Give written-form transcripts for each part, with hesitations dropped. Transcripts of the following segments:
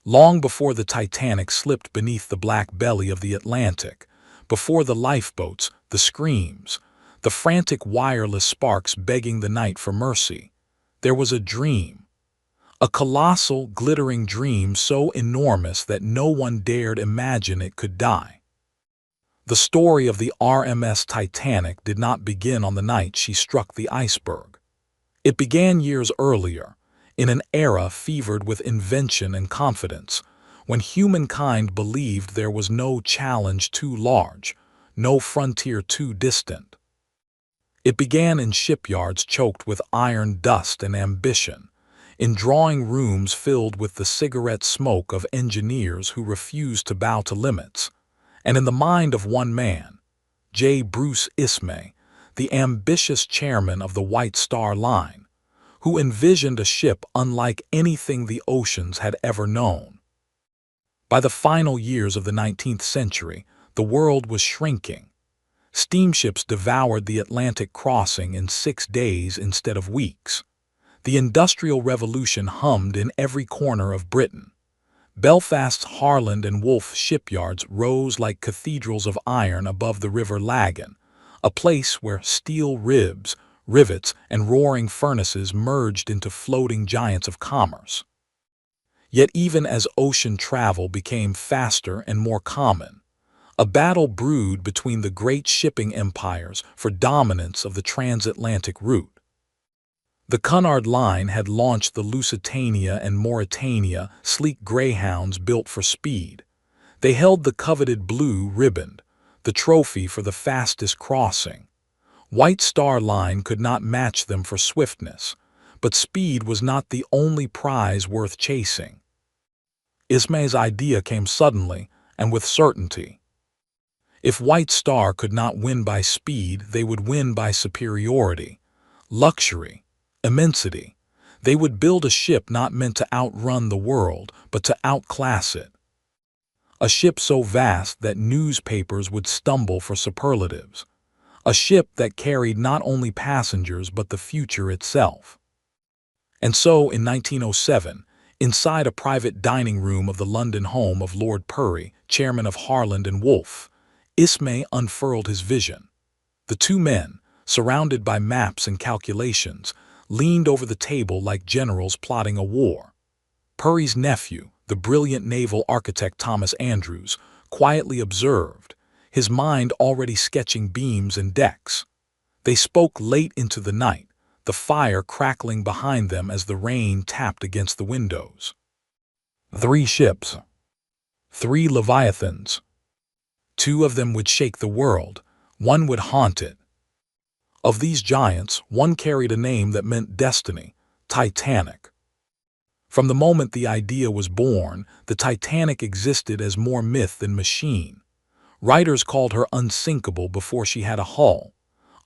long before the Titanic slipped beneath the black belly of the Atlantic, before the lifeboats, the screams, the frantic wireless sparks begging the night for mercy. There was a dream. A colossal, glittering dream so enormous that no one dared imagine it could die. The story of the RMS Titanic did not begin on the night she struck the iceberg. It began years earlier, in an era fevered with invention and confidence, when humankind believed there was no challenge too large, no frontier too distant. It began in shipyards choked with iron dust and ambition, in drawing rooms filled with the cigarette smoke of engineers who refused to bow to limits, and in the mind of one man, J. Bruce Ismay, the ambitious chairman of the White Star Line, who envisioned a ship unlike anything the oceans had ever known. By the final years of the 19th century, the world was shrinking. Steamships devoured the Atlantic crossing in 6 days instead of weeks. The Industrial Revolution hummed in every corner of Britain. Belfast's Harland and Wolff shipyards rose like cathedrals of iron above the River Lagan, a place where steel ribs, rivets, and roaring furnaces merged into floating giants of commerce. Yet even as ocean travel became faster and more common, a battle brewed between the great shipping empires for dominance of the transatlantic route. The Cunard Line had launched the Lusitania and Mauretania, sleek greyhounds built for speed. They held the coveted blue riband, the trophy for the fastest crossing. White Star Line could not match them for swiftness, but speed was not the only prize worth chasing. Ismay's idea came suddenly and with certainty. If White Star could not win by speed, they would win by superiority, luxury, immensity. They would build a ship not meant to outrun the world, but to outclass it. A ship so vast that newspapers would stumble for superlatives. A ship that carried not only passengers but the future itself. And so, in 1907, inside a private dining room of the London home of Lord Purry, chairman of Harland and Wolff, Ismay unfurled his vision. The two men, surrounded by maps and calculations, leaned over the table like generals plotting a war. Purry's nephew, the brilliant naval architect Thomas Andrews, quietly observed, his mind already sketching beams and decks. They spoke late into the night, the fire crackling behind them as the rain tapped against the windows. 3 ships. 3 Leviathans. 2 of them would shake the world, 1 would haunt it. Of these giants, 1 carried a name that meant destiny, Titanic. From the moment the idea was born, the Titanic existed as more myth than machine. Writers called her unsinkable before she had a hull.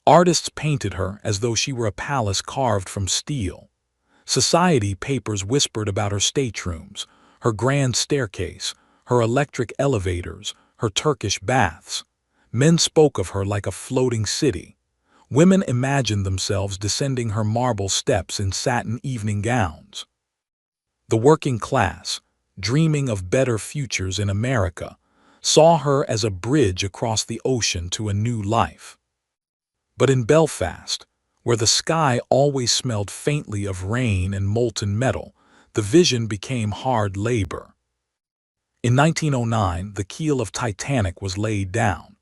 Artists painted her as though she were a palace carved from steel. Society papers whispered about her staterooms, her grand staircase, her electric elevators, her Turkish baths. Men spoke of her like a floating city. Women imagined themselves descending her marble steps in satin evening gowns. The working class, dreaming of better futures in America, saw her as a bridge across the ocean to a new life. But in Belfast, where the sky always smelled faintly of rain and molten metal, the vision became hard labor. In 1909, the keel of Titanic was laid down.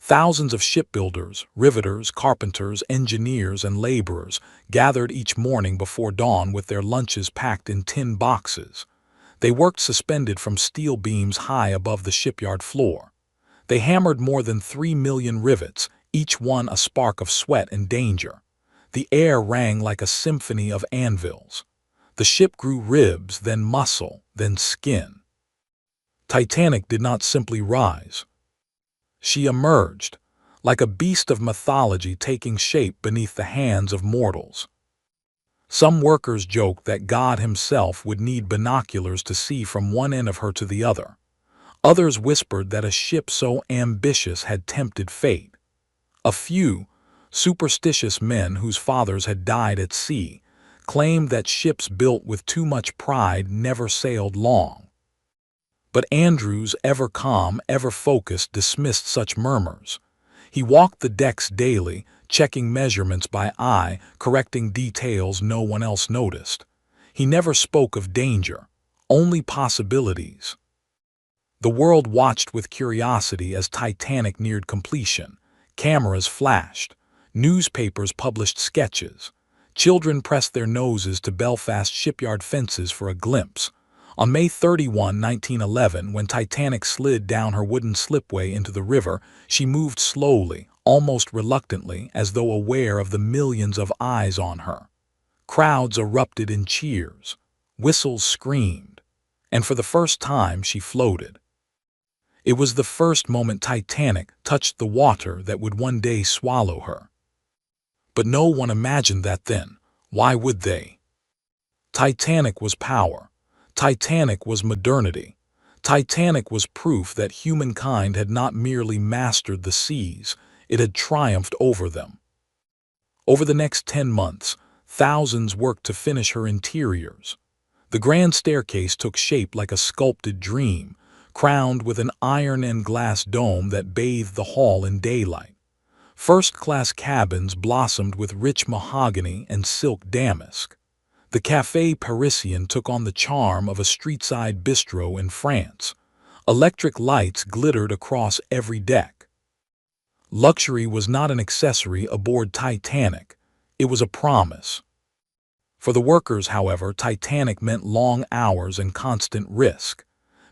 Thousands of shipbuilders, riveters, carpenters, engineers, and laborers gathered each morning before dawn with their lunches packed in tin boxes. They worked suspended from steel beams high above the shipyard floor. They hammered more than 3 million rivets, each one a spark of sweat and danger. The air rang like a symphony of anvils. The ship grew ribs, then muscle, then skin. Titanic did not simply rise. She emerged, like a beast of mythology taking shape beneath the hands of mortals. Some workers joked that God himself would need binoculars to see from one end of her to the other. Others whispered that a ship so ambitious had tempted fate. A few, superstitious men whose fathers had died at sea, claimed that ships built with too much pride never sailed long. But Andrews, ever calm, ever focused, dismissed such murmurs. He walked the decks daily, checking measurements by eye, correcting details no one else noticed. He never spoke of danger, only possibilities. The world watched with curiosity as Titanic neared completion. Cameras flashed. Newspapers published sketches. Children pressed their noses to Belfast shipyard fences for a glimpse. On May 31, 1911, when Titanic slid down her wooden slipway into the river, she moved slowly, almost reluctantly, as though aware of the millions of eyes on her. Crowds erupted in cheers. Whistles screamed. And for the first time, she floated. It was the first moment Titanic touched the water that would one day swallow her. But no one imagined that then. Why would they? Titanic was power. Titanic was modernity. Titanic was proof that humankind had not merely mastered the seas, it had triumphed over them. Over the next 10 months, thousands worked to finish her interiors. The grand staircase took shape like a sculpted dream, crowned with an iron and glass dome that bathed the hall in daylight. First-class cabins blossomed with rich mahogany and silk damask. The Café Parisien took on the charm of a street-side bistro in France. Electric lights glittered across every deck. Luxury was not an accessory aboard Titanic. It was a promise. For the workers, however, Titanic meant long hours and constant risk.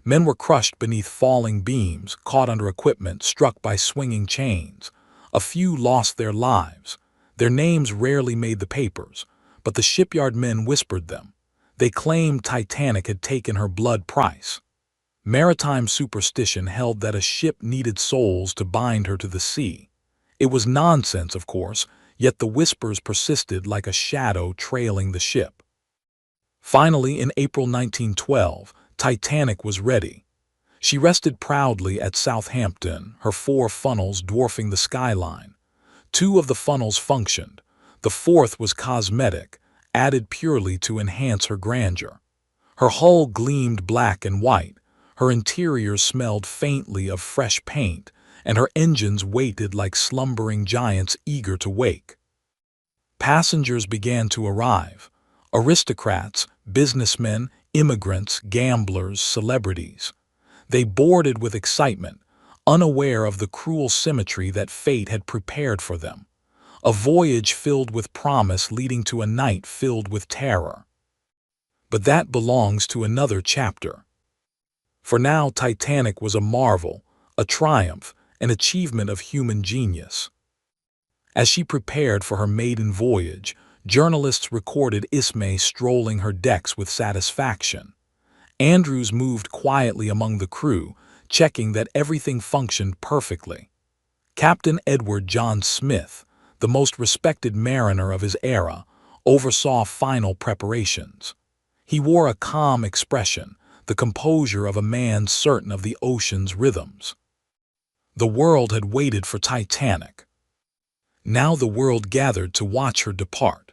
Men were crushed beneath falling beams, caught under equipment, struck by swinging chains. A few lost their lives. Their names rarely made the papers, but the shipyard men whispered them. They claimed Titanic had taken her blood price. Maritime superstition held that a ship needed souls to bind her to the sea. It was nonsense, of course, yet the whispers persisted like a shadow trailing the ship. Finally, in April 1912, Titanic was ready. She rested proudly at Southampton, her 4 funnels dwarfing the skyline. 2 of the funnels functioned. The 4th was cosmetic, added purely to enhance her grandeur. Her hull gleamed black and white, her interiors smelled faintly of fresh paint, and her engines waited like slumbering giants eager to wake. Passengers began to arrive. Aristocrats, businessmen, immigrants, gamblers, celebrities. They boarded with excitement, unaware of the cruel symmetry that fate had prepared for them. A voyage filled with promise leading to a night filled with terror. But that belongs to another chapter. For now, Titanic was a marvel, a triumph, an achievement of human genius. As she prepared for her maiden voyage, journalists recorded Ismay strolling her decks with satisfaction. Andrews moved quietly among the crew, checking that everything functioned perfectly. Captain Edward John Smith, the most respected mariner of his era, oversaw final preparations. He wore a calm expression, the composure of a man certain of the ocean's rhythms. The world had waited for Titanic. Now the world gathered to watch her depart.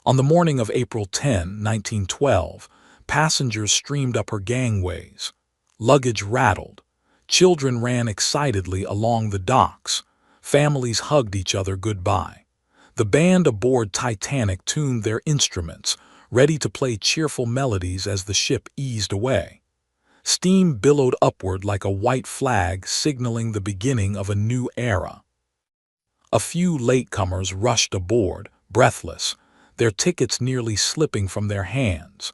On the morning of April 10, 1912, passengers streamed up her gangways. Luggage rattled. Children ran excitedly along the docks. Families hugged each other goodbye. The band aboard Titanic tuned their instruments, ready to play cheerful melodies as the ship eased away. Steam billowed upward like a white flag signaling the beginning of a new era. A few latecomers rushed aboard, breathless, their tickets nearly slipping from their hands.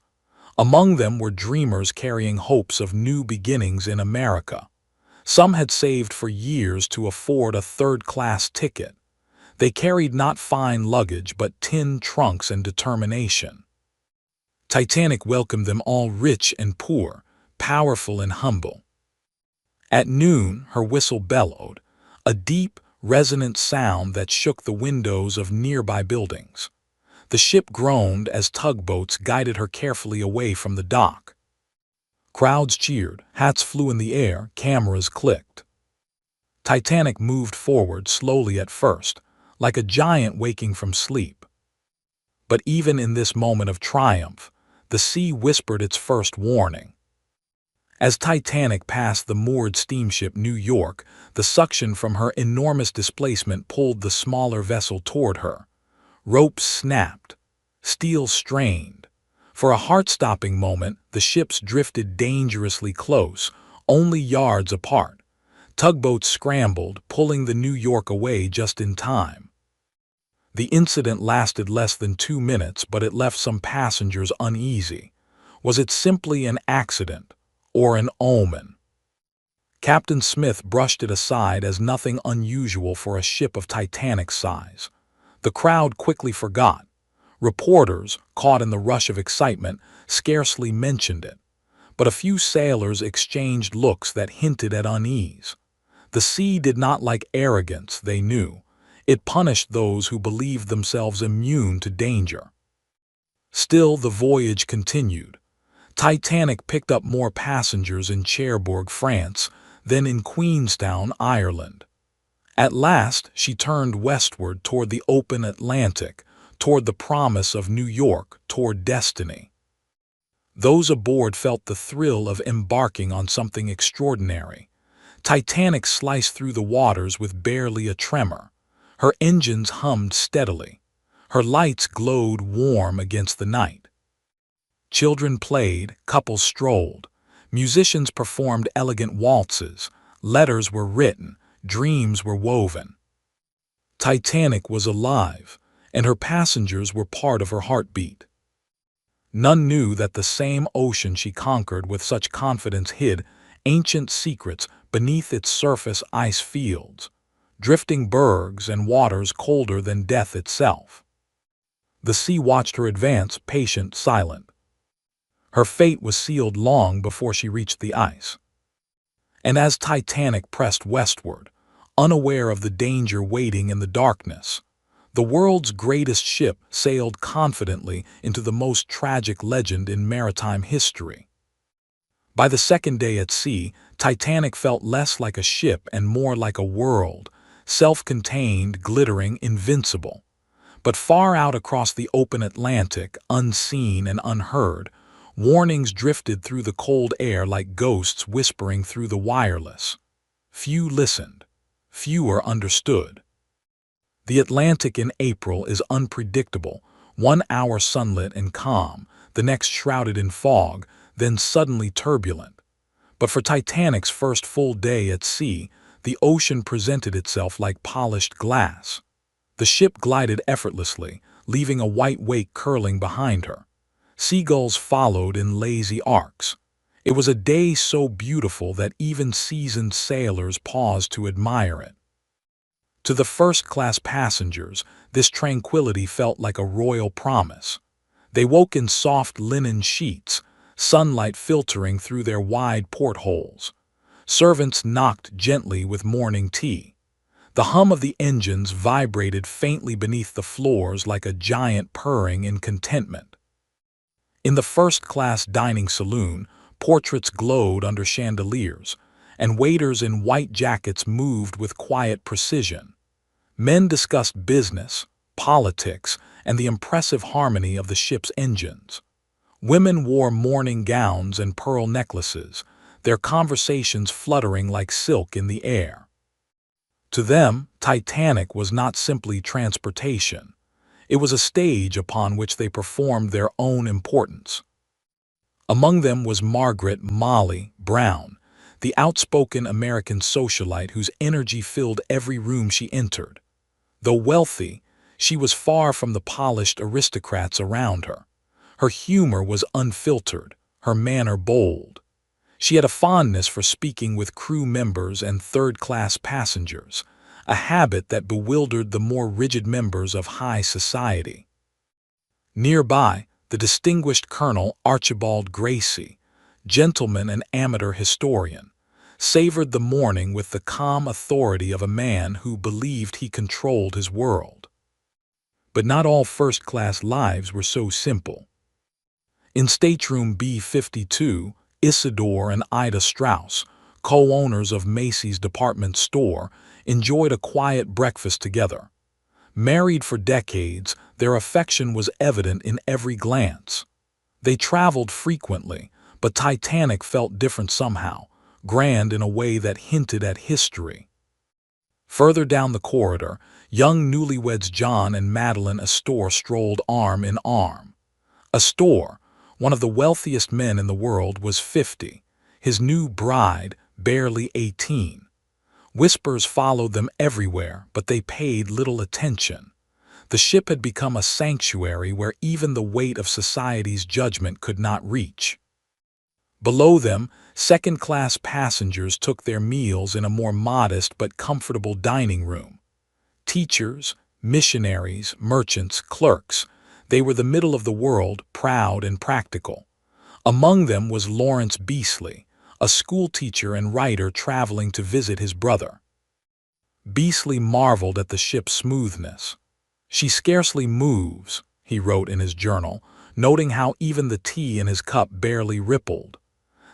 Among them were dreamers carrying hopes of new beginnings in America. Some had saved for years to afford a third-class ticket. They carried not fine luggage but tin trunks and determination. Titanic welcomed them all, rich and poor, powerful and humble. At noon, her whistle bellowed, a deep, resonant sound that shook the windows of nearby buildings. The ship groaned as tugboats guided her carefully away from the dock. Crowds cheered, hats flew in the air, cameras clicked. Titanic moved forward slowly at first, like a giant waking from sleep. But even in this moment of triumph, the sea whispered its first warning. As Titanic passed the moored steamship New York, the suction from her enormous displacement pulled the smaller vessel toward her. Ropes snapped. Steel strained. For a heart-stopping moment, the ships drifted dangerously close, only yards apart. Tugboats scrambled, pulling the New York away just in time. The incident lasted less than 2 minutes, but it left some passengers uneasy. Was it simply an accident, or an omen? Captain Smith brushed it aside as nothing unusual for a ship of Titanic's size. The crowd quickly forgot. Reporters, caught in the rush of excitement, scarcely mentioned it. But a few sailors exchanged looks that hinted at unease. The sea did not like arrogance, they knew. It punished those who believed themselves immune to danger. Still, the voyage continued. Titanic picked up more passengers in Cherbourg, France, than in Queenstown, Ireland. At last, she turned westward toward the open Atlantic, toward the promise of New York, toward destiny. Those aboard felt the thrill of embarking on something extraordinary. Titanic sliced through the waters with barely a tremor. Her engines hummed steadily. Her lights glowed warm against the night. Children played, couples strolled. Musicians performed elegant waltzes. Letters were written, dreams were woven. Titanic was alive, and her passengers were part of her heartbeat. None knew that the same ocean she conquered with such confidence hid ancient secrets beneath its surface ice fields, drifting bergs and waters colder than death itself. The sea watched her advance, patient, silent. Her fate was sealed long before she reached the ice. And as Titanic pressed westward, unaware of the danger waiting in the darkness, the world's greatest ship sailed confidently into the most tragic legend in maritime history. By the second day at sea, Titanic felt less like a ship and more like a world, self-contained, glittering, invincible. But far out across the open Atlantic, unseen and unheard, warnings drifted through the cold air like ghosts whispering through the wireless. Few listened. Fewer understood. The Atlantic in April is unpredictable, 1 hour sunlit and calm, the next shrouded in fog, then suddenly turbulent. But for Titanic's first full day at sea, the ocean presented itself like polished glass. The ship glided effortlessly, leaving a white wake curling behind her. Seagulls followed in lazy arcs. It was a day so beautiful that even seasoned sailors paused to admire it. To the first-class passengers, this tranquility felt like a royal promise. They woke in soft linen sheets, sunlight filtering through their wide portholes. Servants knocked gently with morning tea. The hum of the engines vibrated faintly beneath the floors like a giant purring in contentment. In the first-class dining saloon, portraits glowed under chandeliers, and waiters in white jackets moved with quiet precision. Men discussed business, politics, and the impressive harmony of the ship's engines. Women wore mourning gowns and pearl necklaces, their conversations fluttering like silk in the air. To them, Titanic was not simply transportation. It was a stage upon which they performed their own importance. Among them was Margaret "Molly" Brown, the outspoken American socialite whose energy filled every room she entered. Though wealthy, she was far from the polished aristocrats around her. Her humor was unfiltered, her manner bold. She had a fondness for speaking with crew members and third-class passengers, a habit that bewildered the more rigid members of high society. Nearby, the distinguished Colonel Archibald Gracie, gentleman and amateur historian, savored the morning with the calm authority of a man who believed he controlled his world. But not all first-class lives were so simple. In stateroom B-52, Isidore and Ida Strauss, co-owners of Macy's department store, enjoyed a quiet breakfast together. Married for decades, their affection was evident in every glance. They traveled frequently, But Titanic felt different somehow, grand in a way that hinted at history. Further down the corridor, young newlyweds John and Madeline Astor strolled arm in arm. Astor, one of the wealthiest men in the world, was 50, his new bride barely 18. Whispers followed them everywhere, but they paid little attention. The ship had become a sanctuary where even the weight of society's judgment could not reach. Below them, second-class passengers took their meals in a more modest but comfortable dining room. Teachers, missionaries, merchants, clerks, they were the middle of the world, proud and practical. Among them was Lawrence Beasley, a schoolteacher and writer traveling to visit his brother. Beasley marveled at the ship's smoothness. "She scarcely moves," he wrote in his journal, noting how even the tea in his cup barely rippled.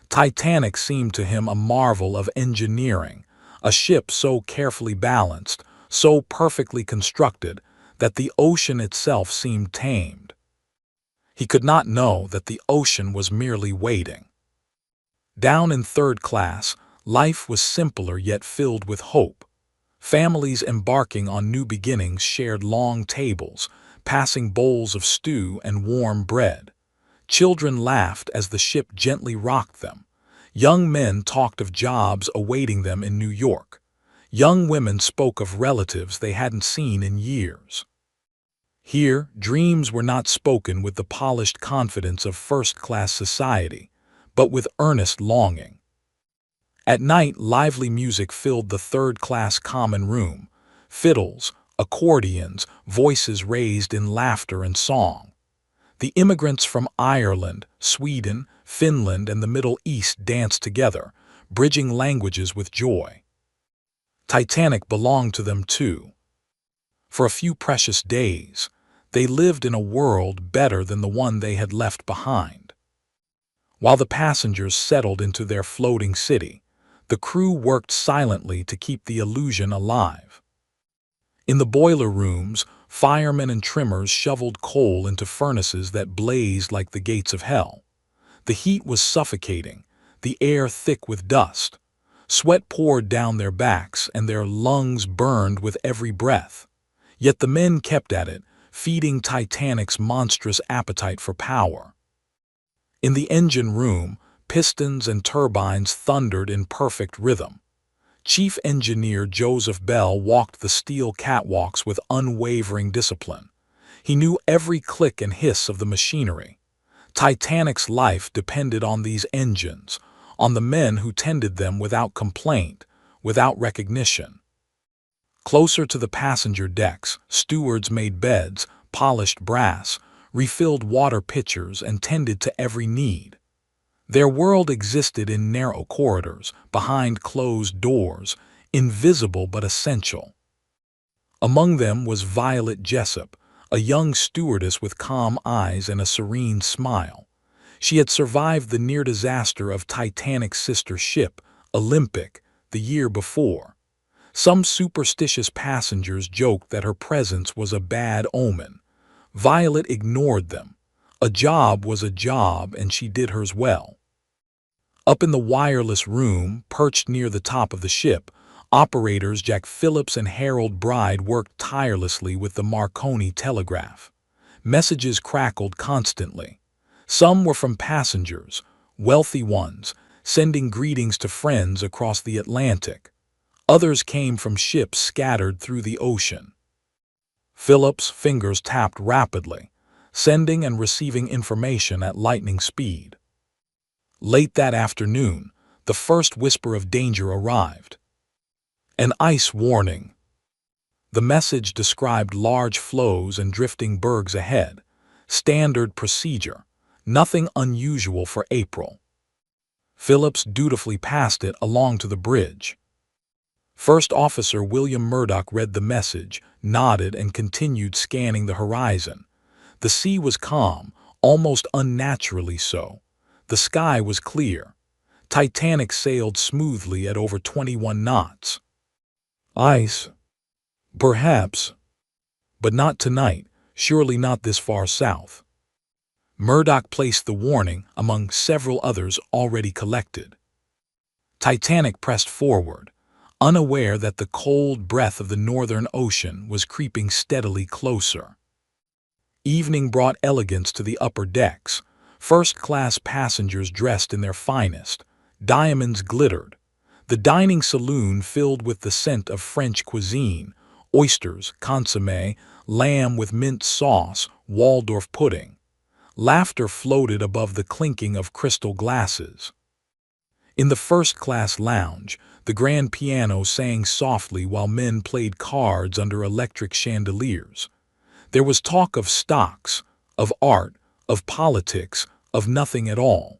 Titanic seemed to him a marvel of engineering, a ship so carefully balanced, so perfectly constructed, that the ocean itself seemed tamed. He could not know that the ocean was merely waiting. Down in third class, life was simpler yet filled with hope. Families embarking on new beginnings shared long tables, passing bowls of stew and warm bread. Children laughed as the ship gently rocked them. Young men talked of jobs awaiting them in New York. Young women spoke of relatives they hadn't seen in years. Here, dreams were not spoken with the polished confidence of first-class society, but with earnest longing. At night, lively music filled the third-class common room. Fiddles, accordions, voices raised in laughter and song. The immigrants from Ireland, Sweden, Finland, and the Middle East danced together, bridging languages with joy. Titanic belonged to them too. For a few precious days, they lived in a world better than the one they had left behind. While the passengers settled into their floating city, the crew worked silently to keep the illusion alive. In the boiler rooms, firemen and trimmers shoveled coal into furnaces that blazed like the gates of hell. The heat was suffocating, the air thick with dust. Sweat poured down their backs and their lungs burned with every breath. Yet the men kept at it, feeding Titanic's monstrous appetite for power. In the engine room, pistons and turbines thundered in perfect rhythm. Chief Engineer Joseph Bell walked the steel catwalks with unwavering discipline. He knew every click and hiss of the machinery. Titanic's life depended on these engines, on the men who tended them without complaint, without recognition. Closer to the passenger decks, stewards made beds, polished brass, refilled water pitchers, and tended to every need. Their world existed in narrow corridors, behind closed doors, invisible but essential. Among them was Violet Jessup, a young stewardess with calm eyes and a serene smile. She had survived the near disaster of Titanic's sister ship, Olympic, the year before. Some superstitious passengers joked that her presence was a bad omen. Violet ignored them. A job was a job, and she did hers well. Up in the wireless room, perched near the top of the ship, operators Jack Phillips and Harold Bride worked tirelessly with the Marconi telegraph. Messages crackled constantly. Some were from passengers, wealthy ones, sending greetings to friends across the Atlantic. Others came from ships scattered through the ocean. Phillips' fingers tapped rapidly, sending and receiving information at lightning speed. Late that afternoon, the first whisper of danger arrived. An ice warning. The message described large floes and drifting bergs ahead. Standard procedure. Nothing unusual for April. Phillips dutifully passed it along to the bridge. First Officer William Murdoch read the message, nodded, and continued scanning the horizon. The sea was calm, almost unnaturally so. The sky was clear. Titanic sailed smoothly at over 21 knots. Ice? Perhaps. But not tonight, surely not this far south. Murdoch placed the warning among several others already collected. Titanic pressed forward, unaware that the cold breath of the Northern Ocean was creeping steadily closer. Evening brought elegance to the upper decks. First-class passengers dressed in their finest. Diamonds glittered. The dining saloon filled with the scent of French cuisine, oysters, consommé, lamb with mint sauce, Waldorf pudding. Laughter floated above the clinking of crystal glasses. In the first-class lounge, the grand piano sang softly while men played cards under electric chandeliers. There was talk of stocks, of art, of politics, of nothing at all.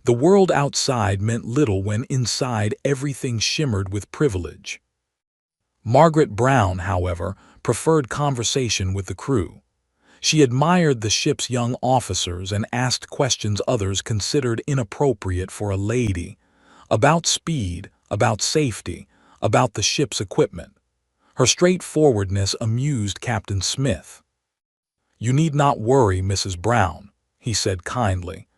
The world outside meant little when inside everything shimmered with privilege. Margaret Brown, however, preferred conversation with the crew. She admired the ship's young officers and asked questions others considered inappropriate for a lady, about speed, about safety, about the ship's equipment. Her straightforwardness amused Captain Smith. "You need not worry, Mrs. Brown," he said kindly.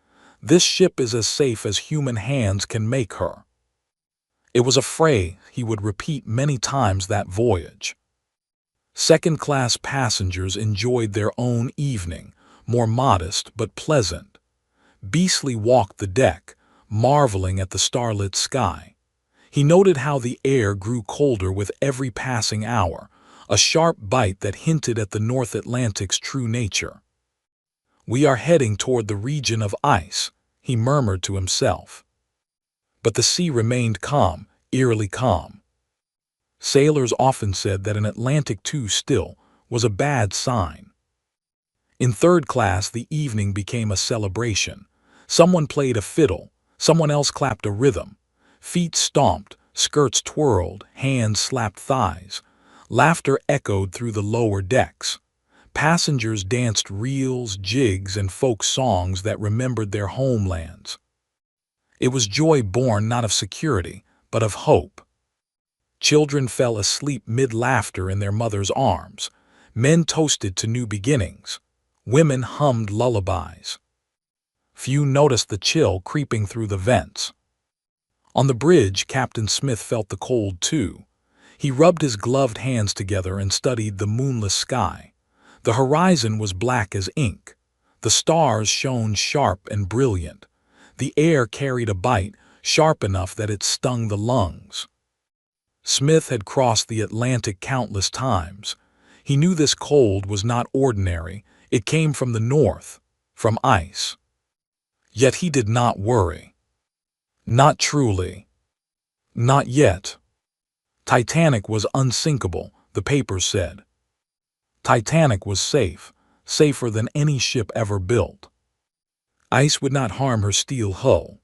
"This ship is as safe as human hands can make her." It was a phrase he would repeat many times that voyage. Second-class passengers enjoyed their own evening, more modest but pleasant. Beasley walked the deck, marveling at the starlit sky. He noted how the air grew colder with every passing hour, a sharp bite that hinted at the North Atlantic's true nature. "We are heading toward the region of ice," he murmured to himself. But the sea remained calm, eerily calm. Sailors often said that an Atlantic too still was a bad sign. In third class, the evening became a celebration. Someone played a fiddle, someone else clapped a rhythm. Feet stomped, skirts twirled, hands slapped thighs. Laughter echoed through the lower decks. Passengers danced reels, jigs, and folk songs that remembered their homelands. It was joy born not of security, but of hope. Children fell asleep mid-laughter in their mothers' arms. Men toasted to new beginnings. Women hummed lullabies. Few noticed the chill creeping through the vents. On the bridge, Captain Smith felt the cold too. He rubbed his gloved hands together and studied the moonless sky. The horizon was black as ink. The stars shone sharp and brilliant. The air carried a bite, sharp enough that it stung the lungs. Smith had crossed the Atlantic countless times. He knew this cold was not ordinary. It came from the north, from ice. Yet he did not worry. Not truly. Not yet. Titanic was unsinkable, the papers said. Titanic was safe, safer than any ship ever built. Ice would not harm her steel hull.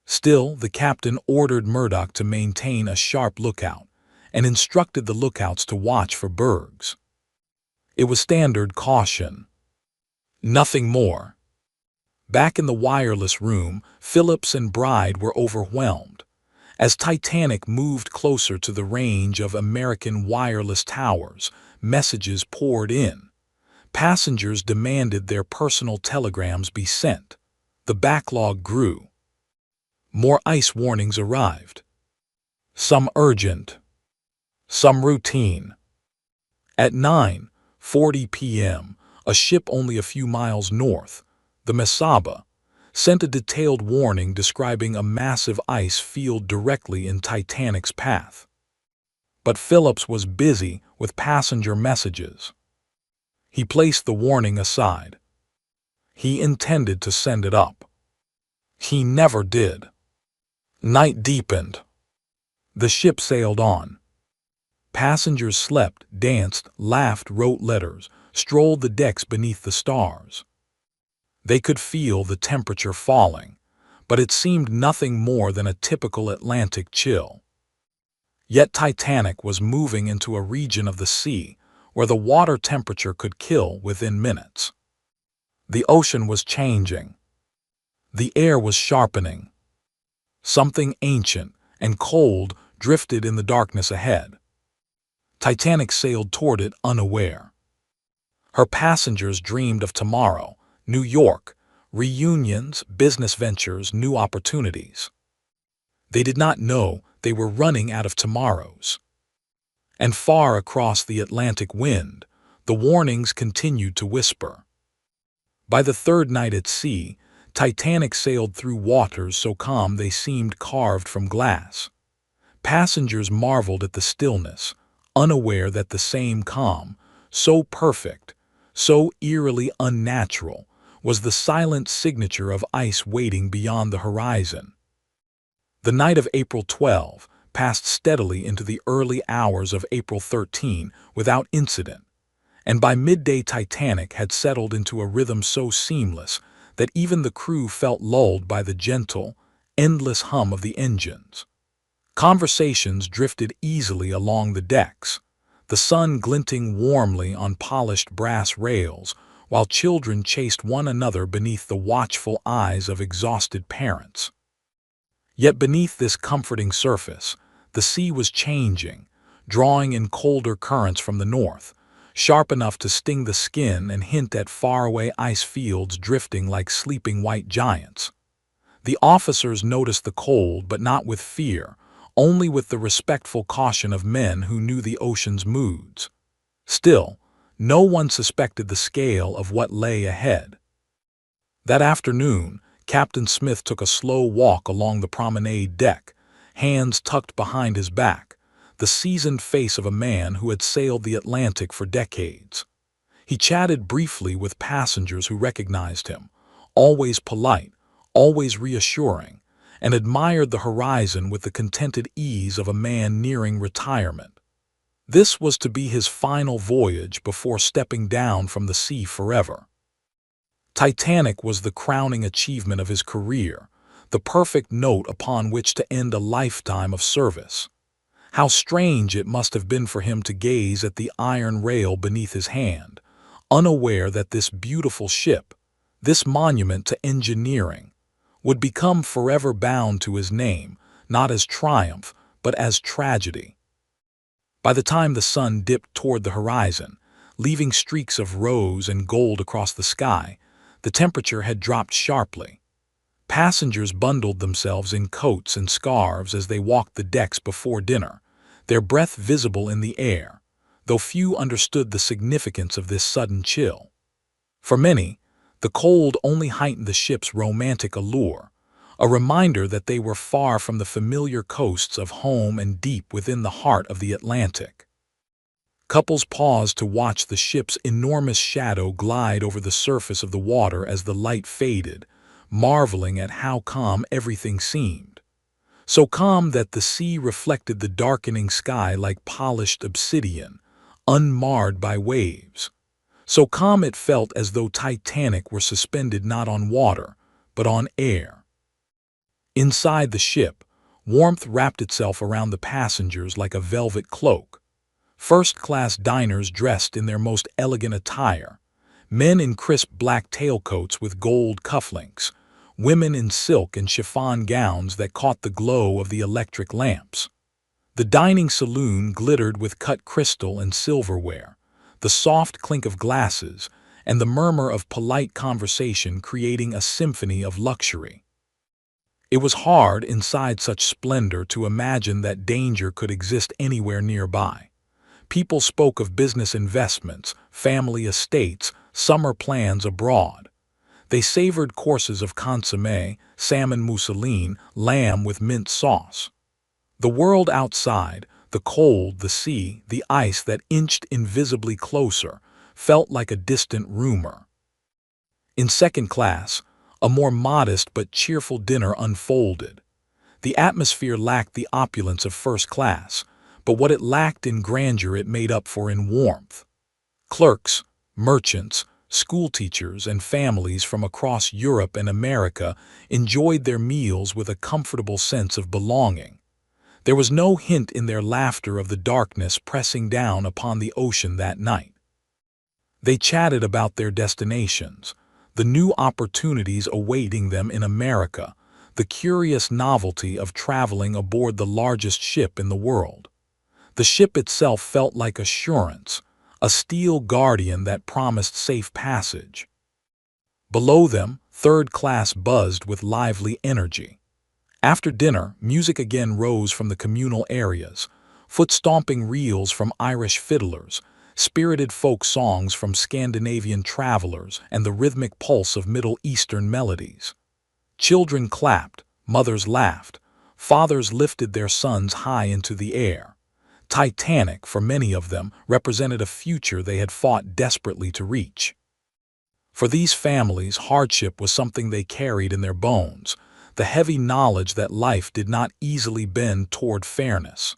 Still, the captain ordered Murdoch to maintain a sharp lookout and instructed the lookouts to watch for bergs. It was standard caution. Nothing more. Back in the wireless room, Phillips and Bride were overwhelmed. As Titanic moved closer to the range of American wireless towers, messages poured in. Passengers demanded their personal telegrams be sent. The backlog grew. More ice warnings arrived. Some urgent. Some routine. At 9:40 p.m., a ship only a few miles north, the Mesaba, sent a detailed warning describing a massive ice field directly in Titanic's path. But Phillips was busy with passenger messages. He placed the warning aside. He intended to send it up. He never did. Night deepened. The ship sailed on. Passengers slept, danced, laughed, wrote letters, strolled the decks beneath the stars. They could feel the temperature falling, but it seemed nothing more than a typical Atlantic chill. Yet Titanic was moving into a region of the sea where the water temperature could kill within minutes. The ocean was changing. The air was sharpening. Something ancient and cold drifted in the darkness ahead. Titanic sailed toward it unaware. Her passengers dreamed of tomorrow, New York, reunions, business ventures, new opportunities. They did not know they were running out of tomorrows. And far across the Atlantic wind, the warnings continued to whisper. By the third night at sea, Titanic sailed through waters so calm they seemed carved from glass. Passengers marveled at the stillness, unaware that the same calm, so perfect, so eerily unnatural, was the silent signature of ice waiting beyond the horizon. The night of April 12 passed steadily into the early hours of April 13 without incident, and by midday Titanic had settled into a rhythm so seamless that even the crew felt lulled by the gentle, endless hum of the engines. Conversations drifted easily along the decks, the sun glinting warmly on polished brass rails, while children chased one another beneath the watchful eyes of exhausted parents. Yet beneath this comforting surface, the sea was changing, drawing in colder currents from the north, sharp enough to sting the skin and hint at faraway ice fields drifting like sleeping white giants. The officers noticed the cold, but not with fear, only with the respectful caution of men who knew the ocean's moods. Still, no one suspected the scale of what lay ahead. That afternoon, Captain Smith took a slow walk along the promenade deck, hands tucked behind his back, the seasoned face of a man who had sailed the Atlantic for decades. He chatted briefly with passengers who recognized him, always polite, always reassuring, and admired the horizon with the contented ease of a man nearing retirement. This was to be his final voyage before stepping down from the sea forever. Titanic was the crowning achievement of his career, the perfect note upon which to end a lifetime of service. How strange it must have been for him to gaze at the iron rail beneath his hand, unaware that this beautiful ship, this monument to engineering, would become forever bound to his name, not as triumph, but as tragedy. By the time the sun dipped toward the horizon, leaving streaks of rose and gold across the sky, the temperature had dropped sharply. Passengers bundled themselves in coats and scarves as they walked the decks before dinner, their breath visible in the air, though few understood the significance of this sudden chill. For many, the cold only heightened the ship's romantic allure, a reminder that they were far from the familiar coasts of home and deep within the heart of the Atlantic. Couples paused to watch the ship's enormous shadow glide over the surface of the water as the light faded, marveling at how calm everything seemed. So calm that the sea reflected the darkening sky like polished obsidian, unmarred by waves. So calm it felt as though Titanic were suspended not on water, but on air. Inside the ship, warmth wrapped itself around the passengers like a velvet cloak. First-class diners dressed in their most elegant attire, men in crisp black tailcoats with gold cufflinks, women in silk and chiffon gowns that caught the glow of the electric lamps. The dining saloon glittered with cut crystal and silverware, the soft clink of glasses, and the murmur of polite conversation creating a symphony of luxury. It was hard inside such splendor to imagine that danger could exist anywhere nearby. People spoke of business investments, family estates, summer plans abroad. They savored courses of consommé, salmon mousseline, lamb with mint sauce. The world outside, the cold, the sea, the ice that inched invisibly closer, felt like a distant rumor. In second class, a more modest but cheerful dinner unfolded. The atmosphere lacked the opulence of first class, but what it lacked in grandeur it made up for in warmth. Clerks, merchants, schoolteachers, and families from across Europe and America enjoyed their meals with a comfortable sense of belonging. There was no hint in their laughter of the darkness pressing down upon the ocean that night. They chatted about their destinations, the new opportunities awaiting them in America, the curious novelty of traveling aboard the largest ship in the world. The ship itself felt like assurance, a steel guardian that promised safe passage. Below them, third class buzzed with lively energy. After dinner, music again rose from the communal areas, foot-stomping reels from Irish fiddlers, spirited folk songs from Scandinavian travelers, and the rhythmic pulse of Middle Eastern melodies. Children clapped, mothers laughed, fathers lifted their sons high into the air. Titanic, for many of them, represented a future they had fought desperately to reach. For these families, hardship was something they carried in their bones, the heavy knowledge that life did not easily bend toward fairness.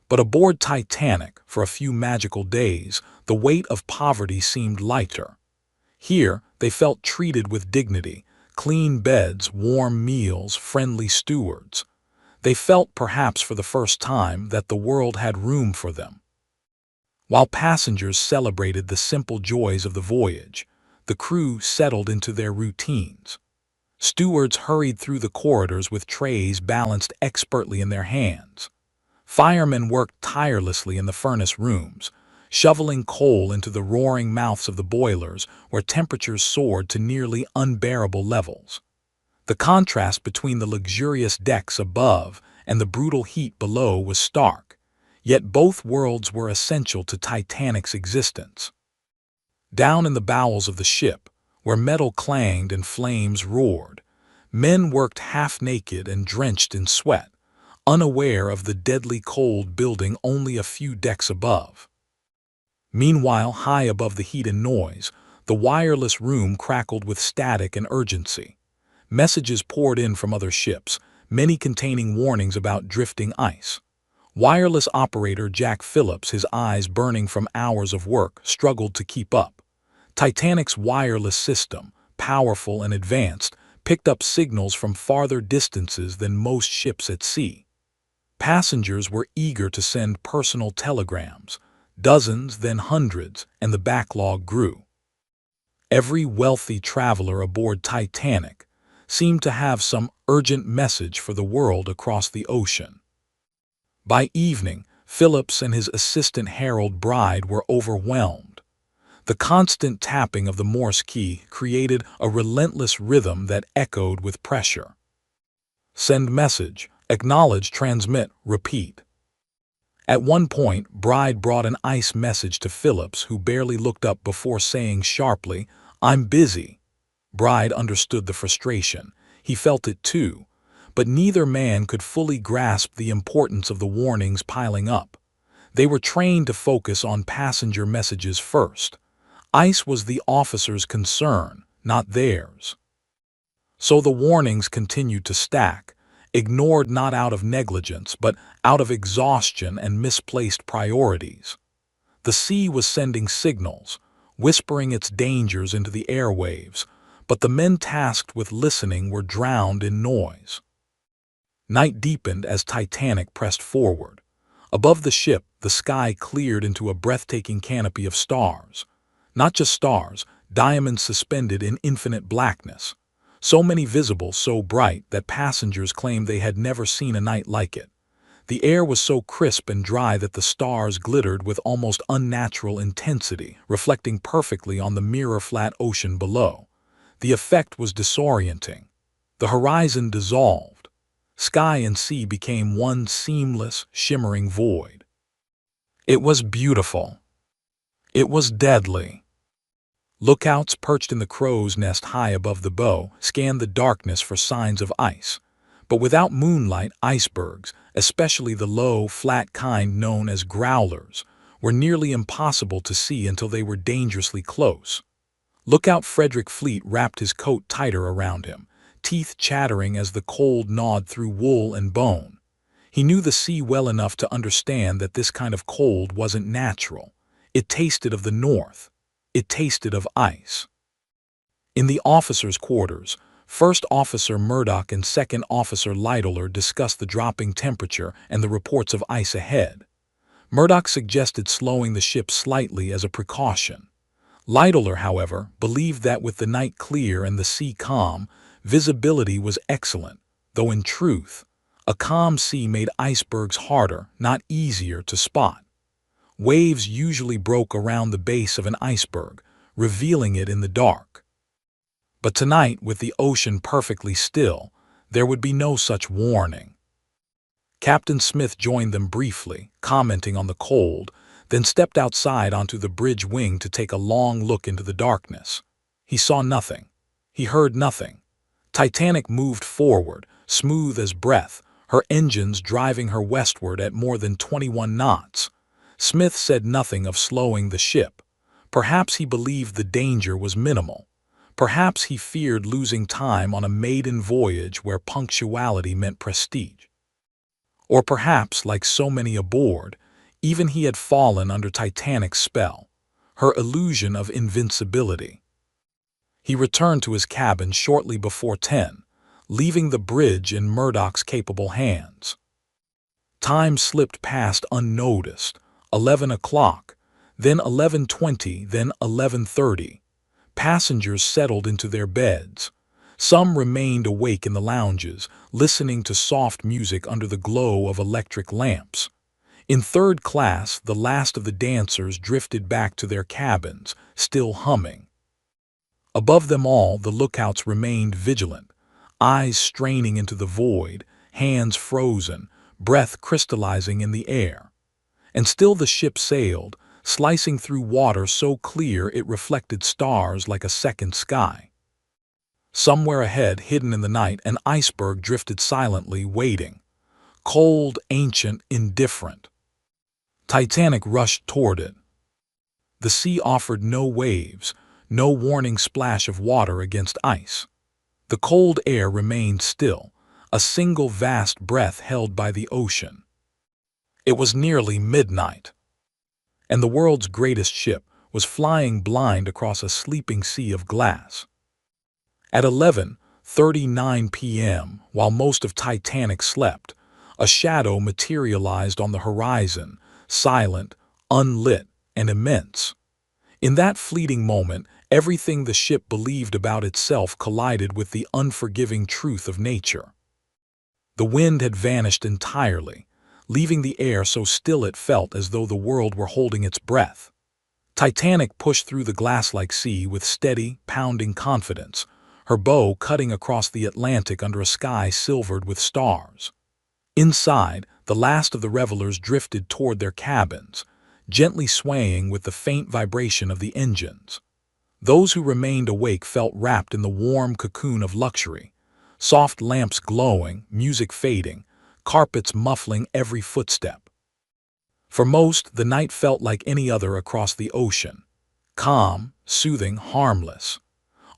But aboard Titanic, for a few magical days, the weight of poverty seemed lighter. Here, they felt treated with dignity, clean beds, warm meals, friendly stewards. They felt, perhaps for the first time, that the world had room for them. While passengers celebrated the simple joys of the voyage, the crew settled into their routines. Stewards hurried through the corridors with trays balanced expertly in their hands. Firemen worked tirelessly in the furnace rooms, shoveling coal into the roaring mouths of the boilers where temperatures soared to nearly unbearable levels. The contrast between the luxurious decks above and the brutal heat below was stark, yet both worlds were essential to Titanic's existence. Down in the bowels of the ship, where metal clanged and flames roared, men worked half-naked and drenched in sweat, unaware of the deadly cold building only a few decks above. Meanwhile, high above the heat and noise, the wireless room crackled with static and urgency. Messages poured in from other ships, many containing warnings about drifting ice. Wireless operator Jack Phillips, his eyes burning from hours of work, struggled to keep up. Titanic's wireless system, powerful and advanced, picked up signals from farther distances than most ships at sea. Passengers were eager to send personal telegrams, dozens, then hundreds, and the backlog grew. Every wealthy traveler aboard Titanic seemed to have some urgent message for the world across the ocean. By evening, Phillips and his assistant Harold Bride were overwhelmed. The constant tapping of the Morse key created a relentless rhythm that echoed with pressure. Send message, acknowledge, transmit, repeat. At one point, Bride brought an ice message to Phillips, who barely looked up before saying sharply, "I'm busy." Bride understood the frustration. He felt it too. But neither man could fully grasp the importance of the warnings piling up. They were trained to focus on passenger messages first. Ice was the officers' concern, not theirs. So the warnings continued to stack, ignored not out of negligence, but out of exhaustion and misplaced priorities. The sea was sending signals, whispering its dangers into the airwaves, but the men tasked with listening were drowned in noise. Night deepened as Titanic pressed forward. Above the ship, the sky cleared into a breathtaking canopy of stars. Not just stars, diamonds suspended in infinite blackness. So many visible, so bright that passengers claimed they had never seen a night like it. The air was so crisp and dry that the stars glittered with almost unnatural intensity, reflecting perfectly on the mirror-flat ocean below. The effect was disorienting. The horizon dissolved. Sky and sea became one seamless, shimmering void. It was beautiful. It was deadly. Lookouts perched in the crow's nest high above the bow scanned the darkness for signs of ice. But without moonlight, icebergs, especially the low, flat kind known as growlers, were nearly impossible to see until they were dangerously close. Lookout Frederick Fleet wrapped his coat tighter around him, teeth chattering as the cold gnawed through wool and bone. He knew the sea well enough to understand that this kind of cold wasn't natural. It tasted of the north. It tasted of ice. In the officers' quarters, First Officer Murdoch and Second Officer Littler discussed the dropping temperature and the reports of ice ahead. Murdoch suggested slowing the ship slightly as a precaution. Littler, however, believed that with the night clear and the sea calm, visibility was excellent, though in truth, a calm sea made icebergs harder, not easier, to spot. Waves usually broke around the base of an iceberg, revealing it in the dark. But tonight, with the ocean perfectly still, there would be no such warning. Captain Smith joined them briefly, commenting on the cold, then stepped outside onto the bridge wing to take a long look into the darkness. He saw nothing. He heard nothing. Titanic moved forward, smooth as breath, her engines driving her westward at more than 21 knots. Smith said nothing of slowing the ship. Perhaps he believed the danger was minimal. Perhaps he feared losing time on a maiden voyage where punctuality meant prestige. Or perhaps, like so many aboard, even he had fallen under Titanic's spell, her illusion of invincibility. He returned to his cabin shortly before 10, leaving the bridge in Murdoch's capable hands. Time slipped past unnoticed, 11 o'clock, then 11:20, then 11:30. Passengers settled into their beds. Some remained awake in the lounges, listening to soft music under the glow of electric lamps. In third class, the last of the dancers drifted back to their cabins, still humming. Above them all, the lookouts remained vigilant, eyes straining into the void, hands frozen, breath crystallizing in the air. And still the ship sailed, slicing through water so clear it reflected stars like a second sky. Somewhere ahead, hidden in the night, an iceberg drifted silently, waiting. Cold, ancient, indifferent. Titanic rushed toward it. The sea offered no waves, no warning splash of water against ice. The cold air remained still, a single vast breath held by the ocean. It was nearly midnight, and the world's greatest ship was flying blind across a sleeping sea of glass. At 11:39 p.m., while most of Titanic slept, a shadow materialized on the horizon, silent, unlit, and immense. In that fleeting moment, everything the ship believed about itself collided with the unforgiving truth of nature. The wind had vanished entirely, leaving the air so still it felt as though the world were holding its breath. Titanic pushed through the glass-like sea with steady, pounding confidence, her bow cutting across the Atlantic under a sky silvered with stars. Inside, the last of the revelers drifted toward their cabins, gently swaying with the faint vibration of the engines. Those who remained awake felt wrapped in the warm cocoon of luxury, soft lamps glowing, music fading, carpets muffling every footstep. For most, the night felt like any other across the ocean, calm, soothing, harmless.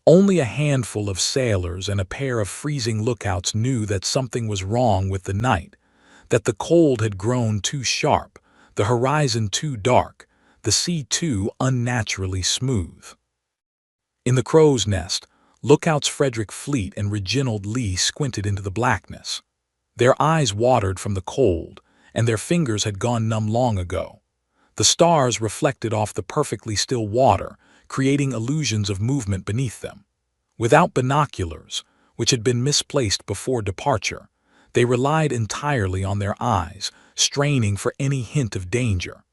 Only a handful of sailors and a pair of freezing lookouts knew that something was wrong with the night, that the cold had grown too sharp, the horizon too dark, the sea too unnaturally smooth. In the crow's nest, lookouts Frederick Fleet and Reginald Lee squinted into the blackness. Their eyes watered from the cold, and their fingers had gone numb long ago. The stars reflected off the perfectly still water, creating illusions of movement beneath them. Without binoculars, which had been misplaced before departure, they relied entirely on their eyes, straining for any hint of danger.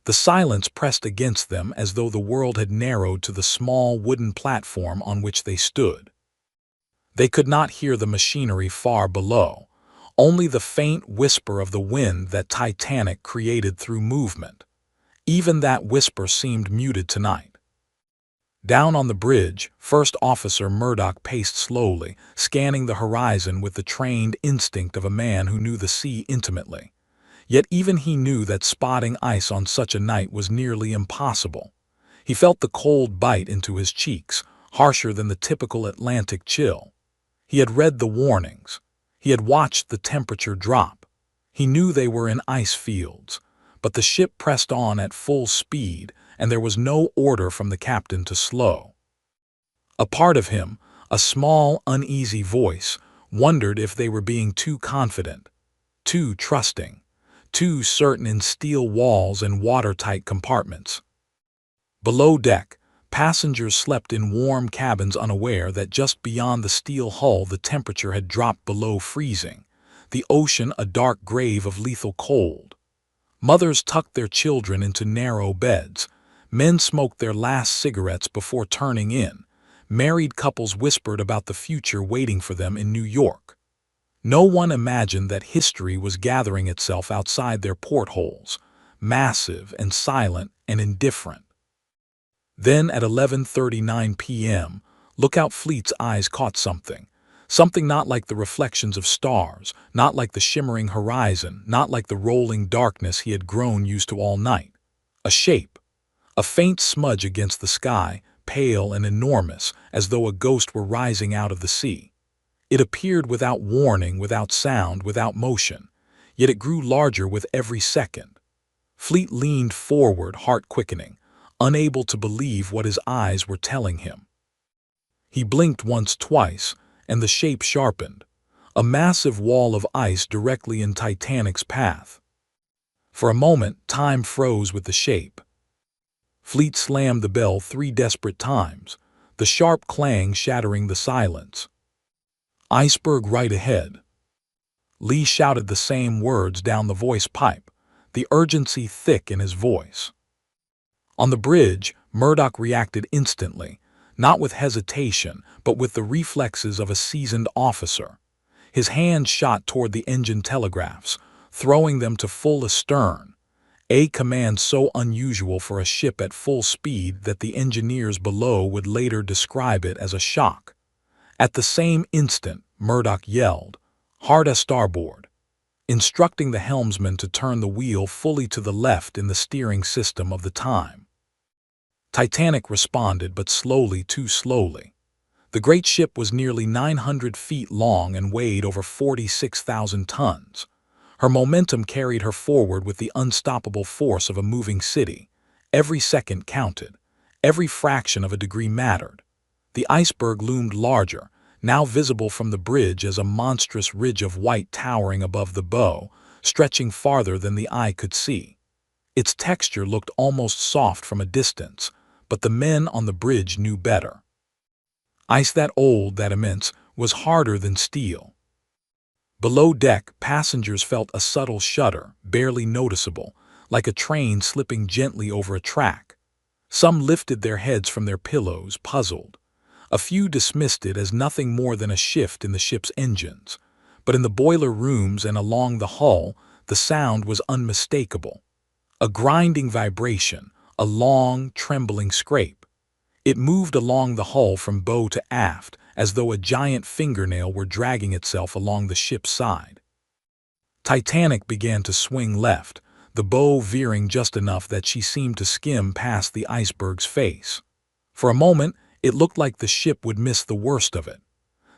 The silence pressed against them as though the world had narrowed to the small wooden platform on which they stood. They could not hear the machinery far below, only the faint whisper of the wind that Titanic created through movement. Even that whisper seemed muted tonight. Down on the bridge, First Officer Murdoch paced slowly, scanning the horizon with the trained instinct of a man who knew the sea intimately. Yet even he knew that spotting ice on such a night was nearly impossible. He felt the cold bite into his cheeks, harsher than the typical Atlantic chill. He had read the warnings. He had watched the temperature drop. He knew they were in ice fields, but the ship pressed on at full speed, and there was no order from the captain to slow. A part of him, a small, uneasy voice, wondered if they were being too confident, too trusting, too certain in steel walls and watertight compartments. Below deck, passengers slept in warm cabins unaware that just beyond the steel hull the temperature had dropped below freezing, the ocean a dark grave of lethal cold. Mothers tucked their children into narrow beds. Men smoked their last cigarettes before turning in, Married couples whispered about the future waiting for them in New York. No one imagined that history was gathering itself outside their portholes, massive and silent and indifferent. Then at 11:39 p.m., Lookout Fleet's eyes caught something. Something not like the reflections of stars, not like the shimmering horizon, not like the rolling darkness he had grown used to all night. A shape. A faint smudge against the sky, pale and enormous, as though a ghost were rising out of the sea. It appeared without warning, without sound, without motion, yet it grew larger with every second. Fleet leaned forward, heart quickening, unable to believe what his eyes were telling him. He blinked once, twice, and the shape sharpened, a massive wall of ice directly in Titanic's path. For a moment, time froze with the shape. Fleet slammed the bell 3 desperate times, the sharp clang shattering the silence. "Iceberg right ahead." Lee shouted the same words down the voice pipe, the urgency thick in his voice. On the bridge, Murdoch reacted instantly, not with hesitation, but with the reflexes of a seasoned officer. His hand shot toward the engine telegraphs, throwing them to full astern, a command so unusual for a ship at full speed that the engineers below would later describe it as a shock. At the same instant, Murdoch yelled, "Hard a starboard," instructing the helmsman to turn the wheel fully to the left in the steering system of the time. Titanic responded, but slowly, too slowly. The great ship was nearly 900 feet long and weighed over 46,000 tons. Her momentum carried her forward with the unstoppable force of a moving city. Every second counted. Every fraction of a degree mattered. The iceberg loomed larger, now visible from the bridge as a monstrous ridge of white towering above the bow, stretching farther than the eye could see. Its texture looked almost soft from a distance, but the men on the bridge knew better. Ice that old, that immense, was harder than steel. Below deck, passengers felt a subtle shudder, barely noticeable, like a train slipping gently over a track. Some lifted their heads from their pillows, puzzled. A few dismissed it as nothing more than a shift in the ship's engines. But in the boiler rooms and along the hull, the sound was unmistakable. A grinding vibration, a long, trembling scrape. It moved along the hull from bow to aft, as though a giant fingernail were dragging itself along the ship's side. Titanic began to swing left, the bow veering just enough that she seemed to skim past the iceberg's face. For a moment, it looked like the ship would miss the worst of it.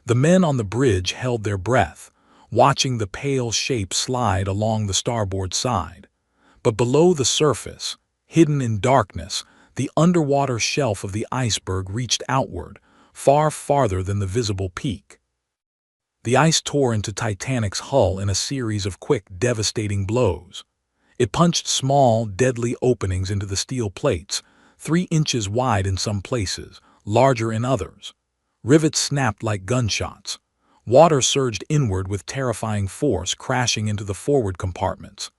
The men on the bridge held their breath, watching the pale shape slide along the starboard side. But below the surface, hidden in darkness, the underwater shelf of the iceberg reached outward, far farther than the visible peak. The ice tore into Titanic's hull in a series of quick, devastating blows. It punched small, deadly openings into the steel plates, 3 inches wide in some places, larger in others. Rivets snapped like gunshots. Water surged inward with terrifying force, crashing into the forward compartments.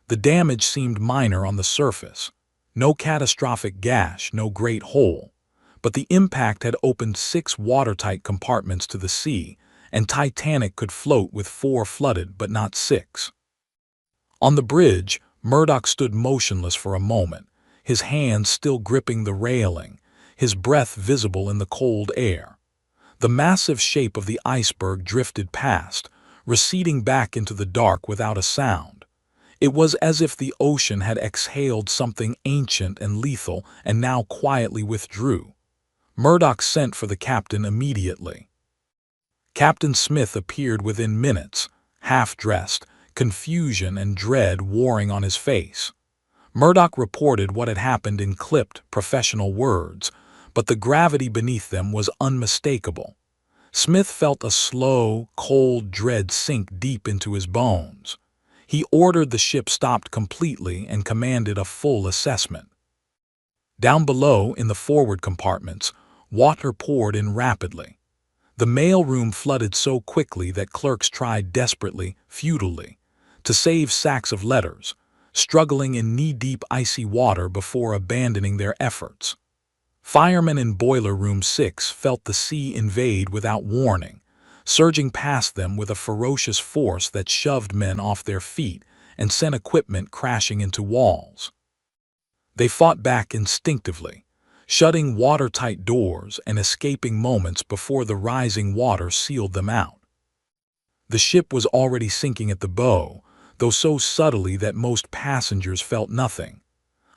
The damage seemed minor on the surface. No catastrophic gash, no great hole. But the impact had opened 6 watertight compartments to the sea, and Titanic could float with 4 flooded but not 6. On the bridge, Murdoch stood motionless for a moment, his hands still gripping the railing, his breath visible in the cold air. The massive shape of the iceberg drifted past, receding back into the dark without a sound. It was as if the ocean had exhaled something ancient and lethal and now quietly withdrew. Murdoch sent for the captain immediately. Captain Smith appeared within minutes, half-dressed, confusion and dread warring on his face. Murdoch reported what had happened in clipped, professional words, but the gravity beneath them was unmistakable. Smith felt a slow, cold dread sink deep into his bones. He ordered the ship stopped completely and commanded a full assessment. Down below, in the forward compartments, water poured in rapidly. The mailroom flooded so quickly that clerks tried desperately, futilely, to save sacks of letters, struggling in knee-deep icy water before abandoning their efforts. Firemen in Boiler Room 6 felt the sea invade without warning, surging past them with a ferocious force that shoved men off their feet and sent equipment crashing into walls. They fought back instinctively, shutting watertight doors and escaping moments before the rising water sealed them out. The ship was already sinking at the bow, though so subtly that most passengers felt nothing.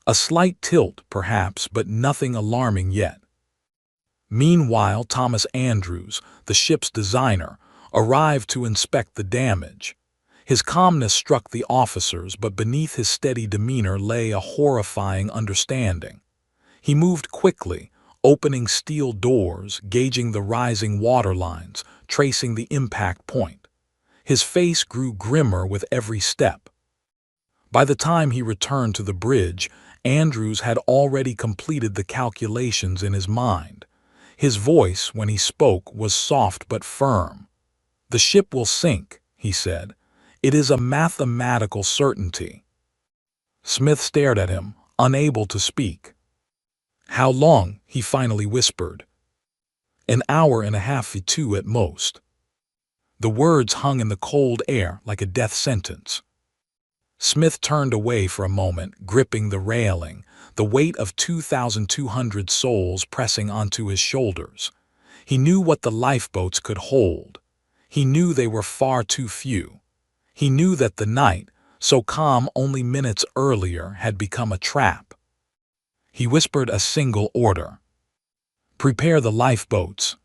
A slight tilt, perhaps, but nothing alarming yet. Meanwhile, Thomas Andrews, the ship's designer, arrived to inspect the damage. His calmness struck the officers, but beneath his steady demeanor lay a horrifying understanding. He moved quickly, opening steel doors, gauging the rising water lines, tracing the impact point. His face grew grimmer with every step. By the time he returned to the bridge, Andrews had already completed the calculations in his mind. His voice, when he spoke, was soft but firm. "The ship will sink," he said. "It is a mathematical certainty." Smith stared at him, unable to speak. "How long?" he finally whispered. "An hour and a half, 2 at most." The words hung in the cold air like a death sentence. Smith turned away for a moment, gripping the railing, the weight of 2,200 souls pressing onto his shoulders. He knew what the lifeboats could hold. He knew they were far too few. He knew that the night, so calm only minutes earlier, had become a trap. He whispered a single order: "Prepare the lifeboats."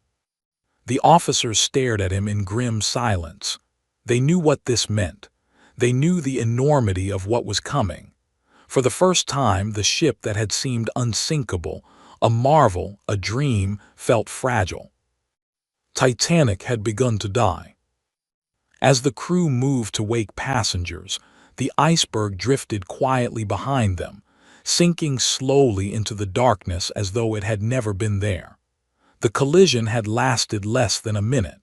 The officers stared at him in grim silence. They knew what this meant. They knew the enormity of what was coming. For the first time, the ship that had seemed unsinkable, a marvel, a dream, felt fragile. Titanic had begun to die. As the crew moved to wake passengers, the iceberg drifted quietly behind them, sinking slowly into the darkness as though it had never been there. The collision had lasted less than a minute.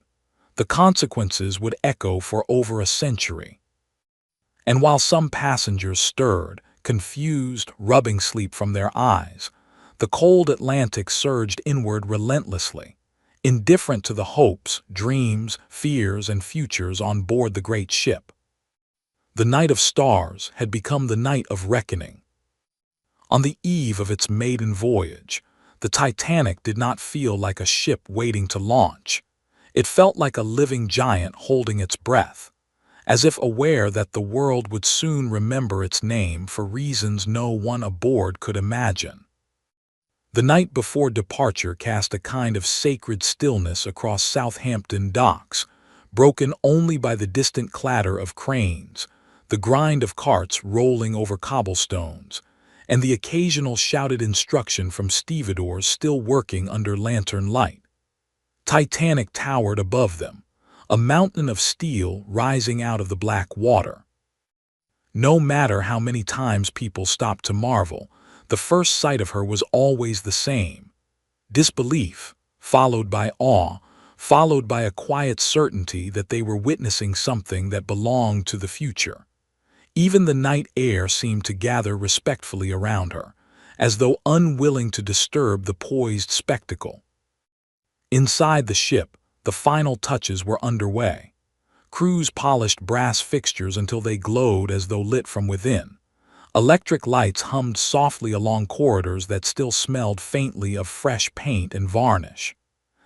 The consequences would echo for over a century. And while some passengers stirred, confused, rubbing sleep from their eyes, the cold Atlantic surged inward relentlessly, indifferent to the hopes, dreams, fears, and futures on board the great ship. The night of stars had become the night of reckoning. On the eve of its maiden voyage, the Titanic did not feel like a ship waiting to launch. It felt like a living giant holding its breath, as if aware that the world would soon remember its name for reasons no one aboard could imagine. The night before departure cast a kind of sacred stillness across Southampton docks, broken only by the distant clatter of cranes, the grind of carts rolling over cobblestones, and the occasional shouted instruction from stevedores still working under lantern light. Titanic towered above them, a mountain of steel rising out of the black water. No matter how many times people stopped to marvel, the first sight of her was always the same: disbelief, followed by awe, followed by a quiet certainty that they were witnessing something that belonged to the future. Even the night air seemed to gather respectfully around her, as though unwilling to disturb the poised spectacle. Inside the ship, the final touches were underway. Crews polished brass fixtures until they glowed as though lit from within. Electric lights hummed softly along corridors that still smelled faintly of fresh paint and varnish.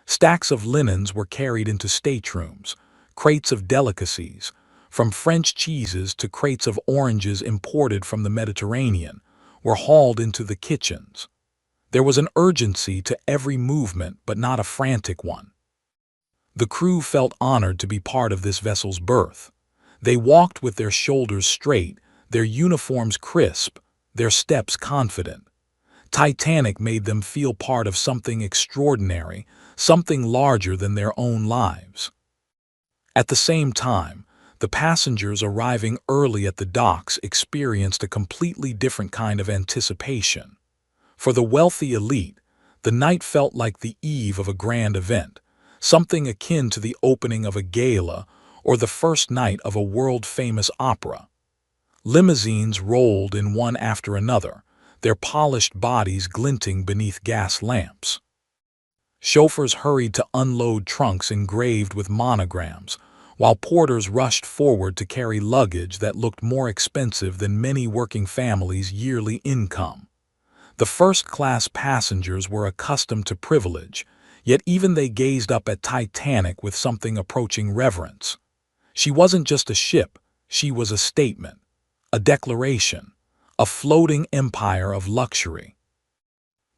Stacks of linens were carried into staterooms. Crates of delicacies, from French cheeses to crates of oranges imported from the Mediterranean, were hauled into the kitchens. There was an urgency to every movement, but not a frantic one. The crew felt honored to be part of this vessel's birth. They walked with their shoulders straight, their uniforms crisp, their steps confident. Titanic made them feel part of something extraordinary, something larger than their own lives. At the same time, the passengers arriving early at the docks experienced a completely different kind of anticipation. For the wealthy elite, the night felt like the eve of a grand event, something akin to the opening of a gala or the first night of a world-famous opera. Limousines rolled in one after another, their polished bodies glinting beneath gas lamps. Chauffeurs hurried to unload trunks engraved with monograms, while porters rushed forward to carry luggage that looked more expensive than many working families' yearly income. The first-class passengers were accustomed to privilege, yet even they gazed up at Titanic with something approaching reverence. She wasn't just a ship, she was a statement, a declaration, a floating empire of luxury.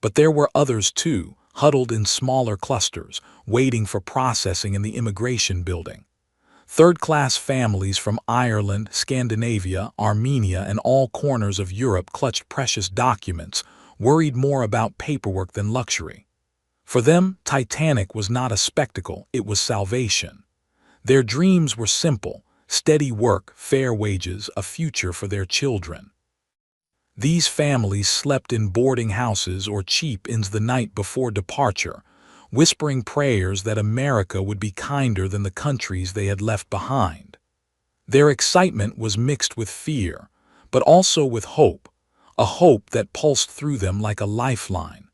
But there were others too, huddled in smaller clusters, waiting for processing in the immigration building. Third-class families from Ireland, Scandinavia, Armenia, and all corners of Europe clutched precious documents, worried more about paperwork than luxury. For them, Titanic was not a spectacle, it was salvation. Their dreams were simple: steady work, fair wages, a future for their children. These families slept in boarding houses or cheap inns the night before departure, whispering prayers that America would be kinder than the countries they had left behind. Their excitement was mixed with fear, but also with hope, a hope that pulsed through them like a lifeline.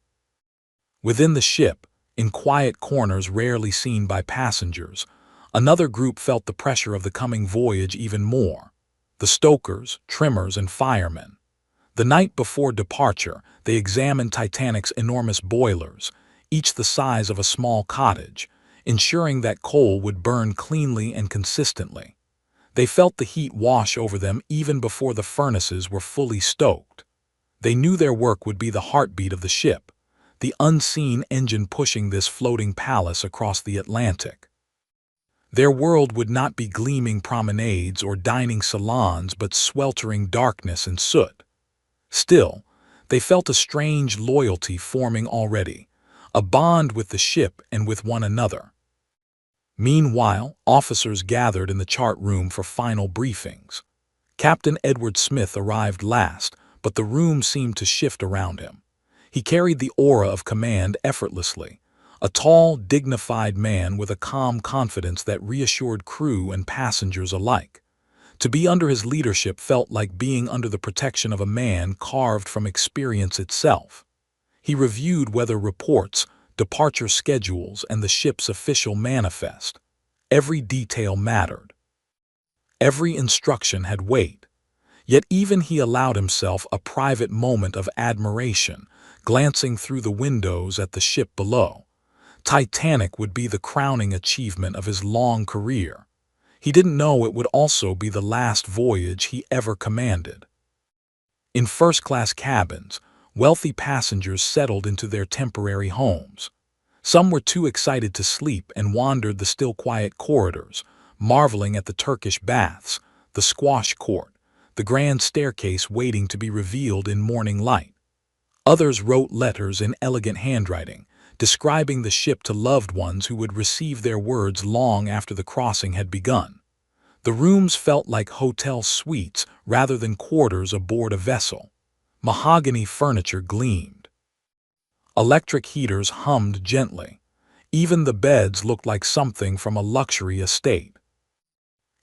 Within the ship, in quiet corners rarely seen by passengers, another group felt the pressure of the coming voyage even more: the stokers, trimmers, and firemen. The night before departure, they examined Titanic's enormous boilers, each the size of a small cottage, ensuring that coal would burn cleanly and consistently. They felt the heat wash over them even before the furnaces were fully stoked. They knew their work would be the heartbeat of the ship, the unseen engine pushing this floating palace across the Atlantic. Their world would not be gleaming promenades or dining salons, but sweltering darkness and soot. Still, they felt a strange loyalty forming already, a bond with the ship and with one another. Meanwhile, officers gathered in the chart room for final briefings. Captain Edward Smith arrived last, but the room seemed to shift around him. He carried the aura of command effortlessly, a tall, dignified man with a calm confidence that reassured crew and passengers alike. To be under his leadership felt like being under the protection of a man carved from experience itself. He reviewed weather reports, departure schedules, and the ship's official manifest. Every detail mattered. Every instruction had weight. Yet even he allowed himself a private moment of admiration, glancing through the windows at the ship below. Titanic would be the crowning achievement of his long career. He didn't know it would also be the last voyage he ever commanded. In first-class cabins, wealthy passengers settled into their temporary homes. Some were too excited to sleep and wandered the still quiet corridors, marveling at the Turkish baths, the squash court, the grand staircase waiting to be revealed in morning light. Others wrote letters in elegant handwriting, describing the ship to loved ones who would receive their words long after the crossing had begun. The rooms felt like hotel suites rather than quarters aboard a vessel. Mahogany furniture gleamed. Electric heaters hummed gently. Even the beds looked like something from a luxury estate.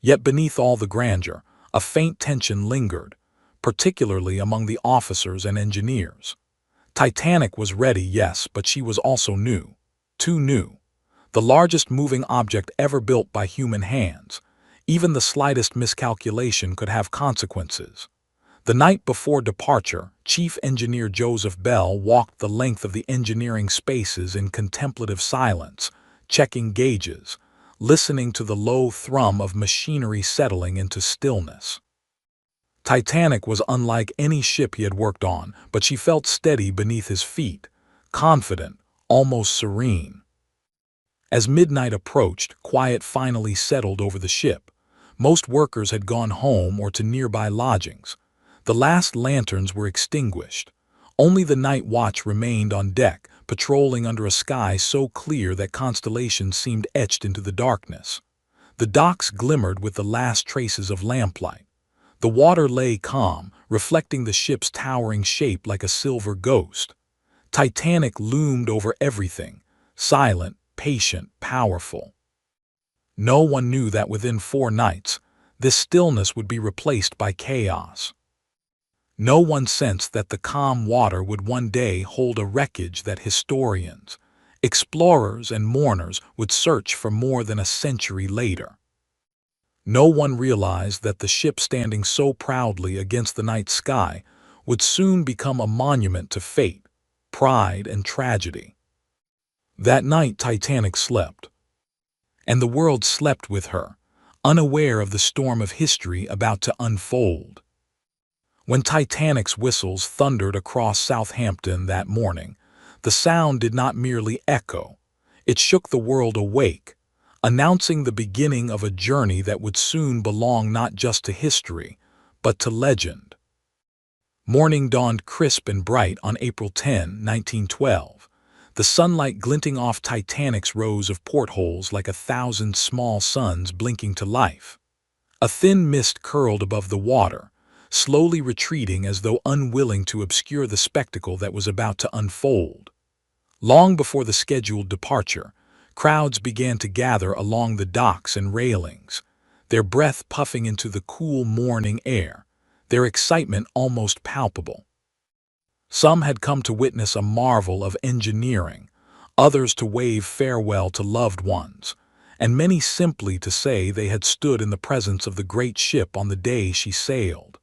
Yet beneath all the grandeur, a faint tension lingered, particularly among the officers and engineers. Titanic was ready, yes, but she was also new. Too new. The largest moving object ever built by human hands. Even the slightest miscalculation could have consequences. The night before departure, Chief Engineer Joseph Bell walked the length of the engineering spaces in contemplative silence, checking gauges, listening to the low thrum of machinery settling into stillness. Titanic was unlike any ship he had worked on, but she felt steady beneath his feet, confident, almost serene. As midnight approached, quiet finally settled over the ship. Most workers had gone home or to nearby lodgings. The last lanterns were extinguished. Only the night watch remained on deck, patrolling under a sky so clear that constellations seemed etched into the darkness. The docks glimmered with the last traces of lamplight. The water lay calm, reflecting the ship's towering shape like a silver ghost. Titanic loomed over everything, silent, patient, powerful. No one knew that within 4 nights, this stillness would be replaced by chaos. No one sensed that the calm water would one day hold a wreckage that historians, explorers, and mourners would search for more than a century later. No one realized that the ship standing so proudly against the night sky would soon become a monument to fate, pride, and tragedy. That night Titanic slept, and the world slept with her, unaware of the storm of history about to unfold. When Titanic's whistles thundered across Southampton that morning, the sound did not merely echo, it shook the world awake, announcing the beginning of a journey that would soon belong not just to history, but to legend. Morning dawned crisp and bright on April 10, 1912, the sunlight glinting off Titanic's rows of portholes like 1,000 small suns blinking to life. A thin mist curled above the water, slowly retreating as though unwilling to obscure the spectacle that was about to unfold. Long before the scheduled departure, crowds began to gather along the docks and railings, their breath puffing into the cool morning air, their excitement almost palpable. Some had come to witness a marvel of engineering, others to wave farewell to loved ones, and many simply to say they had stood in the presence of the great ship on the day she sailed.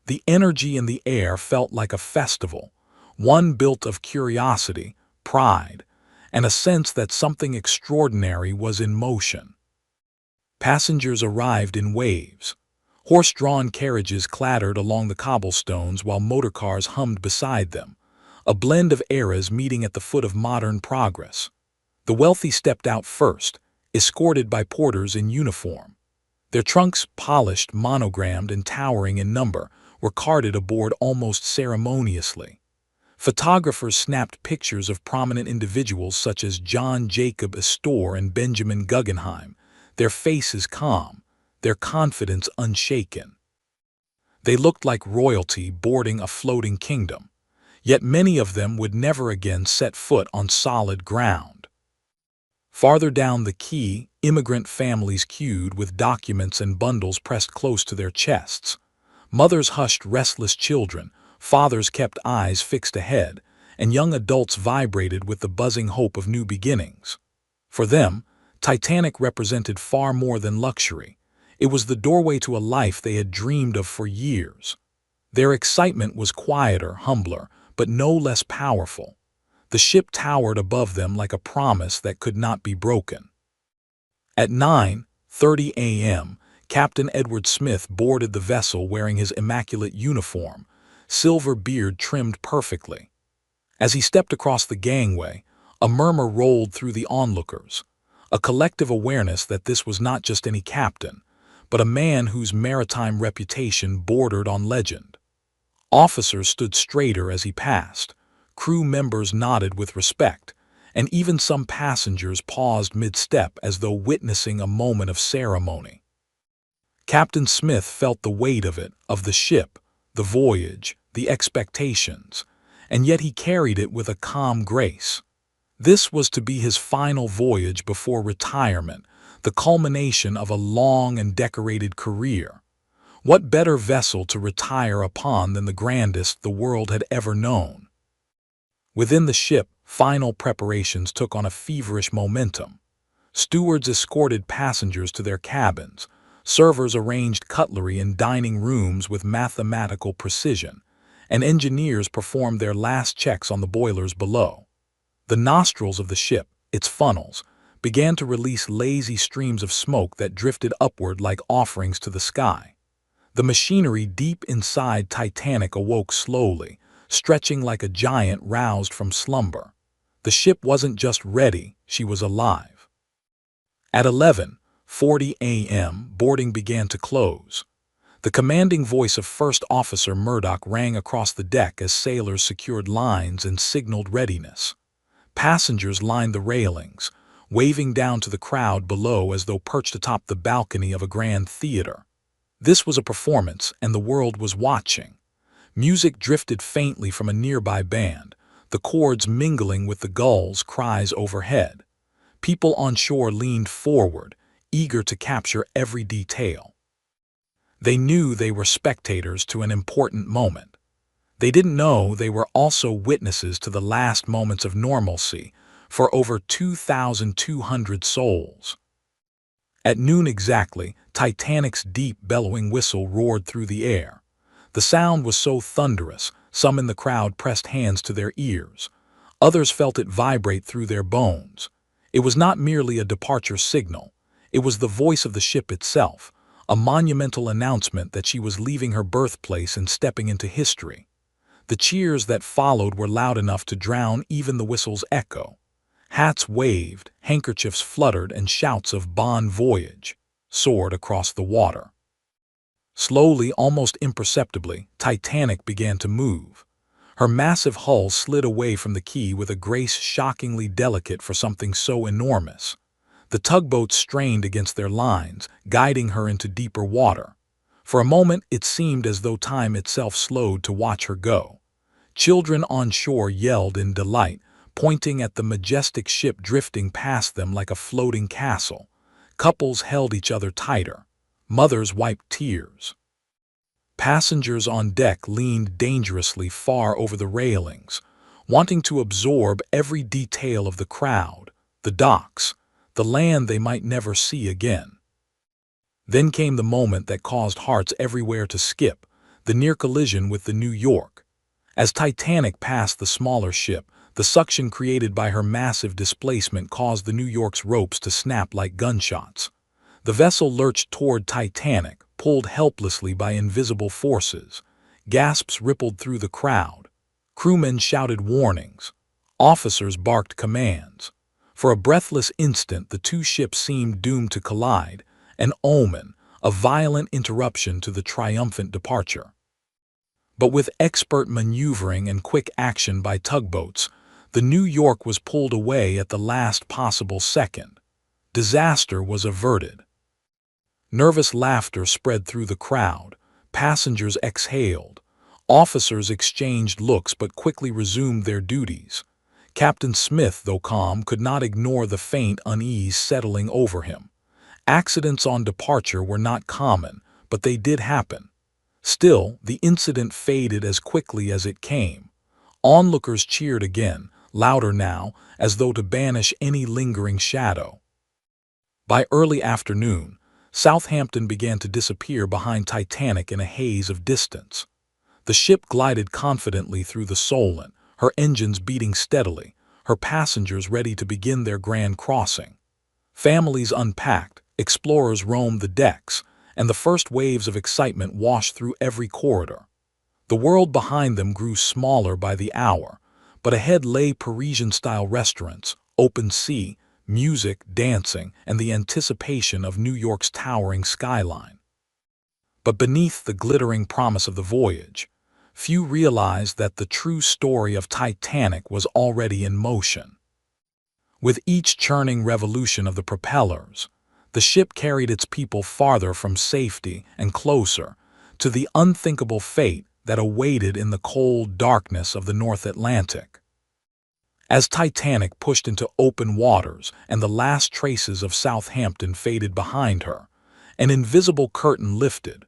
The energy in the air felt like a festival, one built of curiosity, pride, and a sense that something extraordinary was in motion. Passengers arrived in waves. Horse-drawn carriages clattered along the cobblestones while motorcars hummed beside them, a blend of eras meeting at the foot of modern progress. The wealthy stepped out first, escorted by porters in uniform. Their trunks, polished, monogrammed, and towering in number, were carted aboard almost ceremoniously. Photographers snapped pictures of prominent individuals such as John Jacob Astor and Benjamin Guggenheim, their faces calm, their confidence unshaken. They looked like royalty boarding a floating kingdom, yet many of them would never again set foot on solid ground. Farther down the quay, immigrant families queued with documents and bundles pressed close to their chests. Mothers hushed restless children, fathers kept eyes fixed ahead, and young adults vibrated with the buzzing hope of new beginnings. For them, Titanic represented far more than luxury. It was the doorway to a life they had dreamed of for years. Their excitement was quieter, humbler, but no less powerful. The ship towered above them like a promise that could not be broken. At 9:30 a.m., Captain Edward Smith boarded the vessel wearing his immaculate uniform, silver beard trimmed perfectly. As he stepped across the gangway, a murmur rolled through the onlookers, a collective awareness that this was not just any captain, but a man whose maritime reputation bordered on legend. Officers stood straighter as he passed, crew members nodded with respect, and even some passengers paused mid-step as though witnessing a moment of ceremony. Captain Smith felt the weight of it, of the ship, the voyage, the expectations, and yet he carried it with a calm grace. This was to be his final voyage before retirement, the culmination of a long and decorated career. What better vessel to retire upon than the grandest the world had ever known? Within the ship, final preparations took on a feverish momentum. Stewards escorted passengers to their cabins, servers arranged cutlery in dining rooms with mathematical precision, and engineers performed their last checks on the boilers below. The nostrils of the ship, its funnels, began to release lazy streams of smoke that drifted upward like offerings to the sky. The machinery deep inside Titanic awoke slowly, stretching like a giant roused from slumber. The ship wasn't just ready, she was alive. At 11:40 a.m., boarding began to close. The commanding voice of First Officer Murdoch rang across the deck as sailors secured lines and signaled readiness. Passengers lined the railings, waving down to the crowd below as though perched atop the balcony of a grand theater. This was a performance, and the world was watching. Music drifted faintly from a nearby band, the chords mingling with the gulls' cries overhead. People on shore leaned forward, eager to capture every detail. They knew they were spectators to an important moment. They didn't know they were also witnesses to the last moments of normalcy for over 2,200 souls. At noon exactly, Titanic's deep, bellowing whistle roared through the air. The sound was so thunderous, some in the crowd pressed hands to their ears. Others felt it vibrate through their bones. It was not merely a departure signal. It was the voice of the ship itself, a monumental announcement that she was leaving her birthplace and stepping into history. The cheers that followed were loud enough to drown even the whistle's echo. Hats waved, handkerchiefs fluttered, and shouts of "Bon voyage" soared across the water. Slowly, almost imperceptibly, Titanic began to move. Her massive hull slid away from the quay with a grace shockingly delicate for something so enormous. The tugboats strained against their lines, guiding her into deeper water. For a moment, it seemed as though time itself slowed to watch her go. Children on shore yelled in delight, pointing at the majestic ship drifting past them like a floating castle. Couples held each other tighter. Mothers wiped tears. Passengers on deck leaned dangerously far over the railings, wanting to absorb every detail of the crowd, the docks, the land they might never see again. Then came the moment that caused hearts everywhere to skip, the near collision with the New York. As Titanic passed the smaller ship, the suction created by her massive displacement caused the New York's ropes to snap like gunshots. The vessel lurched toward Titanic, pulled helplessly by invisible forces. Gasps rippled through the crowd. Crewmen shouted warnings. Officers barked commands. For a breathless instant, the two ships seemed doomed to collide, an omen, a violent interruption to the triumphant departure. But with expert maneuvering and quick action by tugboats, the New York was pulled away at the last possible second. Disaster was averted. Nervous laughter spread through the crowd. Passengers exhaled. Officers exchanged looks but quickly resumed their duties. Captain Smith, though calm, could not ignore the faint unease settling over him. Accidents on departure were not common, but they did happen. Still, the incident faded as quickly as it came. Onlookers cheered again, louder now, as though to banish any lingering shadow. By early afternoon, Southampton began to disappear behind Titanic in a haze of distance. The ship glided confidently through the Solent, her engines beating steadily, her passengers ready to begin their grand crossing. Families unpacked, explorers roamed the decks, and the first waves of excitement washed through every corridor. The world behind them grew smaller by the hour, but ahead lay Parisian-style restaurants, open sea, music, dancing, and the anticipation of New York's towering skyline. But beneath the glittering promise of the voyage, few realized that the true story of Titanic was already in motion. With each churning revolution of the propellers, the ship carried its people farther from safety and closer to the unthinkable fate that awaited in the cold darkness of the North Atlantic. As Titanic pushed into open waters and the last traces of Southampton faded behind her, an invisible curtain lifted,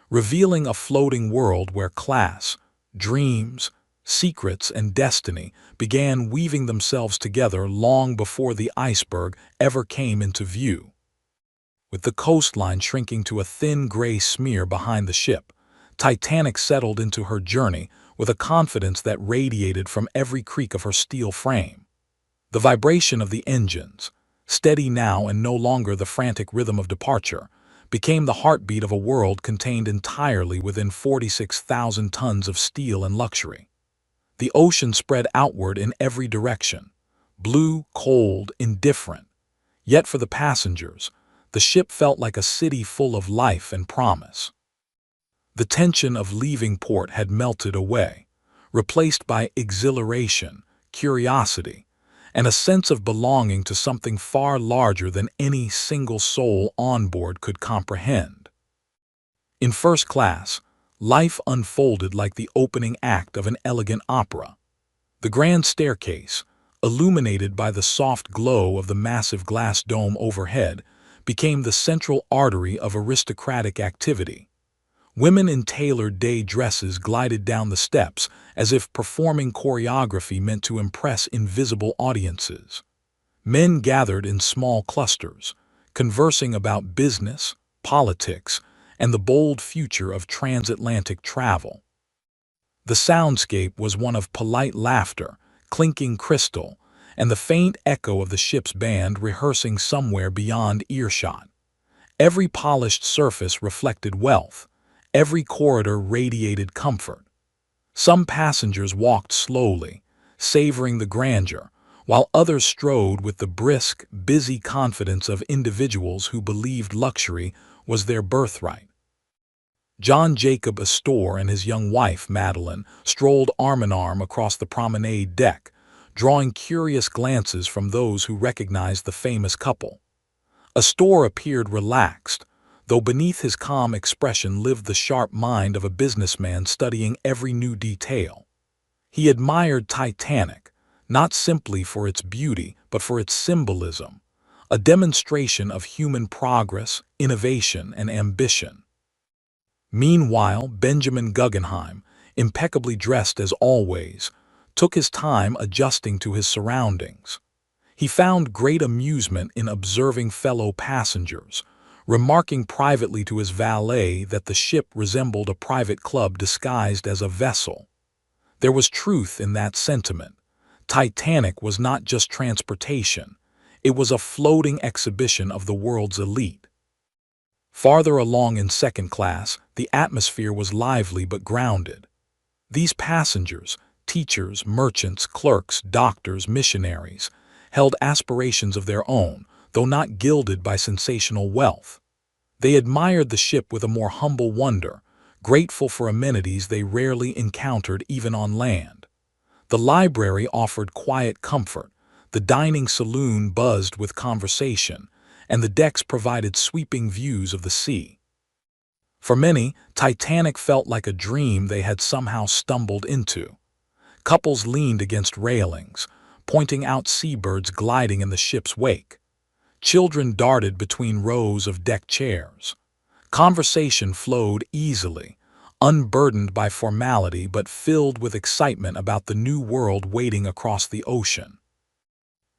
revealing a floating world where class, dreams, secrets, and destiny began weaving themselves together long before the iceberg ever came into view. With the coastline shrinking to a thin gray smear behind the ship, Titanic settled into her journey with a confidence that radiated from every creak of her steel frame. The vibration of the engines, steady now and no longer the frantic rhythm of departure, became the heartbeat of a world contained entirely within 46,000 tons of steel and luxury. The ocean spread outward in every direction, blue, cold, indifferent. Yet for the passengers, the ship felt like a city full of life and promise. The tension of leaving port had melted away, replaced by exhilaration, curiosity, and a sense of belonging to something far larger than any single soul on board could comprehend. In first class, life unfolded like the opening act of an elegant opera. The grand staircase, illuminated by the soft glow of the massive glass dome overhead, became the central artery of aristocratic activity. Women in tailored day dresses glided down the steps as if performing choreography meant to impress invisible audiences. Men gathered in small clusters, conversing about business, politics, and the bold future of transatlantic travel. The soundscape was one of polite laughter, clinking crystal, and the faint echo of the ship's band rehearsing somewhere beyond earshot. Every polished surface reflected wealth, every corridor radiated comfort. Some passengers walked slowly, savoring the grandeur, while others strode with the brisk, busy confidence of individuals who believed luxury was their birthright. John Jacob Astor and his young wife, Madeline, strolled arm in arm across the promenade deck, drawing curious glances from those who recognized the famous couple. Astor appeared relaxed, though beneath his calm expression lived the sharp mind of a businessman studying every new detail. He admired Titanic, not simply for its beauty, but for its symbolism, a demonstration of human progress, innovation, and ambition. Meanwhile, Benjamin Guggenheim, impeccably dressed as always, took his time adjusting to his surroundings. He found great amusement in observing fellow passengers, remarking privately to his valet that the ship resembled a private club disguised as a vessel. There was truth in that sentiment. Titanic was not just transportation, it was a floating exhibition of the world's elite. Farther along in second class, the atmosphere was lively but grounded. These passengers, teachers, merchants, clerks, doctors, missionaries, held aspirations of their own, though not gilded by sensational wealth. They admired the ship with a more humble wonder, grateful for amenities they rarely encountered even on land. The library offered quiet comfort, the dining saloon buzzed with conversation, and the decks provided sweeping views of the sea. For many, Titanic felt like a dream they had somehow stumbled into. Couples leaned against railings, pointing out seabirds gliding in the ship's wake. Children darted between rows of deck chairs. Conversation flowed easily, unburdened by formality but filled with excitement about the new world waiting across the ocean.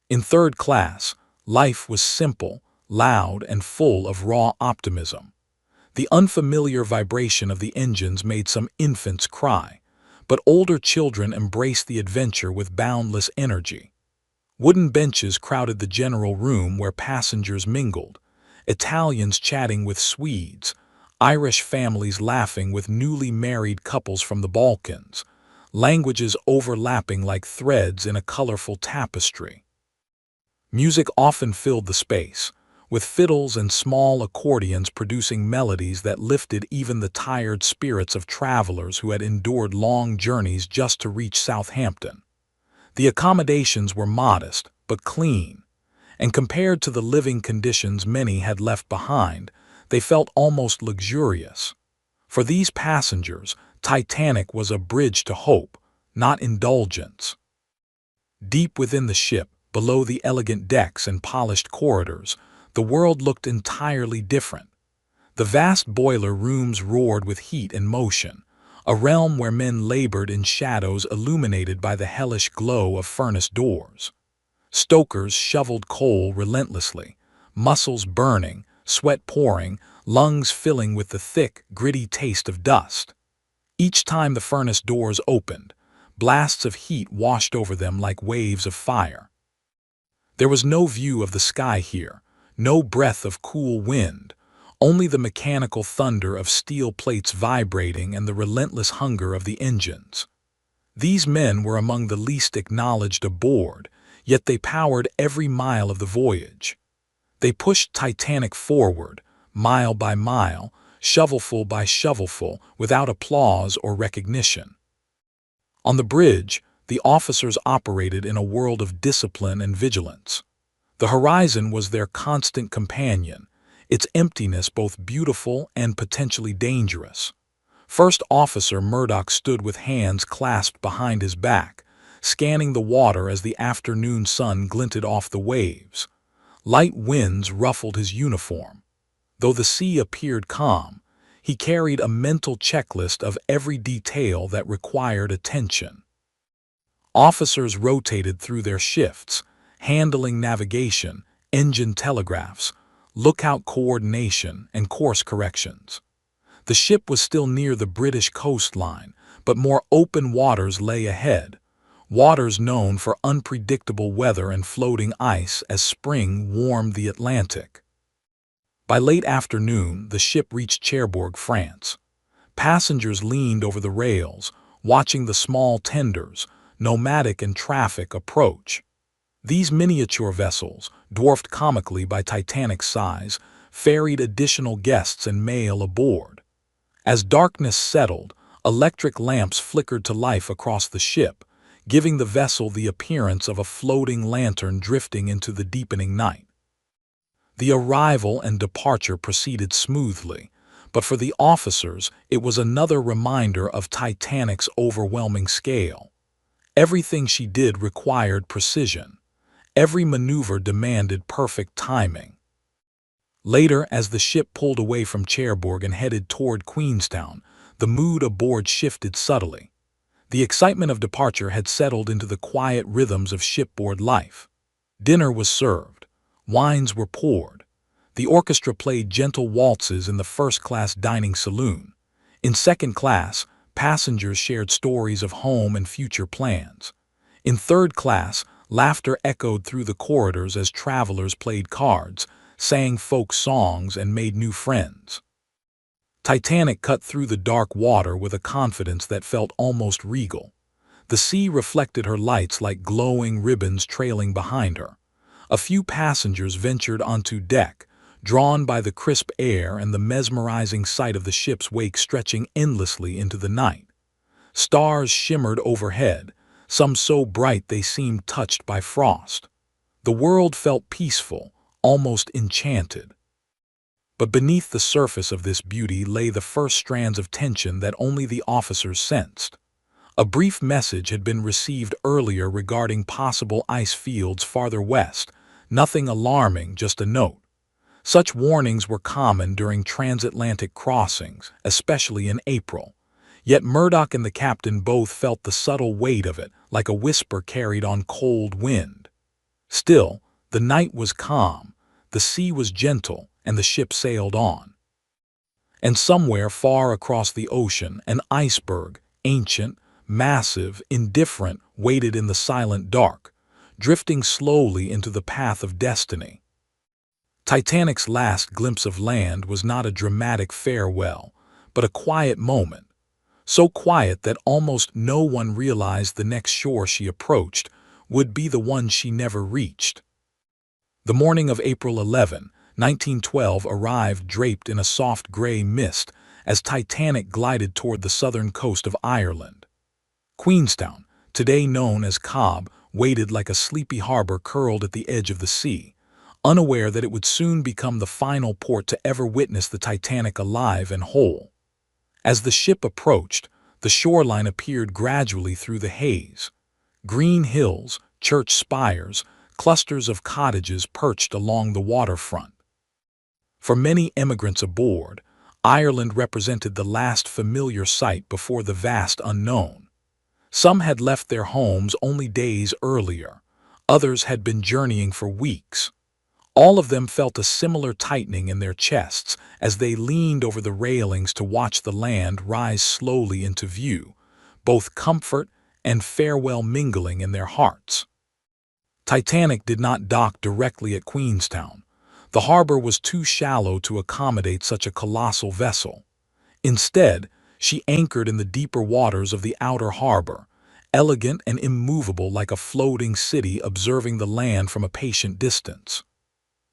In third class, life was simple, loud, and full of raw optimism. The unfamiliar vibration of the engines made some infants cry, but older children embraced the adventure with boundless energy. Wooden benches crowded the general room where passengers mingled, Italians chatting with Swedes, Irish families laughing with newly married couples from the Balkans, languages overlapping like threads in a colorful tapestry. Music often filled the space, with fiddles and small accordions producing melodies that lifted even the tired spirits of travelers who had endured long journeys just to reach Southampton. The accommodations were modest but clean, and compared to the living conditions many had left behind, they felt almost luxurious. For these passengers, Titanic was a bridge to hope, not indulgence. Deep within the ship, below the elegant decks and polished corridors, the world looked entirely different. The vast boiler rooms roared with heat and motion, a realm where men labored in shadows illuminated by the hellish glow of furnace doors. Stokers shoveled coal relentlessly, muscles burning, sweat pouring, lungs filling with the thick, gritty taste of dust. Each time the furnace doors opened, blasts of heat washed over them like waves of fire. There was no view of the sky here, no breath of cool wind, only the mechanical thunder of steel plates vibrating and the relentless hunger of the engines. These men were among the least acknowledged aboard, yet they powered every mile of the voyage. They pushed Titanic forward, mile by mile, shovelful by shovelful, without applause or recognition. On the bridge, the officers operated in a world of discipline and vigilance. The horizon was their constant companion, its emptiness both beautiful and potentially dangerous. First Officer Murdoch stood with hands clasped behind his back, scanning the water as the afternoon sun glinted off the waves. Light winds ruffled his uniform. Though the sea appeared calm, He carried a mental checklist of every detail that required attention. Officers rotated through their shifts, handling navigation, engine telegraphs, lookout coordination, and course corrections. The ship was still near the British coastline, but more open waters lay ahead, waters known for unpredictable weather and floating ice as spring warmed the Atlantic. By late afternoon, the ship reached Cherbourg, France. Passengers leaned over the rails, watching the small tenders, nomadic and traffic, approach. These miniature vessels, dwarfed comically by Titanic's size, ferried additional guests and mail aboard. As darkness settled, electric lamps flickered to life across the ship, giving the vessel the appearance of a floating lantern drifting into the deepening night. The arrival and departure proceeded smoothly, but for the officers it was another reminder of Titanic's overwhelming scale. Everything she did required precision. Every maneuver demanded perfect timing. Later, as the ship pulled away from Cherbourg and headed toward Queenstown, the mood aboard shifted subtly. The excitement of departure had settled into the quiet rhythms of shipboard life. Dinner was served. Wines were poured. The orchestra played gentle waltzes in the first-class dining saloon. In second class, passengers shared stories of home and future plans. In third class, laughter echoed through the corridors as travelers played cards, sang folk songs, and made new friends. Titanic cut through the dark water with a confidence that felt almost regal. The sea reflected her lights like glowing ribbons trailing behind her. A few passengers ventured onto deck, drawn by the crisp air and the mesmerizing sight of the ship's wake stretching endlessly into the night. Stars shimmered overhead, some so bright they seemed touched by frost. The world felt peaceful, almost enchanted. But beneath the surface of this beauty lay the first strands of tension that only the officers sensed. A brief message had been received earlier regarding possible ice fields farther west, nothing alarming, just a note. Such warnings were common during transatlantic crossings, especially in April. Yet Murdoch and the captain both felt the subtle weight of it, like a whisper carried on cold wind. Still, the night was calm, the sea was gentle, and the ship sailed on. And somewhere far across the ocean, an iceberg, ancient, massive, indifferent, waited in the silent dark, drifting slowly into the path of destiny. Titanic's last glimpse of land was not a dramatic farewell, but a quiet moment, so quiet that almost no one realized the next shore she approached would be the one she never reached. The morning of April 11, 1912 arrived draped in a soft gray mist as Titanic glided toward the southern coast of Ireland. Queenstown, today known as Cobb, waited like a sleepy harbor curled at the edge of the sea, unaware that it would soon become the final port to ever witness the Titanic alive and whole. As the ship approached, the shoreline appeared gradually through the haze. Green hills, church spires, clusters of cottages perched along the waterfront. For many emigrants aboard, Ireland represented the last familiar sight before the vast unknown. Some had left their homes only days earlier, others had been journeying for weeks. All of them felt a similar tightening in their chests as they leaned over the railings to watch the land rise slowly into view, both comfort and farewell mingling in their hearts. Titanic did not dock directly at Queenstown. The harbor was too shallow to accommodate such a colossal vessel. Instead, she anchored in the deeper waters of the outer harbor, elegant and immovable like a floating city observing the land from a patient distance.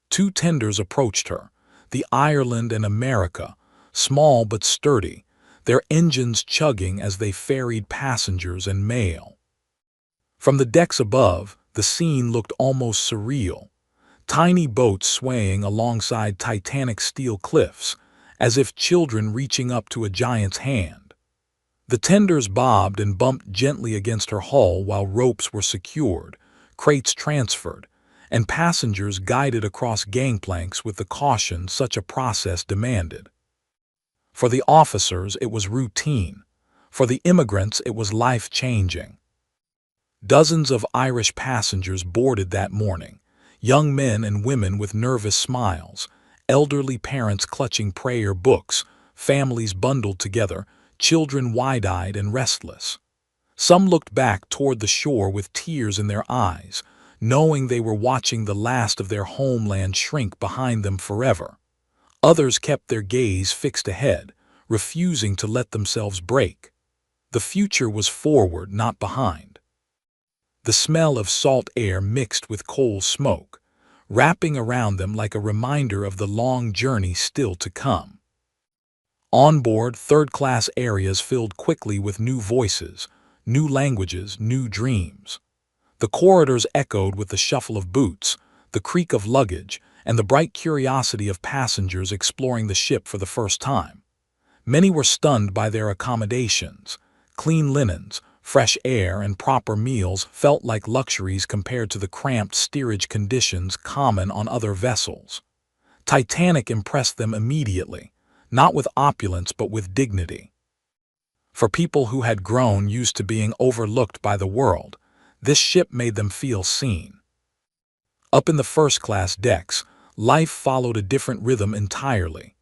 Two tenders approached her, the Ireland and America, small but sturdy, their engines chugging as they ferried passengers and mail. From the decks above, the scene looked almost surreal. Tiny boats swaying alongside Titanic steel cliffs, as if children reaching up to a giant's hand. The tenders bobbed and bumped gently against her hull while ropes were secured, crates transferred, and passengers guided across gangplanks with the caution such a process demanded. For the officers, it was routine. For the immigrants, it was life-changing. Dozens of Irish passengers boarded that morning, young men and women with nervous smiles, elderly parents clutching prayer books, families bundled together, children wide-eyed and restless. Some looked back toward the shore with tears in their eyes, knowing they were watching the last of their homeland shrink behind them forever. Others kept their gaze fixed ahead, refusing to let themselves break. The future was forward, not behind. The smell of salt air mixed with coal smoke, wrapping around them like a reminder of the long journey still to come. On board, third-class areas filled quickly with new voices, new languages, new dreams. The corridors echoed with the shuffle of boots, the creak of luggage, and the bright curiosity of passengers exploring the ship for the first time. Many were stunned by their accommodations. Clean linens, fresh air, and proper meals felt like luxuries compared to the cramped steerage conditions common on other vessels. Titanic impressed them immediately, not with opulence but with dignity. For people who had grown used to being overlooked by the world, this ship made them feel seen. Up in the first-class decks, life followed a different rhythm entirely.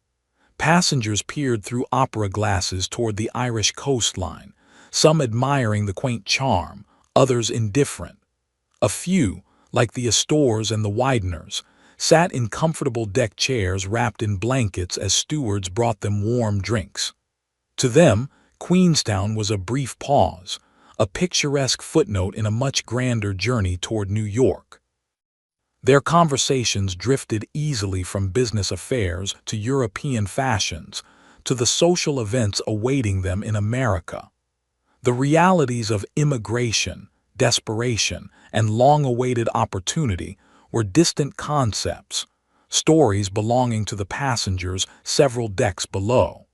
Passengers peered through opera glasses toward the Irish coastline, some admiring the quaint charm, others indifferent. A few, like the Astors and the Wideners, sat in comfortable deck chairs wrapped in blankets as stewards brought them warm drinks. To them, Queenstown was a brief pause, a picturesque footnote in a much grander journey toward New York. Their conversations drifted easily from business affairs to European fashions, to the social events awaiting them in America. The realities of immigration, desperation, and long-awaited opportunity were distant concepts, stories belonging to the passengers several decks below.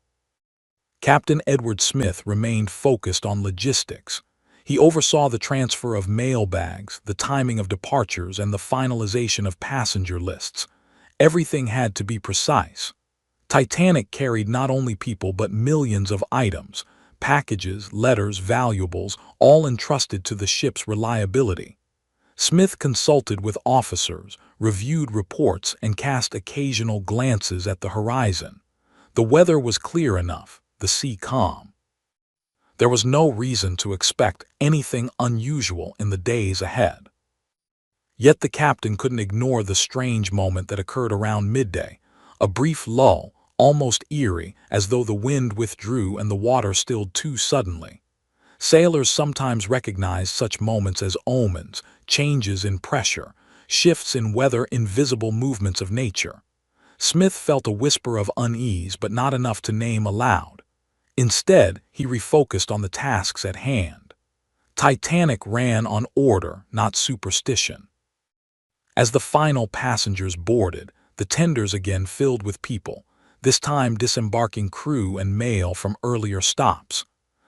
Captain Edward Smith remained focused on logistics. He oversaw the transfer of mail bags, the timing of departures, and the finalization of passenger lists. Everything had to be precise. Titanic carried not only people but millions of items, packages, letters, valuables, all entrusted to the ship's reliability. Smith consulted with officers, reviewed reports, and cast occasional glances at the horizon. The weather was clear enough, the sea calm. There was no reason to expect anything unusual in the days ahead. Yet the captain couldn't ignore the strange moment that occurred around midday, a brief lull, almost eerie, as though the wind withdrew and the water stilled too suddenly. Sailors sometimes recognized such moments as omens, changes in pressure, shifts in weather, invisible movements of nature. Smith felt a whisper of unease, but not enough to name aloud. Instead, he refocused on the tasks at hand. Titanic ran on order, not superstition. As the final passengers boarded, the tenders again filled with people, this time disembarking crew and mail from earlier stops.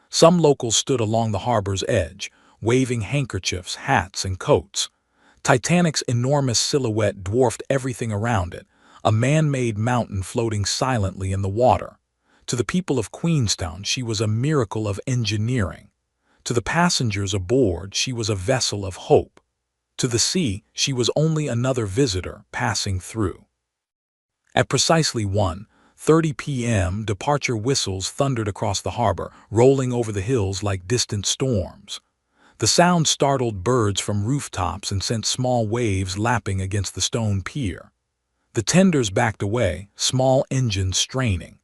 Some locals stood along the harbor's edge, waving handkerchiefs, hats, and coats. Titanic's enormous silhouette dwarfed everything around it, a man-made mountain floating silently in the water. To the people of Queenstown, she was a miracle of engineering. To the passengers aboard, she was a vessel of hope. To the sea, she was only another visitor passing through. At precisely 1:30 p.m., departure whistles thundered across the harbor, rolling over the hills like distant storms. The sound startled birds from rooftops and sent small waves lapping against the stone pier. The tenders backed away, small engines straining.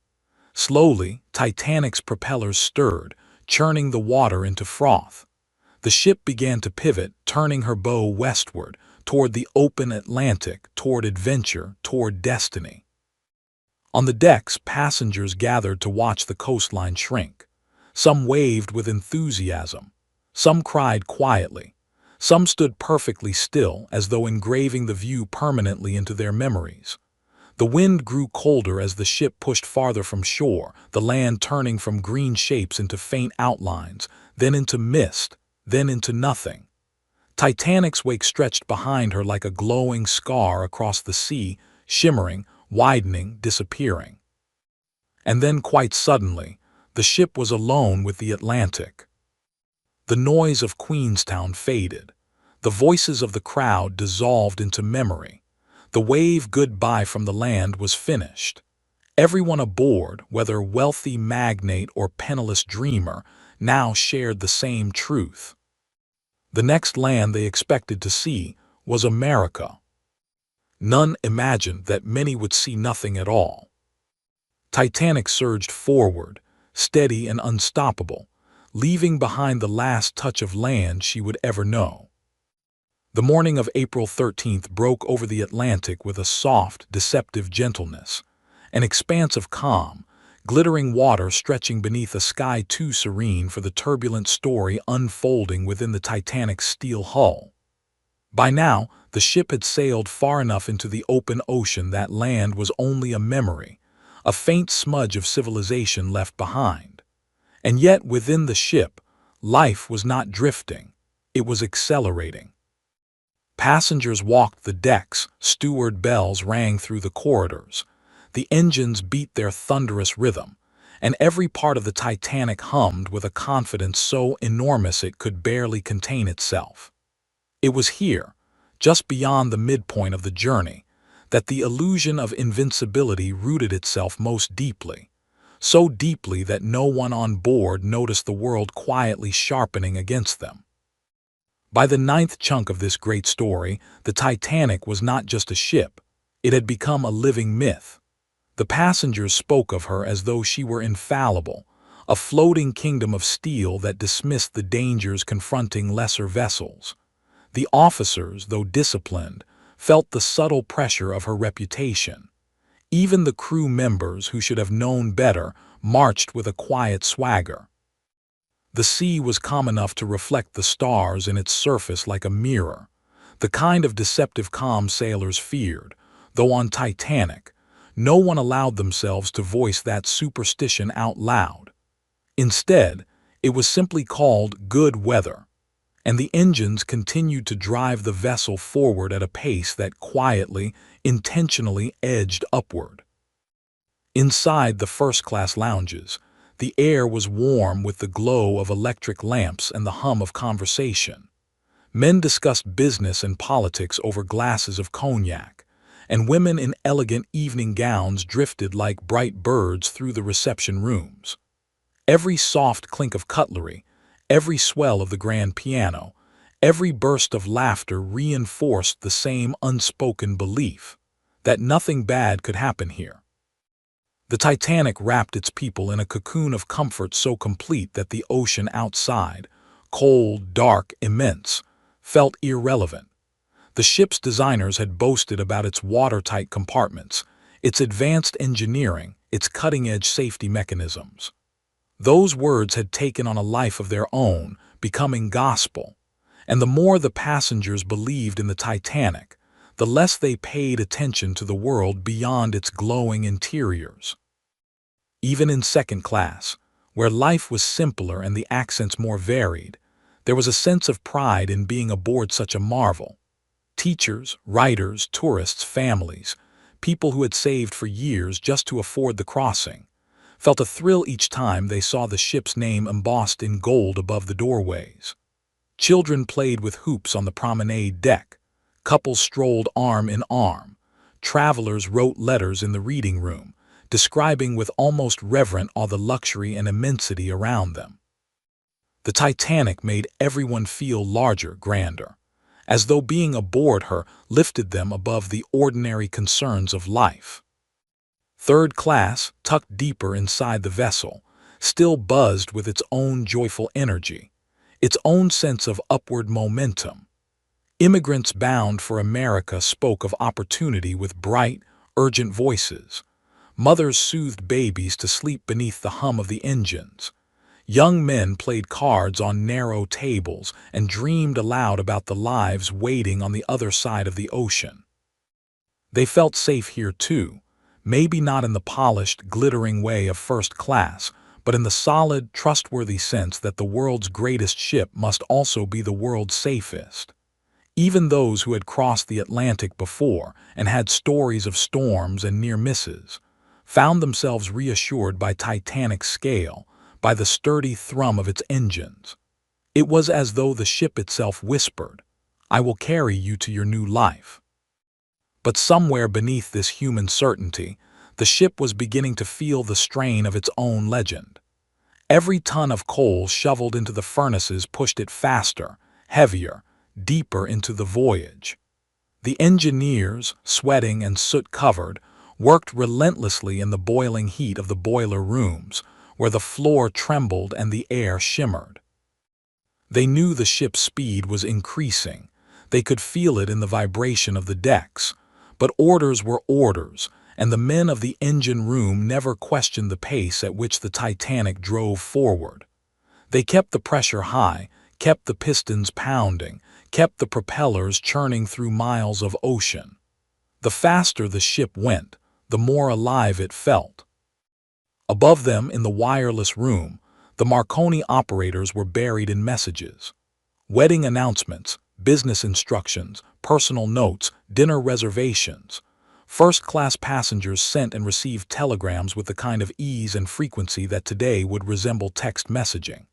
Slowly, Titanic's propellers stirred, churning the water into froth. The ship began to pivot, turning her bow westward, toward the open Atlantic, toward adventure, toward destiny. On the decks, passengers gathered to watch the coastline shrink. Some waved with enthusiasm. Some cried quietly. Some stood perfectly still, as though engraving the view permanently into their memories. The wind grew colder as the ship pushed farther from shore, the land turning from green shapes into faint outlines, then into mist, then into nothing. Titanic's wake stretched behind her like a glowing scar across the sea, shimmering, widening, disappearing. And then, quite suddenly, the ship was alone with the Atlantic. The noise of Queenstown faded. The voices of the crowd dissolved into memory. The wave goodbye from the land was finished. Everyone aboard, whether wealthy magnate or penniless dreamer, now shared the same truth. The next land they expected to see was America. None imagined that many would see nothing at all. Titanic surged forward, steady and unstoppable, leaving behind the last touch of land she would ever know. The morning of April 13th broke over the Atlantic with a soft, deceptive gentleness, an expanse of calm, glittering water stretching beneath a sky too serene for the turbulent story unfolding within the Titanic's steel hull. By now, the ship had sailed far enough into the open ocean that land was only a memory, a faint smudge of civilization left behind. And yet, within the ship, life was not drifting, it was accelerating. Passengers walked the decks, steward bells rang through the corridors, the engines beat their thunderous rhythm, and every part of the Titanic hummed with a confidence so enormous it could barely contain itself. It was here, just beyond the midpoint of the journey, that the illusion of invincibility rooted itself most deeply, so deeply that no one on board noticed the world quietly sharpening against them. By the ninth chunk of this great story, the Titanic was not just a ship, it had become a living myth. The passengers spoke of her as though she were infallible, a floating kingdom of steel that dismissed the dangers confronting lesser vessels. The officers, though disciplined, felt the subtle pressure of her reputation. Even the crew members who should have known better marched with a quiet swagger. The sea was calm enough to reflect the stars in its surface like a mirror, the kind of deceptive calm sailors feared, though on Titanic, no one allowed themselves to voice that superstition out loud. Instead, it was simply called good weather, and the engines continued to drive the vessel forward at a pace that quietly, intentionally edged upward. Inside the first-class lounges, the air was warm with the glow of electric lamps and the hum of conversation. Men discussed business and politics over glasses of cognac, and women in elegant evening gowns drifted like bright birds through the reception rooms. Every soft clink of cutlery, every swell of the grand piano, every burst of laughter reinforced the same unspoken belief that nothing bad could happen here. The Titanic wrapped its people in a cocoon of comfort so complete that the ocean outside, cold, dark, immense, felt irrelevant. The ship's designers had boasted about its watertight compartments, its advanced engineering, its cutting-edge safety mechanisms. Those words had taken on a life of their own, becoming gospel, and the more the passengers believed in the Titanic, the less they paid attention to the world beyond its glowing interiors. Even in second class, where life was simpler and the accents more varied, there was a sense of pride in being aboard such a marvel. Teachers, writers, tourists, families, people who had saved for years just to afford the crossing, felt a thrill each time they saw the ship's name embossed in gold above the doorways. Children played with hoops on the promenade deck, couples strolled arm in arm, travelers wrote letters in the reading room, describing with almost reverent awe the luxury and immensity around them. The Titanic made everyone feel larger, grander, as though being aboard her lifted them above the ordinary concerns of life. Third class, tucked deeper inside the vessel, still buzzed with its own joyful energy, its own sense of upward momentum. Immigrants bound for America spoke of opportunity with bright, urgent voices. Mothers soothed babies to sleep beneath the hum of the engines. Young men played cards on narrow tables and dreamed aloud about the lives waiting on the other side of the ocean. They felt safe here too, maybe not in the polished, glittering way of first class, but in the solid, trustworthy sense that the world's greatest ship must also be the world's safest. Even those who had crossed the Atlantic before and had stories of storms and near misses found themselves reassured by Titanic's scale, by the sturdy thrum of its engines. It was as though the ship itself whispered, "I will carry you to your new life." But somewhere beneath this human certainty, the ship was beginning to feel the strain of its own legend. Every ton of coal shoveled into the furnaces pushed it faster, heavier, deeper into the voyage. The engineers, sweating and soot-covered, worked relentlessly in the boiling heat of the boiler rooms, where the floor trembled and the air shimmered. They knew the ship's speed was increasing. They could feel it in the vibration of the decks. But orders were orders, and the men of the engine room never questioned the pace at which the Titanic drove forward. They kept the pressure high, kept the pistons pounding, kept the propellers churning through miles of ocean. The faster the ship went, the more alive it felt. Above them in the wireless room, the Marconi operators were buried in messages. Wedding announcements, business instructions, personal notes, dinner reservations. First-class passengers sent and received telegrams with the kind of ease and frequency that today would resemble text messaging.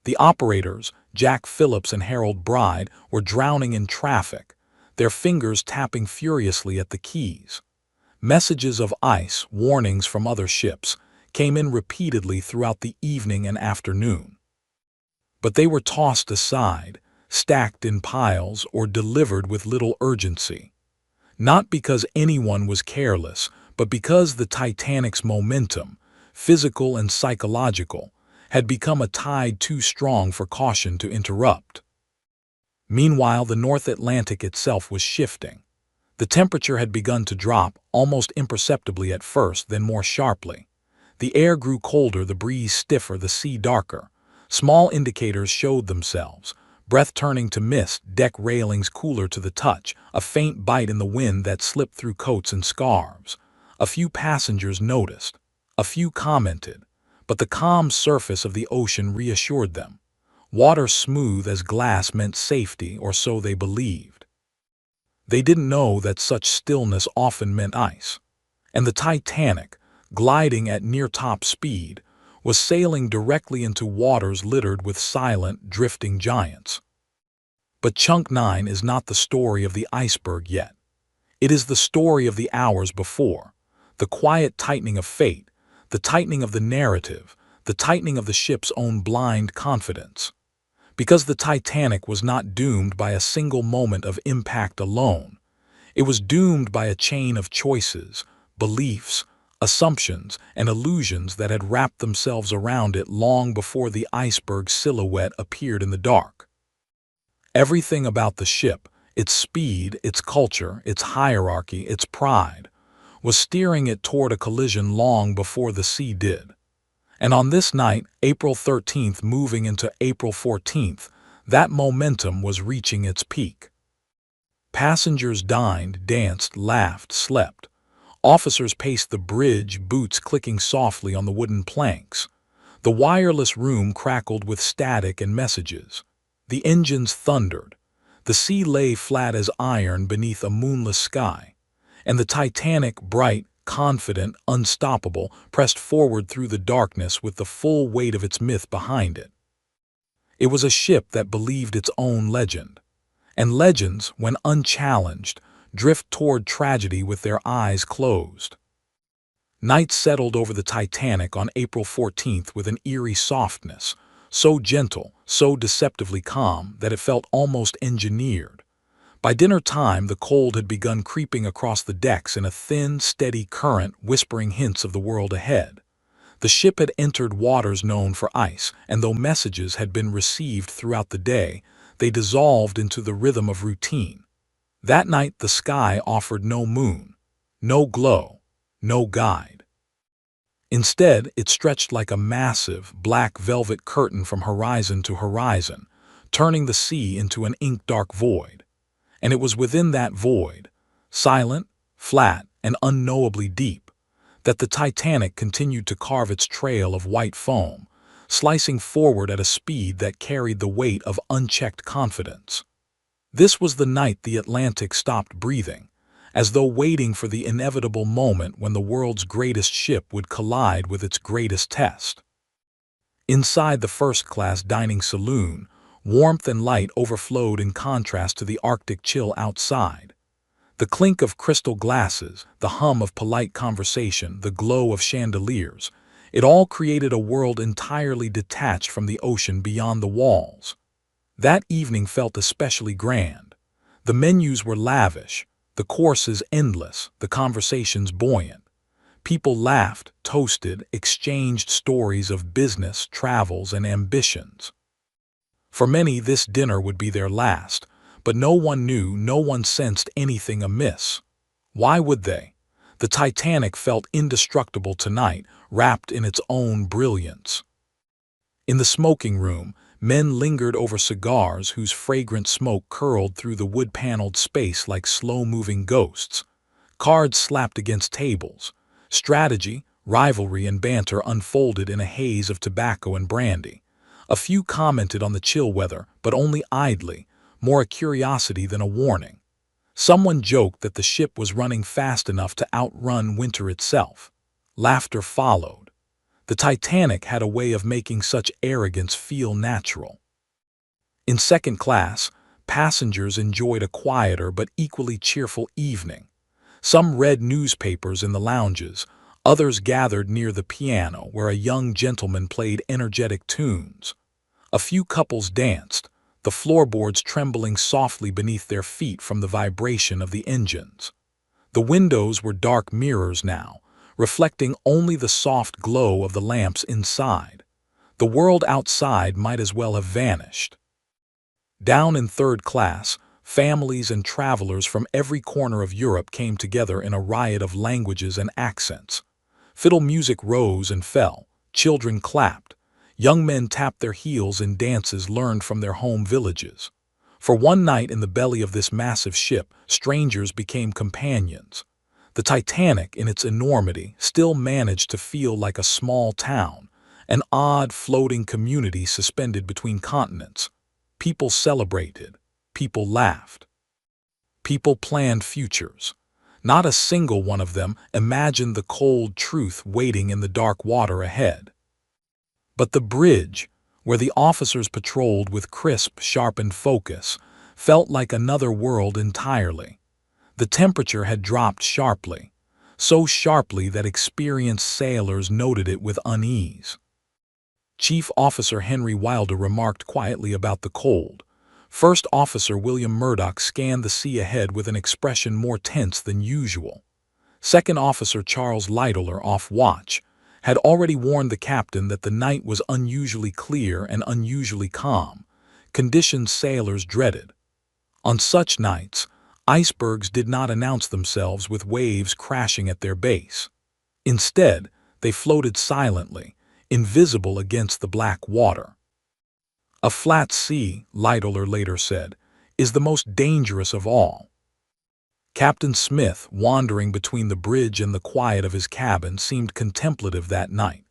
The operators, Jack Phillips and Harold Bride, were drowning in traffic, their fingers tapping furiously at the keys. Messages of ice, warnings from other ships, came in repeatedly throughout the evening and afternoon. But they were tossed aside, stacked in piles, or delivered with little urgency. Not because anyone was careless, but because the Titanic's momentum, physical and psychological, had become a tide too strong for caution to interrupt. Meanwhile, the North Atlantic itself was shifting. The temperature had begun to drop, almost imperceptibly at first, then more sharply. The air grew colder, the breeze stiffer, the sea darker. Small indicators showed themselves, breath turning to mist, deck railings cooler to the touch, a faint bite in the wind that slipped through coats and scarves. A few passengers noticed, a few commented, but the calm surface of the ocean reassured them. Water smooth as glass meant safety, or so they believed. They didn't know that such stillness often meant ice. And the Titanic, gliding at near-top speed, was sailing directly into waters littered with silent, drifting giants. But Chunk 9 is not the story of the iceberg yet. It is the story of the hours before, the quiet tightening of fate, the tightening of the narrative, the tightening of the ship's own blind confidence. Because the Titanic was not doomed by a single moment of impact alone. It was doomed by a chain of choices, beliefs, assumptions, and illusions that had wrapped themselves around it long before the iceberg's silhouette appeared in the dark. Everything about the ship, its speed, its culture, its hierarchy, its pride, was steering it toward a collision long before the sea did. And on this night, April 13th moving into April 14th, that momentum was reaching its peak. Passengers dined, danced, laughed, slept. Officers paced the bridge, boots clicking softly on the wooden planks. The wireless room crackled with static and messages. The engines thundered. The sea lay flat as iron beneath a moonless sky. And the Titanic, bright, confident, unstoppable, pressed forward through the darkness with the full weight of its myth behind it. It was a ship that believed its own legend. And legends, when unchallenged, drift toward tragedy with their eyes closed. Night settled over the Titanic on April 14th with an eerie softness, so gentle, so deceptively calm that it felt almost engineered. By dinner time, the cold had begun creeping across the decks in a thin, steady current whispering hints of the world ahead. The ship had entered waters known for ice, and though messages had been received throughout the day, they dissolved into the rhythm of routine. That night the sky offered no moon, no glow, no guide. Instead, it stretched like a massive, black velvet curtain from horizon to horizon, turning the sea into an ink-dark void. And it was within that void, silent, flat, and unknowably deep, that the Titanic continued to carve its trail of white foam, slicing forward at a speed that carried the weight of unchecked confidence. This was the night the Atlantic stopped breathing, as though waiting for the inevitable moment when the world's greatest ship would collide with its greatest test. Inside the first-class dining saloon, warmth and light overflowed in contrast to the Arctic chill outside. The clink of crystal glasses, the hum of polite conversation, the glow of chandeliers, it all created a world entirely detached from the ocean beyond the walls. That evening felt especially grand. The menus were lavish, the courses endless, the conversations buoyant. People laughed, toasted, exchanged stories of business, travels, and ambitions. For many, this dinner would be their last, but no one knew, no one sensed anything amiss. Why would they? The Titanic felt indestructible tonight, wrapped in its own brilliance. In the smoking room, men lingered over cigars whose fragrant smoke curled through the wood-paneled space like slow-moving ghosts. Cards slapped against tables. Strategy, rivalry, and banter unfolded in a haze of tobacco and brandy. A few commented on the chill weather, but only idly, more a curiosity than a warning. Someone joked that the ship was running fast enough to outrun winter itself. Laughter followed. The Titanic had a way of making such arrogance feel natural. In second class, passengers enjoyed a quieter but equally cheerful evening. Some read newspapers in the lounges, others gathered near the piano where a young gentleman played energetic tunes. A few couples danced, the floorboards trembling softly beneath their feet from the vibration of the engines. The windows were dark mirrors now, reflecting only the soft glow of the lamps inside. The world outside might as well have vanished. Down in third class, families and travelers from every corner of Europe came together in a riot of languages and accents. Fiddle music rose and fell, children clapped, young men tapped their heels in dances learned from their home villages. For one night in the belly of this massive ship, strangers became companions. The Titanic, in its enormity, still managed to feel like a small town, an odd floating community suspended between continents. People celebrated. People laughed. People planned futures. Not a single one of them imagined the cold truth waiting in the dark water ahead. But the bridge, where the officers patrolled with crisp, sharpened focus, felt like another world entirely. The temperature had dropped sharply, so sharply that experienced sailors noted it with unease. Chief Officer Henry Wilder remarked quietly about the cold. First Officer William Murdoch scanned the sea ahead with an expression more tense than usual. Second Officer Charles Lightoller, off watch, had already warned the captain that the night was unusually clear and unusually calm, conditions sailors dreaded. On such nights, icebergs did not announce themselves with waves crashing at their base. Instead, they floated silently, invisible against the black water. A flat sea, Lightoller later said, is the most dangerous of all. Captain Smith, wandering between the bridge and the quiet of his cabin, seemed contemplative that night.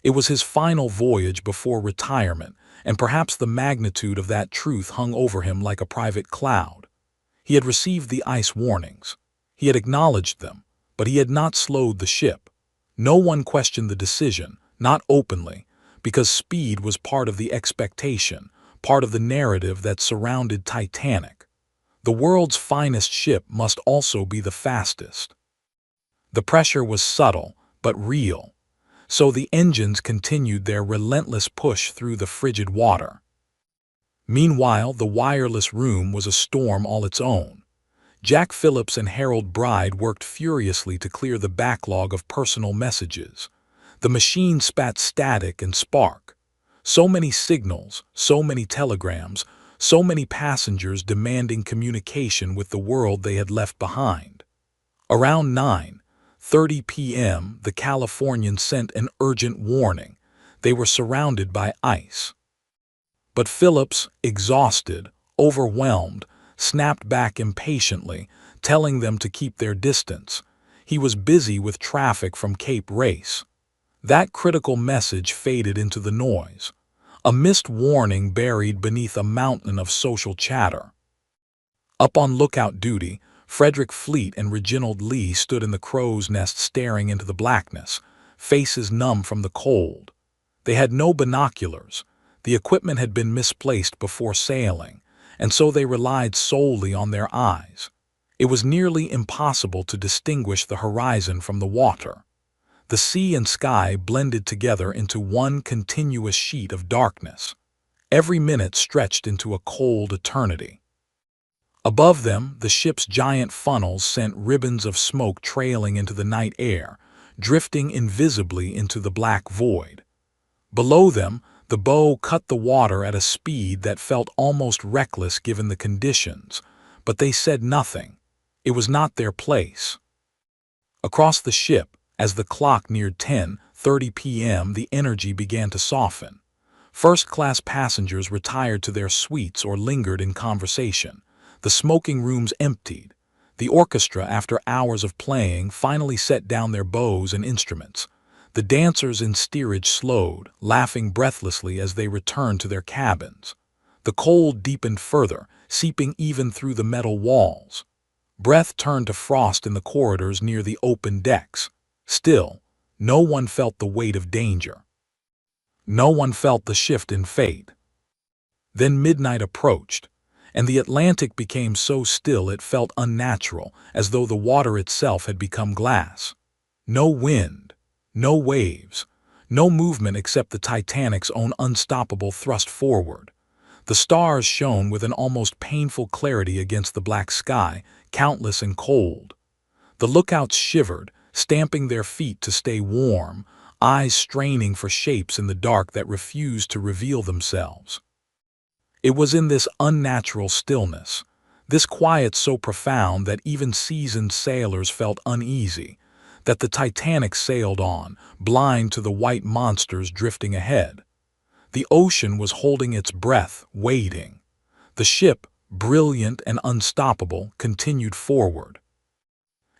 It was his final voyage before retirement, and perhaps the magnitude of that truth hung over him like a private cloud. He had received the ice warnings. He had acknowledged them, but he had not slowed the ship. No one questioned the decision, not openly, because speed was part of the expectation, part of the narrative that surrounded Titanic. The world's finest ship must also be the fastest. The pressure was subtle, but real, so the engines continued their relentless push through the frigid water. Meanwhile, the wireless room was a storm all its own. Jack Phillips and Harold Bride worked furiously to clear the backlog of personal messages. The machine spat static and spark. So many signals, so many telegrams, so many passengers demanding communication with the world they had left behind. Around 9:30 p.m., the Californian sent an urgent warning. They were surrounded by ice. But Phillips, exhausted, overwhelmed, snapped back impatiently, telling them to keep their distance. He was busy with traffic from Cape Race. That critical message faded into the noise, a missed warning buried beneath a mountain of social chatter. Up on lookout duty, Frederick Fleet and Reginald Lee stood in the crow's nest staring into the blackness, faces numb from the cold. They had no binoculars. The equipment had been misplaced before sailing, and so they relied solely on their eyes. It was nearly impossible to distinguish the horizon from the water. The sea and sky blended together into one continuous sheet of darkness. Every minute stretched into a cold eternity. Above them, the ship's giant funnels sent ribbons of smoke trailing into the night air, drifting invisibly into the black void. Below them, the bow cut the water at a speed that felt almost reckless given the conditions, but they said nothing. It was not their place. Across the ship, as the clock neared 10:30 p.m., the energy began to soften. First-class passengers retired to their suites or lingered in conversation. The smoking rooms emptied. The orchestra, after hours of playing, finally set down their bows and instruments. The dancers in steerage slowed, laughing breathlessly as they returned to their cabins. The cold deepened further, seeping even through the metal walls. Breath turned to frost in the corridors near the open decks. Still, no one felt the weight of danger. No one felt the shift in fate. Then midnight approached, and the Atlantic became so still it felt unnatural, as though the water itself had become glass. No wind, no waves, no movement except the Titanic's own unstoppable thrust forward. The stars shone with an almost painful clarity against the black sky, countless and cold. The lookouts shivered, stamping their feet to stay warm, eyes straining for shapes in the dark that refused to reveal themselves. It was in this unnatural stillness, this quiet so profound that even seasoned sailors felt uneasy, that the Titanic sailed on, blind to the white monsters drifting ahead. The ocean was holding its breath, waiting. The ship, brilliant and unstoppable, continued forward.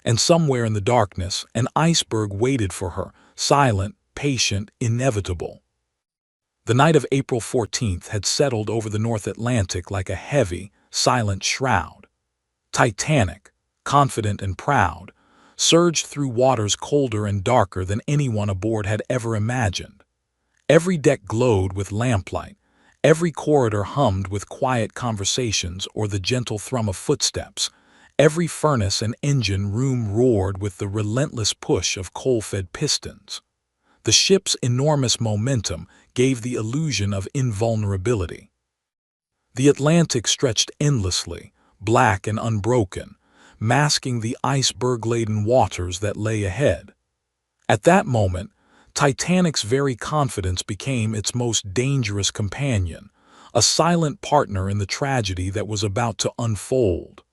And somewhere in the darkness, an iceberg waited for her, silent, patient, inevitable. The night of April 14th had settled over the North Atlantic like a heavy, silent shroud. Titanic, confident and proud, surged through waters colder and darker than anyone aboard had ever imagined. Every deck glowed with lamplight, every corridor hummed with quiet conversations or the gentle thrum of footsteps, every furnace and engine room roared with the relentless push of coal-fed pistons. The ship's enormous momentum gave the illusion of invulnerability. The Atlantic stretched endlessly, black and unbroken, masking the iceberg-laden waters that lay ahead. At that moment, Titanic's very confidence became its most dangerous companion, a silent partner in the tragedy that was about to unfold.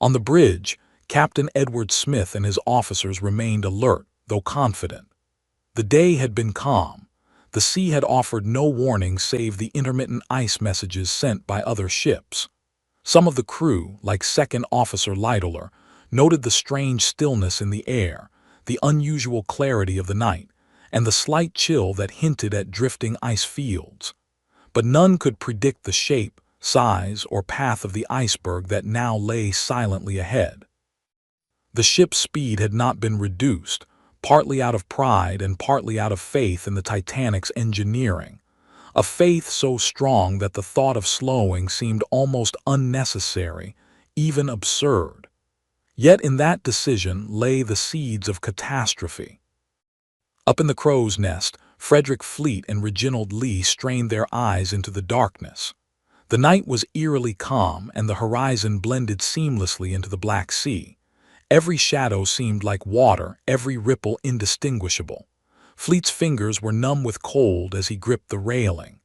On the bridge, Captain Edward Smith and his officers remained alert, though confident. The day had been calm. The sea had offered no warning save the intermittent ice messages sent by other ships. Some of the crew, like Second Officer Littler, noted the strange stillness in the air, the unusual clarity of the night, and the slight chill that hinted at drifting ice fields. But none could predict the shape, size, or path of the iceberg that now lay silently ahead. The ship's speed had not been reduced, partly out of pride and partly out of faith in the Titanic's engineering, a faith so strong that the thought of slowing seemed almost unnecessary, even absurd. Yet in that decision lay the seeds of catastrophe. Up in the crow's nest, Frederick Fleet and Reginald Lee strained their eyes into the darkness. The night was eerily calm, and the horizon blended seamlessly into the Black Sea. Every shadow seemed like water, every ripple indistinguishable. Fleet's fingers were numb with cold as he gripped the railing.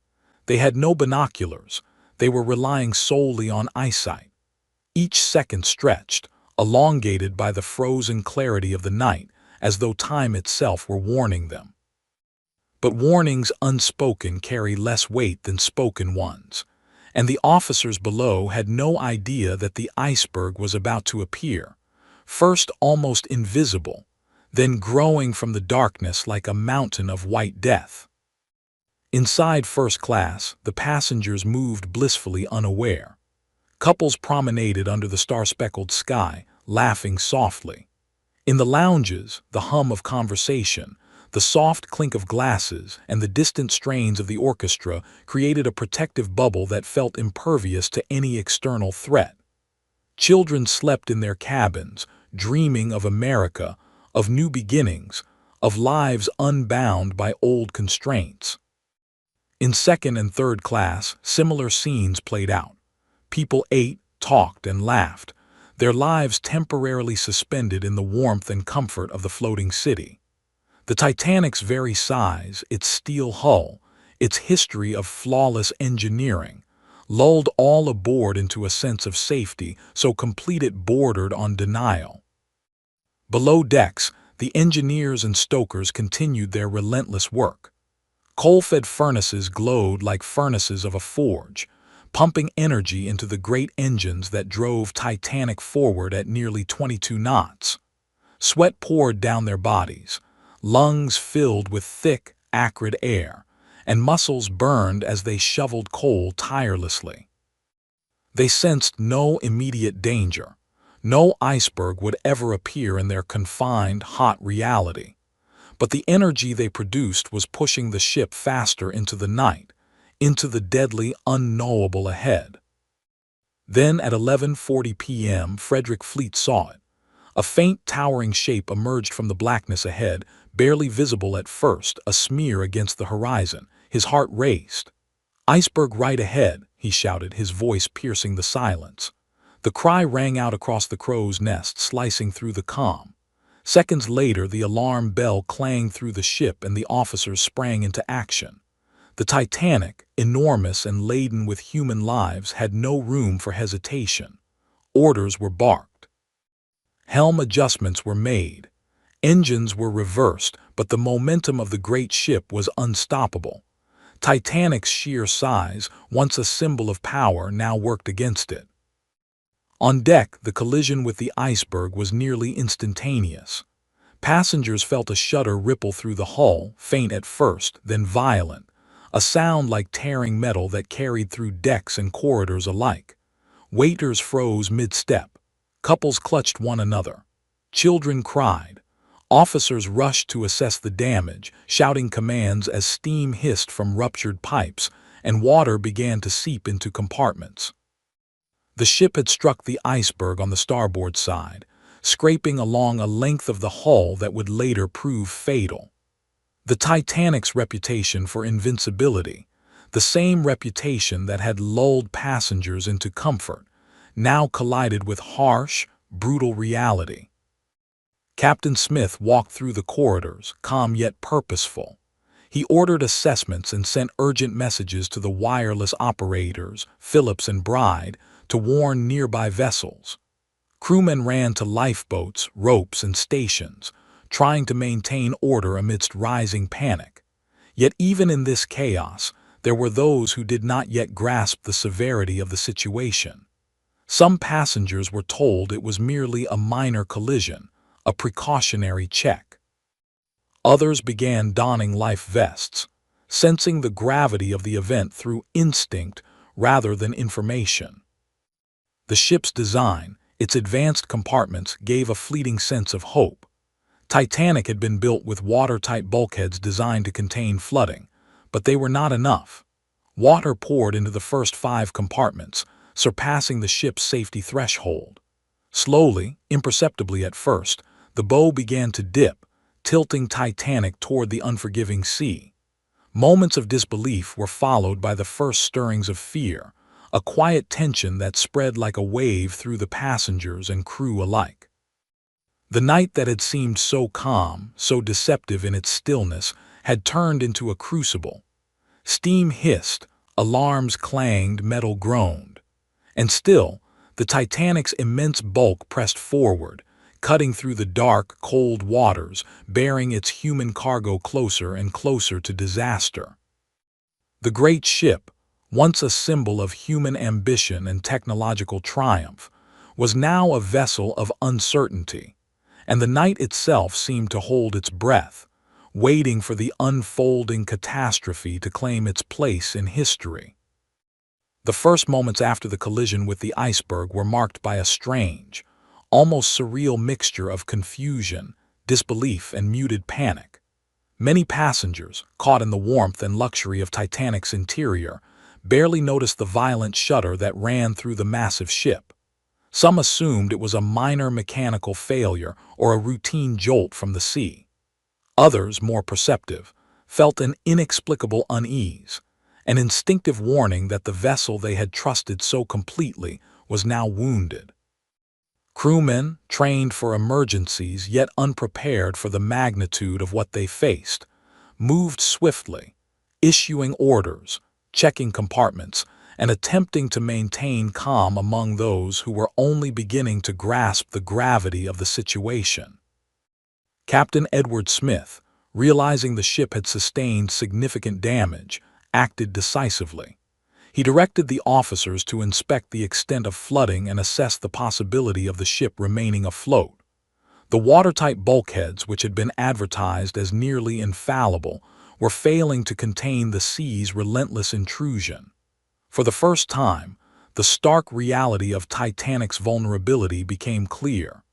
They had no binoculars. They were relying solely on eyesight. Each second stretched, elongated by the frozen clarity of the night, as though time itself were warning them. But warnings unspoken carry less weight than spoken ones, and the officers below had no idea that the iceberg was about to appear, first almost invisible, then growing from the darkness like a mountain of white death. Inside first class, the passengers moved blissfully unaware. Couples promenaded under the star-speckled sky, laughing softly. In the lounges, the hum of conversation, the soft clink of glasses, and the distant strains of the orchestra created a protective bubble that felt impervious to any external threat. Children slept in their cabins, dreaming of America, of new beginnings, of lives unbound by old constraints. In second and third class, similar scenes played out. People ate, talked, and laughed, their lives temporarily suspended in the warmth and comfort of the floating city. The Titanic's very size, its steel hull, its history of flawless engineering, lulled all aboard into a sense of safety so complete it bordered on denial. Below decks, the engineers and stokers continued their relentless work. Coal-fed furnaces glowed like furnaces of a forge, pumping energy into the great engines that drove Titanic forward at nearly 22 knots. Sweat poured down their bodies, lungs filled with thick, acrid air, and muscles burned as they shoveled coal tirelessly. They sensed no immediate danger. No iceberg would ever appear in their confined, hot reality. But the energy they produced was pushing the ship faster into the night, into the deadly unknowable ahead. Then at 11:40 p.m. Frederick Fleet saw it. A faint towering shape emerged from the blackness ahead, barely visible at first, a smear against the horizon. His heart raced. "Iceberg right ahead," he shouted, his voice piercing the silence. The cry rang out across the crow's nest, slicing through the calm. Seconds later, the alarm bell clanged through the ship and the officers sprang into action. The Titanic, enormous and laden with human lives, had no room for hesitation. Orders were barked. Helm adjustments were made. Engines were reversed, but the momentum of the great ship was unstoppable. Titanic's sheer size, once a symbol of power, now worked against it. On deck, the collision with the iceberg was nearly instantaneous. Passengers felt a shudder ripple through the hull, faint at first, then violent, a sound like tearing metal that carried through decks and corridors alike. Waiters froze mid-step. Couples clutched one another. Children cried. Officers rushed to assess the damage, shouting commands as steam hissed from ruptured pipes and water began to seep into compartments. The ship had struck the iceberg on the starboard side, scraping along a length of the hull that would later prove fatal. The Titanic's reputation for invincibility, the same reputation that had lulled passengers into comfort, now collided with harsh, brutal reality. Captain Smith walked through the corridors, calm yet purposeful. He ordered assessments and sent urgent messages to the wireless operators, Phillips and Bride, to warn nearby vessels. Crewmen ran to lifeboats, ropes, and stations, trying to maintain order amidst rising panic. Yet even in this chaos, there were those who did not yet grasp the severity of the situation. Some passengers were told it was merely a minor collision, a precautionary check. Others began donning life vests, sensing the gravity of the event through instinct rather than information. The ship's design, its advanced compartments, gave a fleeting sense of hope. Titanic had been built with watertight bulkheads designed to contain flooding, but they were not enough. Water poured into the first 5 compartments, surpassing the ship's safety threshold. Slowly, imperceptibly at first, the bow began to dip, tilting Titanic toward the unforgiving sea. Moments of disbelief were followed by the first stirrings of fear, a quiet tension that spread like a wave through the passengers and crew alike. The night that had seemed so calm, so deceptive in its stillness, had turned into a crucible. Steam hissed, alarms clanged, metal groaned. And still, the Titanic's immense bulk pressed forward, cutting through the dark, cold waters, bearing its human cargo closer and closer to disaster. The great ship, once a symbol of human ambition and technological triumph, was now a vessel of uncertainty, and the night itself seemed to hold its breath, waiting for the unfolding catastrophe to claim its place in history. The first moments after the collision with the iceberg were marked by a strange, almost surreal mixture of confusion, disbelief, and muted panic. Many passengers, caught in the warmth and luxury of Titanic's interior, barely noticed the violent shudder that ran through the massive ship. Some assumed it was a minor mechanical failure or a routine jolt from the sea. Others, more perceptive, felt an inexplicable unease, an instinctive warning that the vessel they had trusted so completely was now wounded. Crewmen, trained for emergencies yet unprepared for the magnitude of what they faced, moved swiftly, issuing orders, checking compartments, and attempting to maintain calm among those who were only beginning to grasp the gravity of the situation. Captain Edward Smith, realizing the ship had sustained significant damage, acted decisively. He directed the officers to inspect the extent of flooding and assess the possibility of the ship remaining afloat. The watertight bulkheads, which had been advertised as nearly infallible, were failing to contain the sea's relentless intrusion. For the first time, the stark reality of Titanic's vulnerability became clear.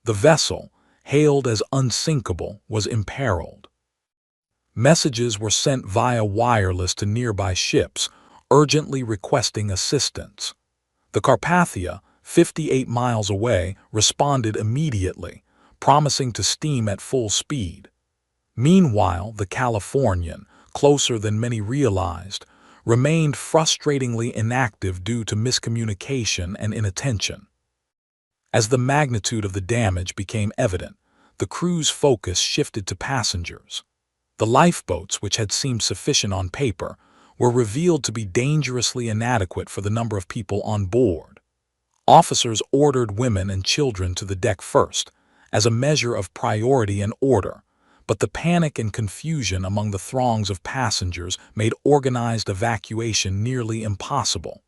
The vessel, hailed as unsinkable, was imperiled. Messages were sent via wireless to nearby ships, urgently requesting assistance. The Carpathia, 58 miles away, responded immediately, promising to steam at full speed. Meanwhile, the Californian, closer than many realized, remained frustratingly inactive due to miscommunication and inattention. As the magnitude of the damage became evident, the crew's focus shifted to passengers. The lifeboats, which had seemed sufficient on paper, were revealed to be dangerously inadequate for the number of people on board. Officers ordered women and children to the deck first, as a measure of priority and order, but the panic and confusion among the throngs of passengers made organized evacuation nearly impossible.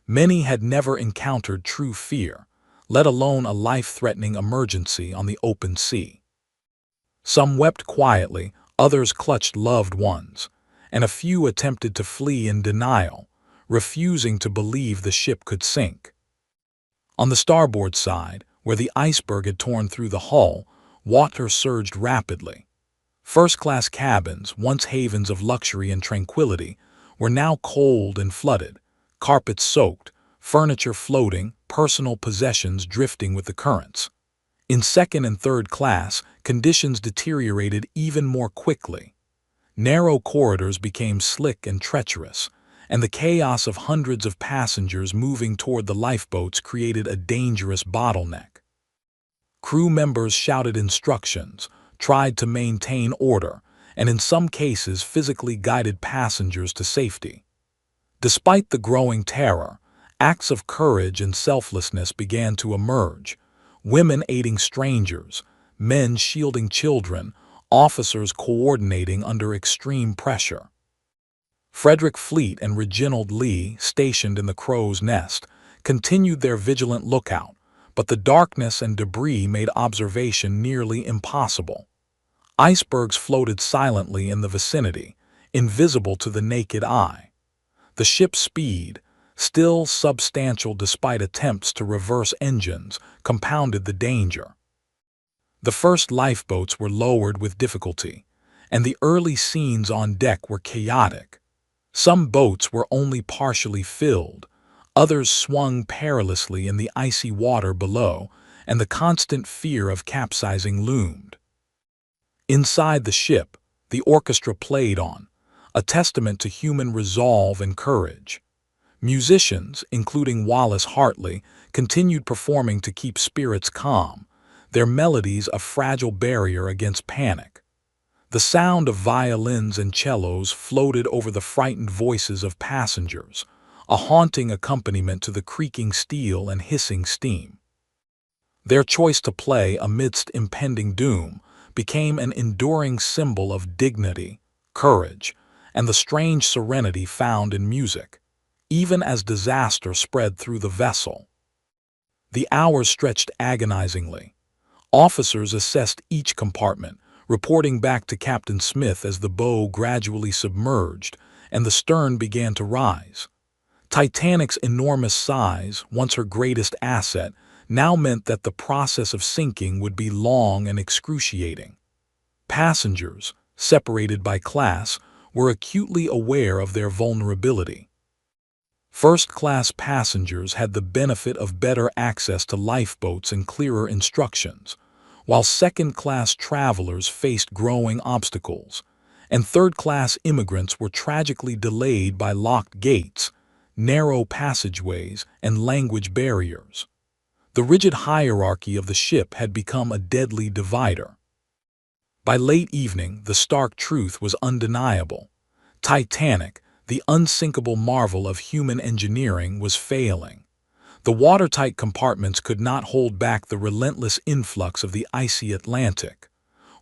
Many had never encountered true fear, let alone a life-threatening emergency on the open sea. Some wept quietly, others clutched loved ones, and a few attempted to flee in denial, refusing to believe the ship could sink. On the starboard side, where the iceberg had torn through the hull, water surged rapidly. First-class cabins, once havens of luxury and tranquility, were now cold and flooded, carpets soaked, furniture floating, personal possessions drifting with the currents. In second and third class, conditions deteriorated even more quickly. Narrow corridors became slick and treacherous, and the chaos of hundreds of passengers moving toward the lifeboats created a dangerous bottleneck. Crew members shouted instructions, tried to maintain order, and in some cases physically guided passengers to safety. Despite the growing terror, acts of courage and selflessness began to emerge, women aiding strangers, men shielding children, officers coordinating under extreme pressure. Frederick Fleet and Reginald Lee, stationed in the crow's nest, continued their vigilant lookout, but the darkness and debris made observation nearly impossible. Icebergs floated silently in the vicinity, invisible to the naked eye. The ship's speed, still substantial despite attempts to reverse engines, compounded the danger. The first lifeboats were lowered with difficulty, and the early scenes on deck were chaotic. Some boats were only partially filled, others swung perilously in the icy water below, and the constant fear of capsizing loomed. Inside the ship, the orchestra played on, a testament to human resolve and courage. Musicians, including Wallace Hartley, continued performing to keep spirits calm, their melodies a fragile barrier against panic. The sound of violins and cellos floated over the frightened voices of passengers, a haunting accompaniment to the creaking steel and hissing steam. Their choice to play amidst impending doom became an enduring symbol of dignity, courage, and the strange serenity found in music, even as disaster spread through the vessel. The hours stretched agonizingly. Officers assessed each compartment, reporting back to Captain Smith as the bow gradually submerged and the stern began to rise. Titanic's enormous size, once her greatest asset, now meant that the process of sinking would be long and excruciating. Passengers, separated by class, were acutely aware of their vulnerability. First-class passengers had the benefit of better access to lifeboats and clearer instructions, while second-class travelers faced growing obstacles, and third-class immigrants were tragically delayed by locked gates, narrow passageways, and language barriers. The rigid hierarchy of the ship had become a deadly divider. By late evening, the stark truth was undeniable. Titanic, the unsinkable marvel of human engineering, was failing. The watertight compartments could not hold back the relentless influx of the icy Atlantic.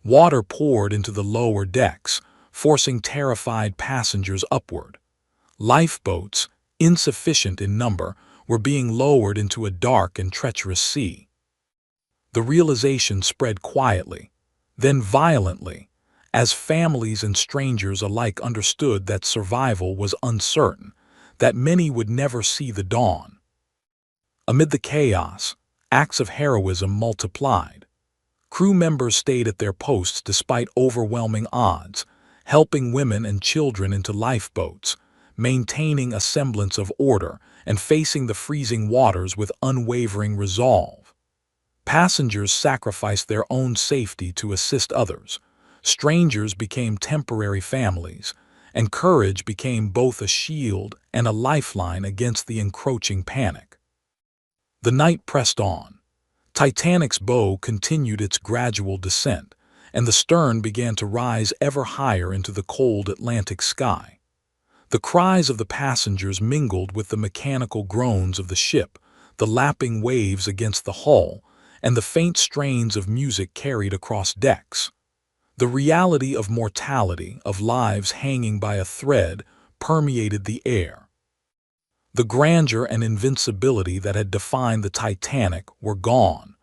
Water poured into the lower decks, forcing terrified passengers upward. Lifeboats, insufficient in number, were being lowered into a dark and treacherous sea. The realization spread quietly, then violently, as families and strangers alike understood that survival was uncertain, that many would never see the dawn. Amid the chaos, acts of heroism multiplied. Crew members stayed at their posts despite overwhelming odds, helping women and children into lifeboats, maintaining a semblance of order, and facing the freezing waters with unwavering resolve. Passengers sacrificed their own safety to assist others. Strangers became temporary families, and courage became both a shield and a lifeline against the encroaching panic. The night pressed on. Titanic's bow continued its gradual descent, and the stern began to rise ever higher into the cold Atlantic sky. The cries of the passengers mingled with the mechanical groans of the ship, the lapping waves against the hull, and the faint strains of music carried across decks. The reality of mortality, of lives hanging by a thread, permeated the air. The grandeur and invincibility that had defined the Titanic were gone,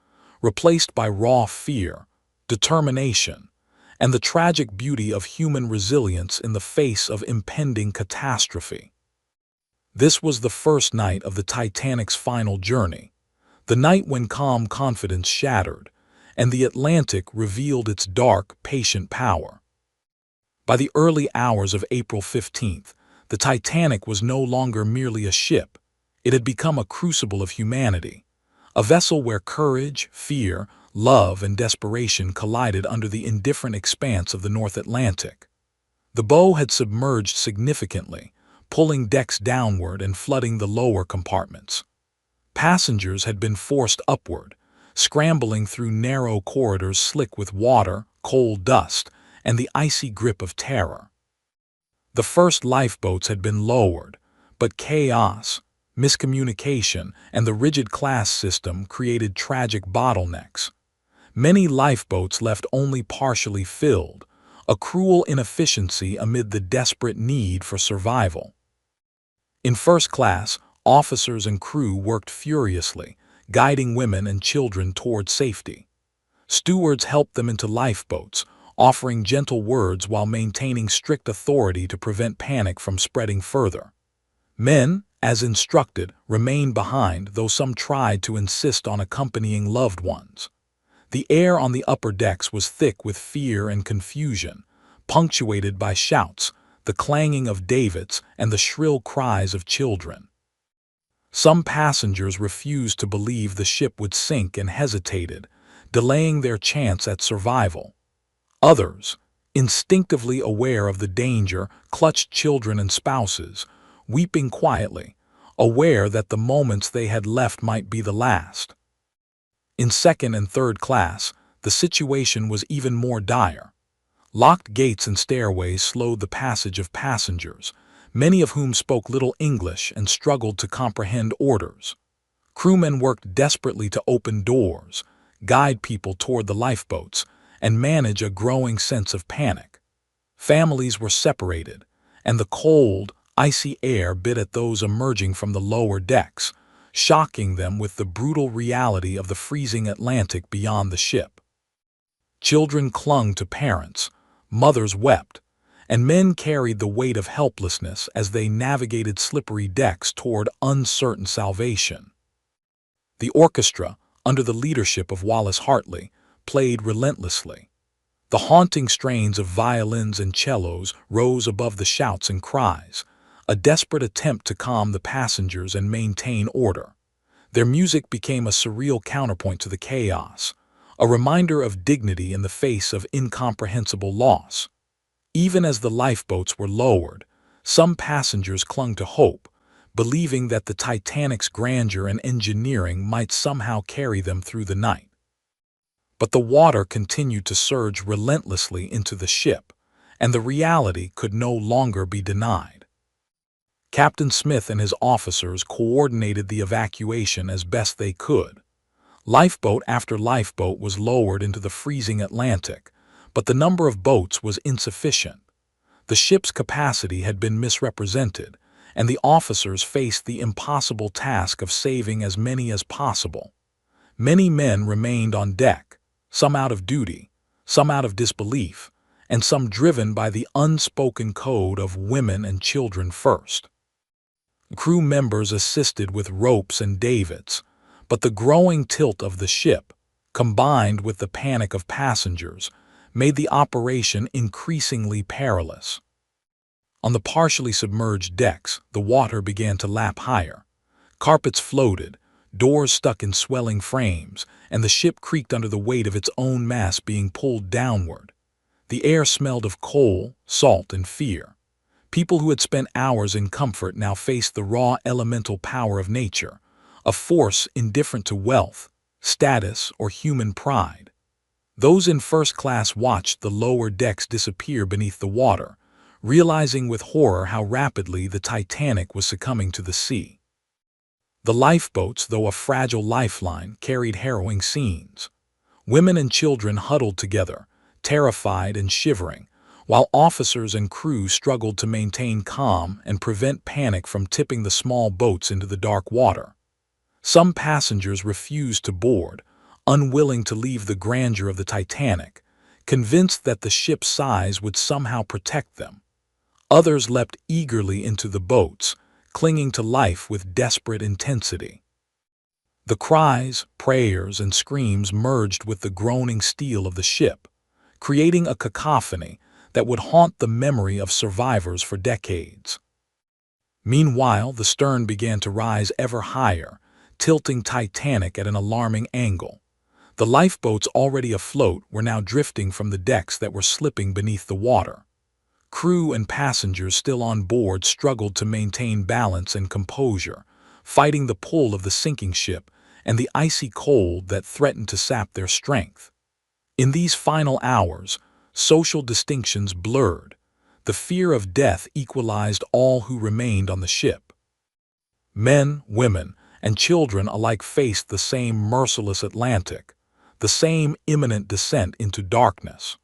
replaced by raw fear, determination, and the tragic beauty of human resilience in the face of impending catastrophe. This was the first night of the Titanic's final journey, the night when calm confidence shattered, and the Atlantic revealed its dark, patient power. By the early hours of April 15th, the Titanic was no longer merely a ship. It had become a crucible of humanity, a vessel where courage, fear, love, and desperation collided under the indifferent expanse of the North Atlantic. The bow had submerged significantly, pulling decks downward and flooding the lower compartments. Passengers had been forced upward, scrambling through narrow corridors slick with water, coal dust, and the icy grip of terror. The first lifeboats had been lowered, but chaos, miscommunication, and the rigid class system created tragic bottlenecks. Many lifeboats left only partially filled, a cruel inefficiency amid the desperate need for survival. In first class, officers and crew worked furiously, guiding women and children toward safety. Stewards helped them into lifeboats, offering gentle words while maintaining strict authority to prevent panic from spreading further. Men, as instructed, remained behind, though some tried to insist on accompanying loved ones. The air on the upper decks was thick with fear and confusion, punctuated by shouts, the clanging of davits, and the shrill cries of children. Some passengers refused to believe the ship would sink and hesitated, delaying their chance at survival. Others, instinctively aware of the danger, clutched children and spouses, weeping quietly, aware that the moments they had left might be the last. In second and third class, the situation was even more dire. Locked gates and stairways slowed the passage of passengers, many of whom spoke little English and struggled to comprehend orders. Crewmen worked desperately to open doors, guide people toward the lifeboats, and manage a growing sense of panic. Families were separated, and the cold, icy air bit at those emerging from the lower decks, shocking them with the brutal reality of the freezing Atlantic beyond the ship. Children clung to parents, mothers wept, and men carried the weight of helplessness as they navigated slippery decks toward uncertain salvation. The orchestra, under the leadership of Wallace Hartley, played relentlessly. The haunting strains of violins and cellos rose above the shouts and cries, a desperate attempt to calm the passengers and maintain order. Their music became a surreal counterpoint to the chaos, a reminder of dignity in the face of incomprehensible loss. Even as the lifeboats were lowered, some passengers clung to hope, believing that the Titanic's grandeur and engineering might somehow carry them through the night. But the water continued to surge relentlessly into the ship, and the reality could no longer be denied. Captain Smith and his officers coordinated the evacuation as best they could. Lifeboat after lifeboat was lowered into the freezing Atlantic, but the number of boats was insufficient. The ship's capacity had been misrepresented, and the officers faced the impossible task of saving as many as possible. Many men remained on deck, some out of duty, some out of disbelief, and some driven by the unspoken code of women and children first. Crew members assisted with ropes and davits, but the growing tilt of the ship, combined with the panic of passengers, made the operation increasingly perilous. On the partially submerged decks, the water began to lap higher. Carpets floated, doors stuck in swelling frames, and the ship creaked under the weight of its own mass being pulled downward. The air smelled of coal, salt, and fear. People who had spent hours in comfort now faced the raw elemental power of nature, a force indifferent to wealth, status, or human pride. Those in first class watched the lower decks disappear beneath the water, realizing with horror how rapidly the Titanic was succumbing to the sea. The lifeboats, though a fragile lifeline, carried harrowing scenes. Women and children huddled together, terrified and shivering, while officers and crew struggled to maintain calm and prevent panic from tipping the small boats into the dark water. Some passengers refused to board, unwilling to leave the grandeur of the Titanic, convinced that the ship's size would somehow protect them. Others leapt eagerly into the boats, clinging to life with desperate intensity. The cries, prayers, and screams merged with the groaning steel of the ship, creating a cacophony that would haunt the memory of survivors for decades. Meanwhile, the stern began to rise ever higher, tilting Titanic at an alarming angle. The lifeboats already afloat were now drifting from the decks that were slipping beneath the water. Crew and passengers still on board struggled to maintain balance and composure, fighting the pull of the sinking ship and the icy cold that threatened to sap their strength. In these final hours, social distinctions blurred. The fear of death equalized all who remained on the ship. Men, women, and children alike faced the same merciless Atlantic, the same imminent descent into darkness.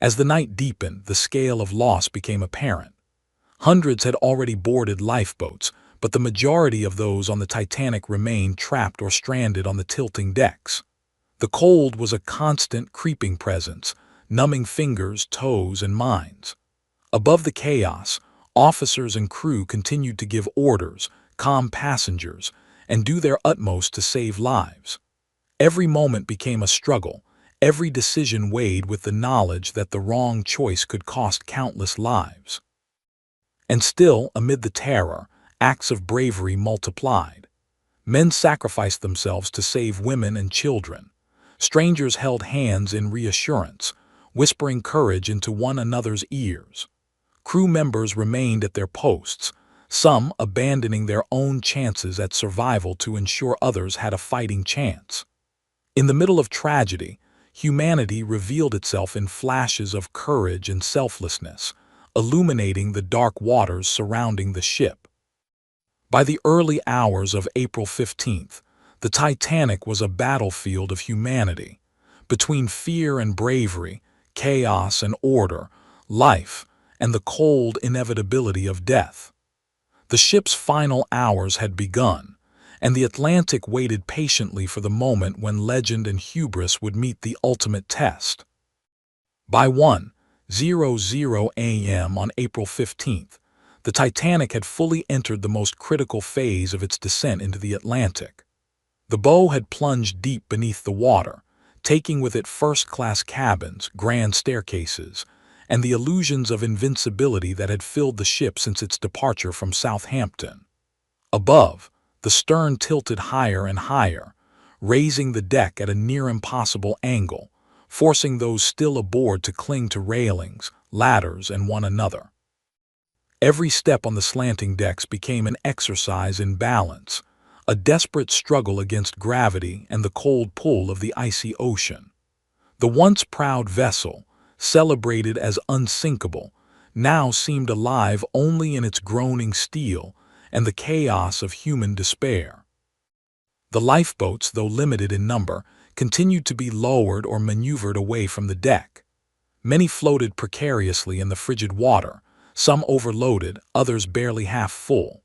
As the night deepened, the scale of loss became apparent. Hundreds had already boarded lifeboats, but the majority of those on the Titanic remained trapped or stranded on the tilting decks. The cold was a constant, creeping presence, numbing fingers, toes, and minds. Above the chaos, officers and crew continued to give orders, calm passengers, and do their utmost to save lives. Every moment became a struggle, every decision weighed with the knowledge that the wrong choice could cost countless lives. And still, amid the terror, acts of bravery multiplied. Men sacrificed themselves to save women and children. Strangers held hands in reassurance, whispering courage into one another's ears. Crew members remained at their posts, some abandoning their own chances at survival to ensure others had a fighting chance. In the middle of tragedy, humanity revealed itself in flashes of courage and selflessness, illuminating the dark waters surrounding the ship. By the early hours of April 15th, the Titanic was a battlefield of humanity. Between fear and bravery, chaos and order, life, and the cold inevitability of death. The ship's final hours had begun, and the Atlantic waited patiently for the moment when legend and hubris would meet the ultimate test. By 1, 00 a.m. on April 15th, the Titanic had fully entered the most critical phase of its descent into the Atlantic. The bow had plunged deep beneath the water, taking with it first-class cabins, grand staircases, and the illusions of invincibility that had filled the ship since its departure from Southampton. Above, the stern tilted higher and higher, raising the deck at a near-impossible angle, forcing those still aboard to cling to railings, ladders, and one another. Every step on the slanting decks became an exercise in balance, a desperate struggle against gravity and the cold pull of the icy ocean. The once proud vessel, celebrated as unsinkable, now seemed alive only in its groaning steel and the chaos of human despair. The lifeboats, though limited in number, continued to be lowered or maneuvered away from the deck. Many floated precariously in the frigid water, some overloaded, others barely half full.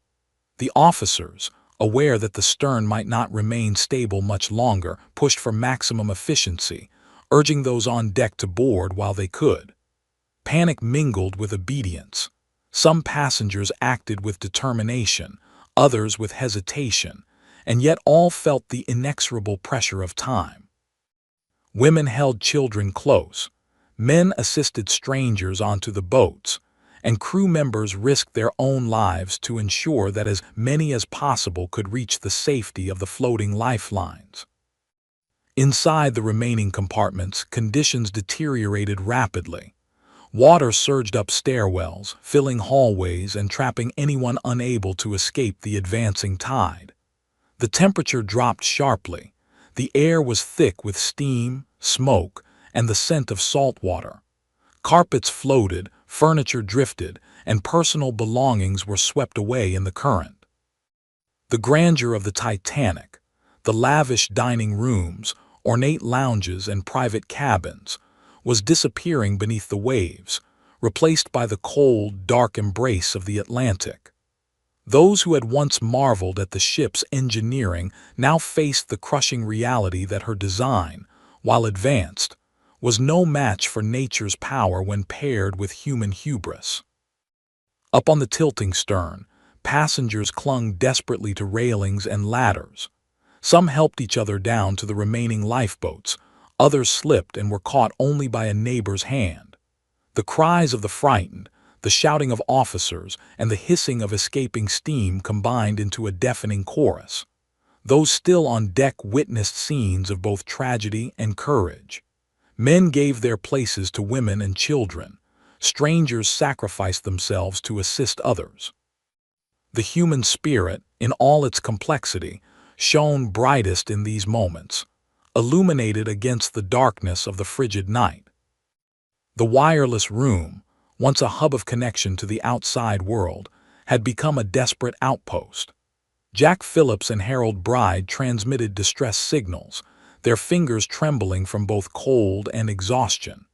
The officers, aware that the stern might not remain stable much longer, pushed for maximum efficiency, urging those on deck to board while they could. Panic mingled with obedience. Some passengers acted with determination, others with hesitation, and yet all felt the inexorable pressure of time. Women held children close, men assisted strangers onto the boats, and crew members risked their own lives to ensure that as many as possible could reach the safety of the floating lifelines. Inside the remaining compartments, conditions deteriorated rapidly. Water surged up stairwells, filling hallways and trapping anyone unable to escape the advancing tide. The temperature dropped sharply. The air was thick with steam, smoke, and the scent of salt water. Carpets floated, furniture drifted, and personal belongings were swept away in the current. The grandeur of the Titanic, the lavish dining rooms, ornate lounges, and private cabins, was disappearing beneath the waves, replaced by the cold, dark embrace of the Atlantic. Those who had once marveled at the ship's engineering now faced the crushing reality that her design, while advanced, was no match for nature's power when paired with human hubris. Up on the tilting stern, passengers clung desperately to railings and ladders. Some helped each other down to the remaining lifeboats, others slipped and were caught only by a neighbor's hand. The cries of the frightened, the shouting of officers, and the hissing of escaping steam combined into a deafening chorus. Those still on deck witnessed scenes of both tragedy and courage. Men gave their places to women and children. Strangers sacrificed themselves to assist others. The human spirit, in all its complexity, shone brightest in these moments, illuminated against the darkness of the frigid night. The wireless room, once a hub of connection to the outside world, had become a desperate outpost. Jack Phillips and Harold Bride transmitted distress signals, their fingers trembling from both cold and exhaustion.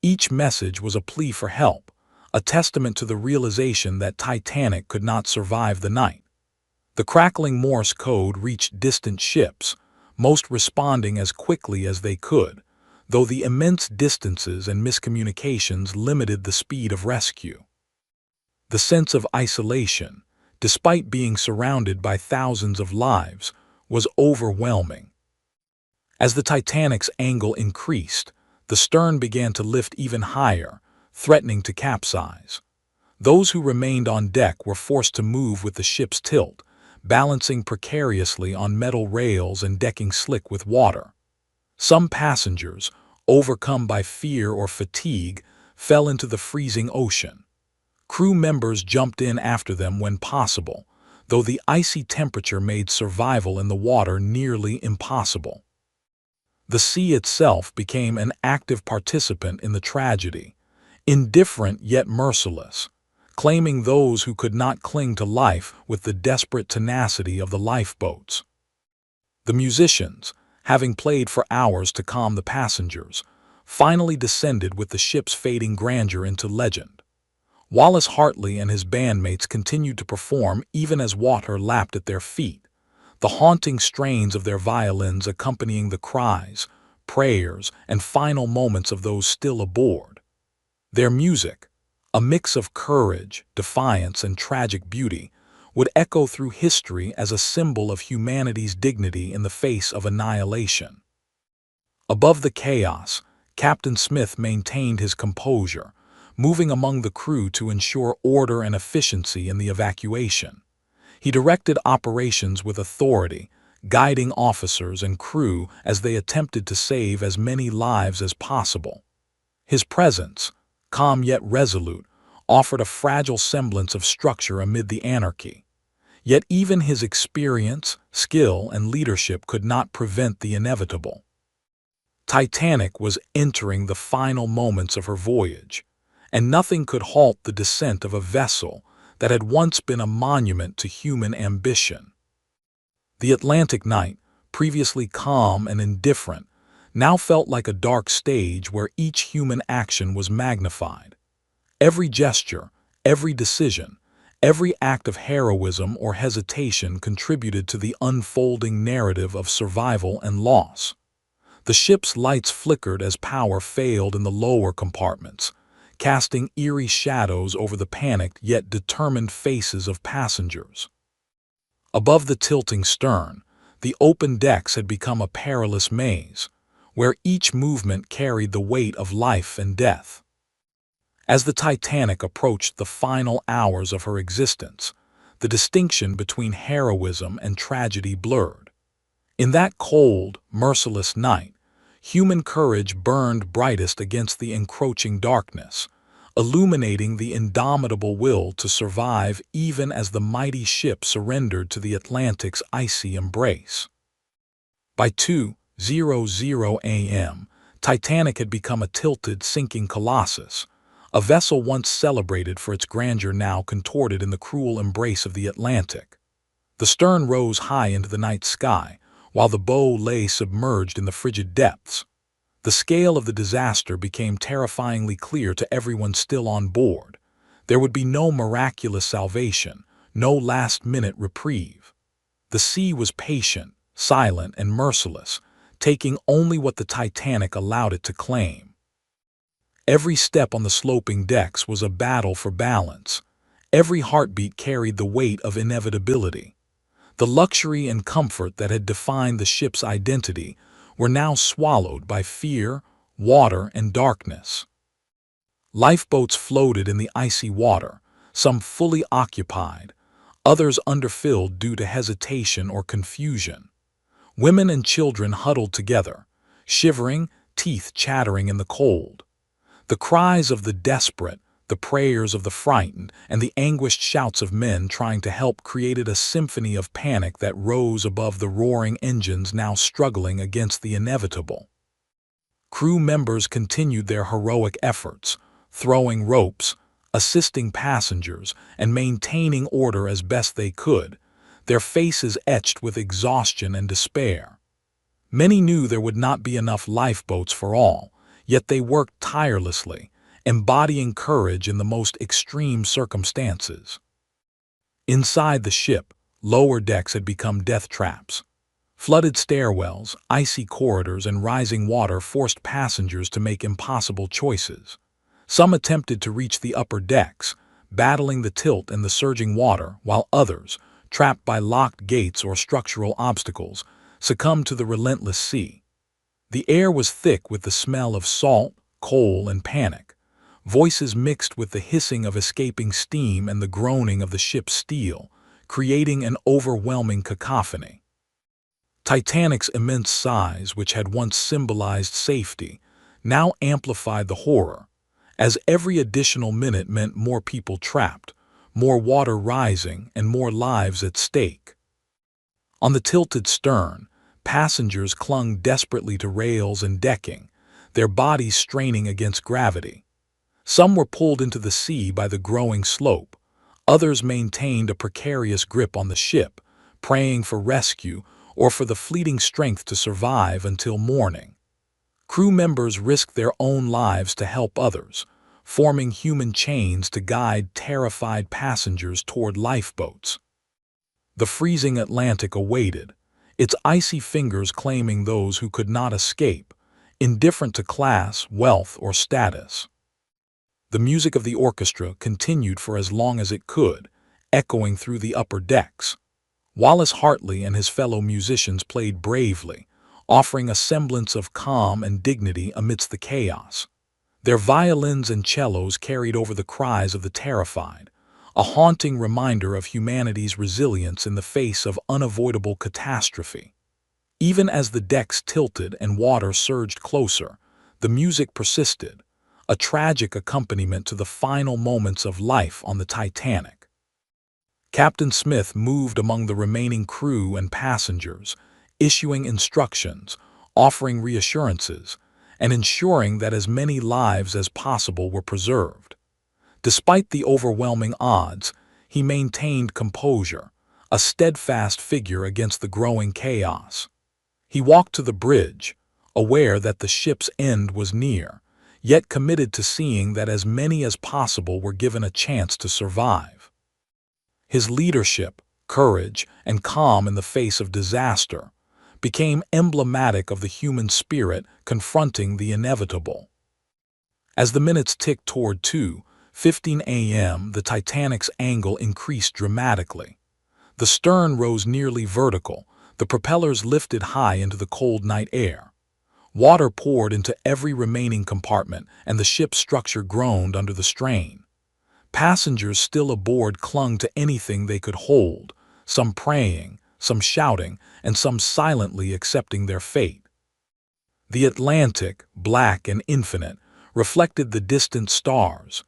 Each message was a plea for help, a testament to the realization that Titanic could not survive the night. The crackling Morse code reached distant ships, most responding as quickly as they could, though the immense distances and miscommunications limited the speed of rescue. The sense of isolation, despite being surrounded by thousands of lives, was overwhelming. As the Titanic's angle increased, the stern began to lift even higher, threatening to capsize. Those who remained on deck were forced to move with the ship's tilt, balancing precariously on metal rails and decking slick with water. Some passengers, overcome by fear or fatigue, fell into the freezing ocean. Crew members jumped in after them when possible, though the icy temperature made survival in the water nearly impossible. The sea itself became an active participant in the tragedy, indifferent yet merciless, claiming those who could not cling to life with the desperate tenacity of the lifeboats. The musicians, having played for hours to calm the passengers, finally descended with the ship's fading grandeur into legend. Wallace Hartley and his bandmates continued to perform even as water lapped at their feet, the haunting strains of their violins accompanying the cries, prayers, and final moments of those still aboard. Their music, a mix of courage, defiance, and tragic beauty, would echo through history as a symbol of humanity's dignity in the face of annihilation. Above the chaos, Captain Smith maintained his composure, moving among the crew to ensure order and efficiency in the evacuation. He directed operations with authority, guiding officers and crew as they attempted to save as many lives as possible. His presence, calm yet resolute, offered a fragile semblance of structure amid the anarchy. Yet even his experience, skill, and leadership could not prevent the inevitable. Titanic was entering the final moments of her voyage, and nothing could halt the descent of a vessel that had once been a monument to human ambition. The Atlantic night, previously calm and indifferent, now felt like a dark stage where each human action was magnified. Every gesture, every decision, every act of heroism or hesitation contributed to the unfolding narrative of survival and loss. The ship's lights flickered as power failed in the lower compartments, casting eerie shadows over the panicked yet determined faces of passengers. Above the tilting stern, the open decks had become a perilous maze, where each movement carried the weight of life and death. As the Titanic approached the final hours of her existence, the distinction between heroism and tragedy blurred. In that cold, merciless night, human courage burned brightest against the encroaching darkness, illuminating the indomitable will to survive even as the mighty ship surrendered to the Atlantic's icy embrace. By 2:00 a.m., Titanic had become a tilted, sinking colossus, a vessel once celebrated for its grandeur now contorted in the cruel embrace of the Atlantic. The stern rose high into the night sky, while the bow lay submerged in the frigid depths. The scale of the disaster became terrifyingly clear to everyone still on board. There would be no miraculous salvation, no last-minute reprieve. The sea was patient, silent, and merciless, taking only what the Titanic allowed it to claim. Every step on the sloping decks was a battle for balance. Every heartbeat carried the weight of inevitability. The luxury and comfort that had defined the ship's identity were now swallowed by fear, water, and darkness. Lifeboats floated in the icy water, some fully occupied, others underfilled due to hesitation or confusion. Women and children huddled together, shivering, teeth chattering in the cold. The cries of the desperate, the prayers of the frightened, and the anguished shouts of men trying to help created a symphony of panic that rose above the roaring engines now struggling against the inevitable. Crew members continued their heroic efforts, throwing ropes, assisting passengers, and maintaining order as best they could, their faces etched with exhaustion and despair. Many knew there would not be enough lifeboats for all, yet they worked tirelessly, embodying courage in the most extreme circumstances. Inside the ship, lower decks had become death traps. Flooded stairwells, icy corridors, and rising water forced passengers to make impossible choices. Some attempted to reach the upper decks, battling the tilt and the surging water, while others, trapped by locked gates or structural obstacles, succumbed to the relentless sea. The air was thick with the smell of salt, coal, and panic. Voices mixed with the hissing of escaping steam and the groaning of the ship's steel, creating an overwhelming cacophony. Titanic's immense size, which had once symbolized safety, now amplified the horror, as every additional minute meant more people trapped, more water rising, and more lives at stake. On the tilted stern, passengers clung desperately to rails and decking, their bodies straining against gravity. Some were pulled into the sea by the growing slope, others maintained a precarious grip on the ship, praying for rescue or for the fleeting strength to survive until morning. Crew members risked their own lives to help others, forming human chains to guide terrified passengers toward lifeboats. The freezing Atlantic awaited, its icy fingers claiming those who could not escape, indifferent to class, wealth, or status. The music of the orchestra continued for as long as it could, echoing through the upper decks. Wallace Hartley and his fellow musicians played bravely, offering a semblance of calm and dignity amidst the chaos. Their violins and cellos carried over the cries of the terrified, a haunting reminder of humanity's resilience in the face of unavoidable catastrophe. Even as the decks tilted and water surged closer, the music persisted, a tragic accompaniment to the final moments of life on the Titanic. Captain Smith moved among the remaining crew and passengers, issuing instructions, offering reassurances, and ensuring that as many lives as possible were preserved. Despite the overwhelming odds, he maintained composure, a steadfast figure against the growing chaos. He walked to the bridge, aware that the ship's end was near, yet committed to seeing that as many as possible were given a chance to survive. His leadership, courage, and calm in the face of disaster became emblematic of the human spirit confronting the inevitable. As the minutes ticked toward 2:15 a.m., the Titanic's angle increased dramatically. The stern rose nearly vertical, the propellers lifted high into the cold night air. Water poured into every remaining compartment, and the ship's structure groaned under the strain. Passengers still aboard clung to anything they could hold, some praying, some shouting, and some silently accepting their fate. The Atlantic, black and infinite, reflected the distant stars,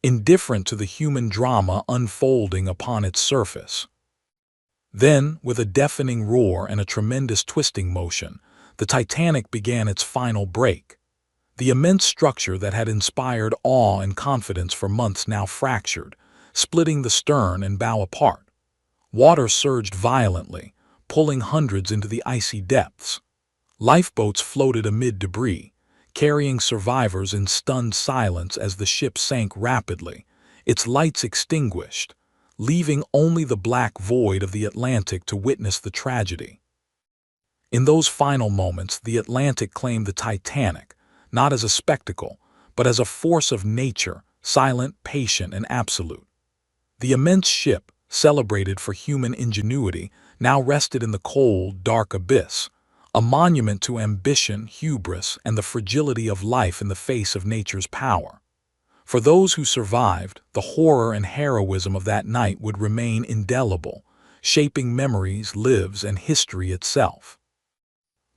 indifferent to the human drama unfolding upon its surface. Then, with a deafening roar and a tremendous twisting motion, the Titanic began its final break. The immense structure that had inspired awe and confidence for months now fractured, splitting the stern and bow apart. Water surged violently, pulling hundreds into the icy depths. Lifeboats floated amid debris, carrying survivors in stunned silence as the ship sank rapidly, its lights extinguished, leaving only the black void of the Atlantic to witness the tragedy. In those final moments, the Atlantic claimed the Titanic, not as a spectacle, but as a force of nature, silent, patient, and absolute. The immense ship, celebrated for human ingenuity, now rested in the cold, dark abyss, a monument to ambition, hubris, and the fragility of life in the face of nature's power. For those who survived, the horror and heroism of that night would remain indelible, shaping memories, lives, and history itself.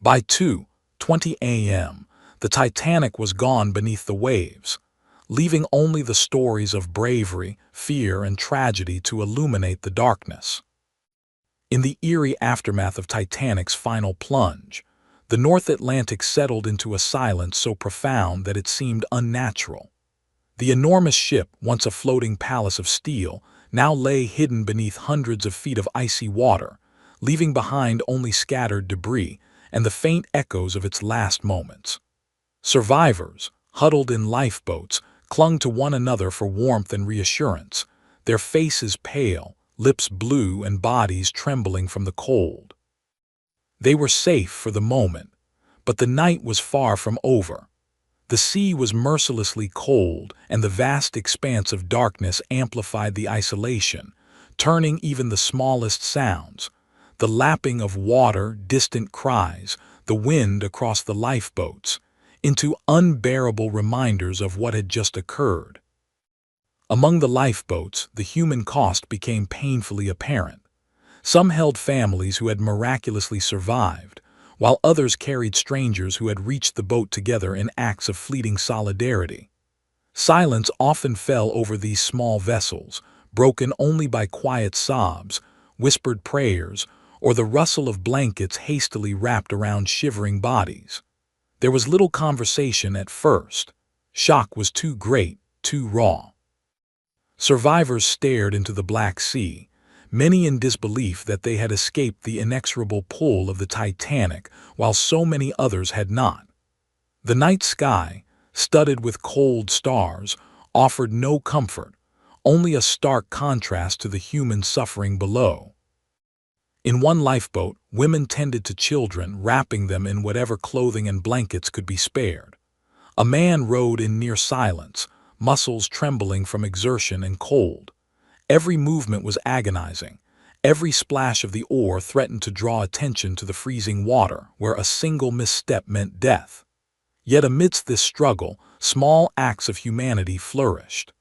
By 2:20 a.m., the Titanic was gone beneath the waves, leaving only the stories of bravery, fear, and tragedy to illuminate the darkness. In the eerie aftermath of Titanic's final plunge, the North Atlantic settled into a silence so profound that it seemed unnatural. The enormous ship, once a floating palace of steel, now lay hidden beneath hundreds of feet of icy water, leaving behind only scattered debris and the faint echoes of its last moments. Survivors, huddled in lifeboats, clung to one another for warmth and reassurance, their faces pale, lips blue, and bodies trembling from the cold. They were safe for the moment, but the night was far from over. The sea was mercilessly cold, and the vast expanse of darkness amplified the isolation, turning even the smallest sounds, the lapping of water, distant cries, the wind across the lifeboats, into unbearable reminders of what had just occurred. Among the lifeboats, the human cost became painfully apparent. Some held families who had miraculously survived, while others carried strangers who had reached the boat together in acts of fleeting solidarity. Silence often fell over these small vessels, broken only by quiet sobs, whispered prayers, or the rustle of blankets hastily wrapped around shivering bodies. There was little conversation at first. Shock was too great, too raw. Survivors stared into the Black Sea, many in disbelief that they had escaped the inexorable pull of the Titanic, while so many others had not. The night sky, studded with cold stars, offered no comfort, only a stark contrast to the human suffering below. In one lifeboat, women tended to children, wrapping them in whatever clothing and blankets could be spared. A man rowed in near silence, muscles trembling from exertion and cold. Every movement was agonizing. Every splash of the oar threatened to draw attention to the freezing water, where a single misstep meant death. Yet amidst this struggle, small acts of humanity flourished.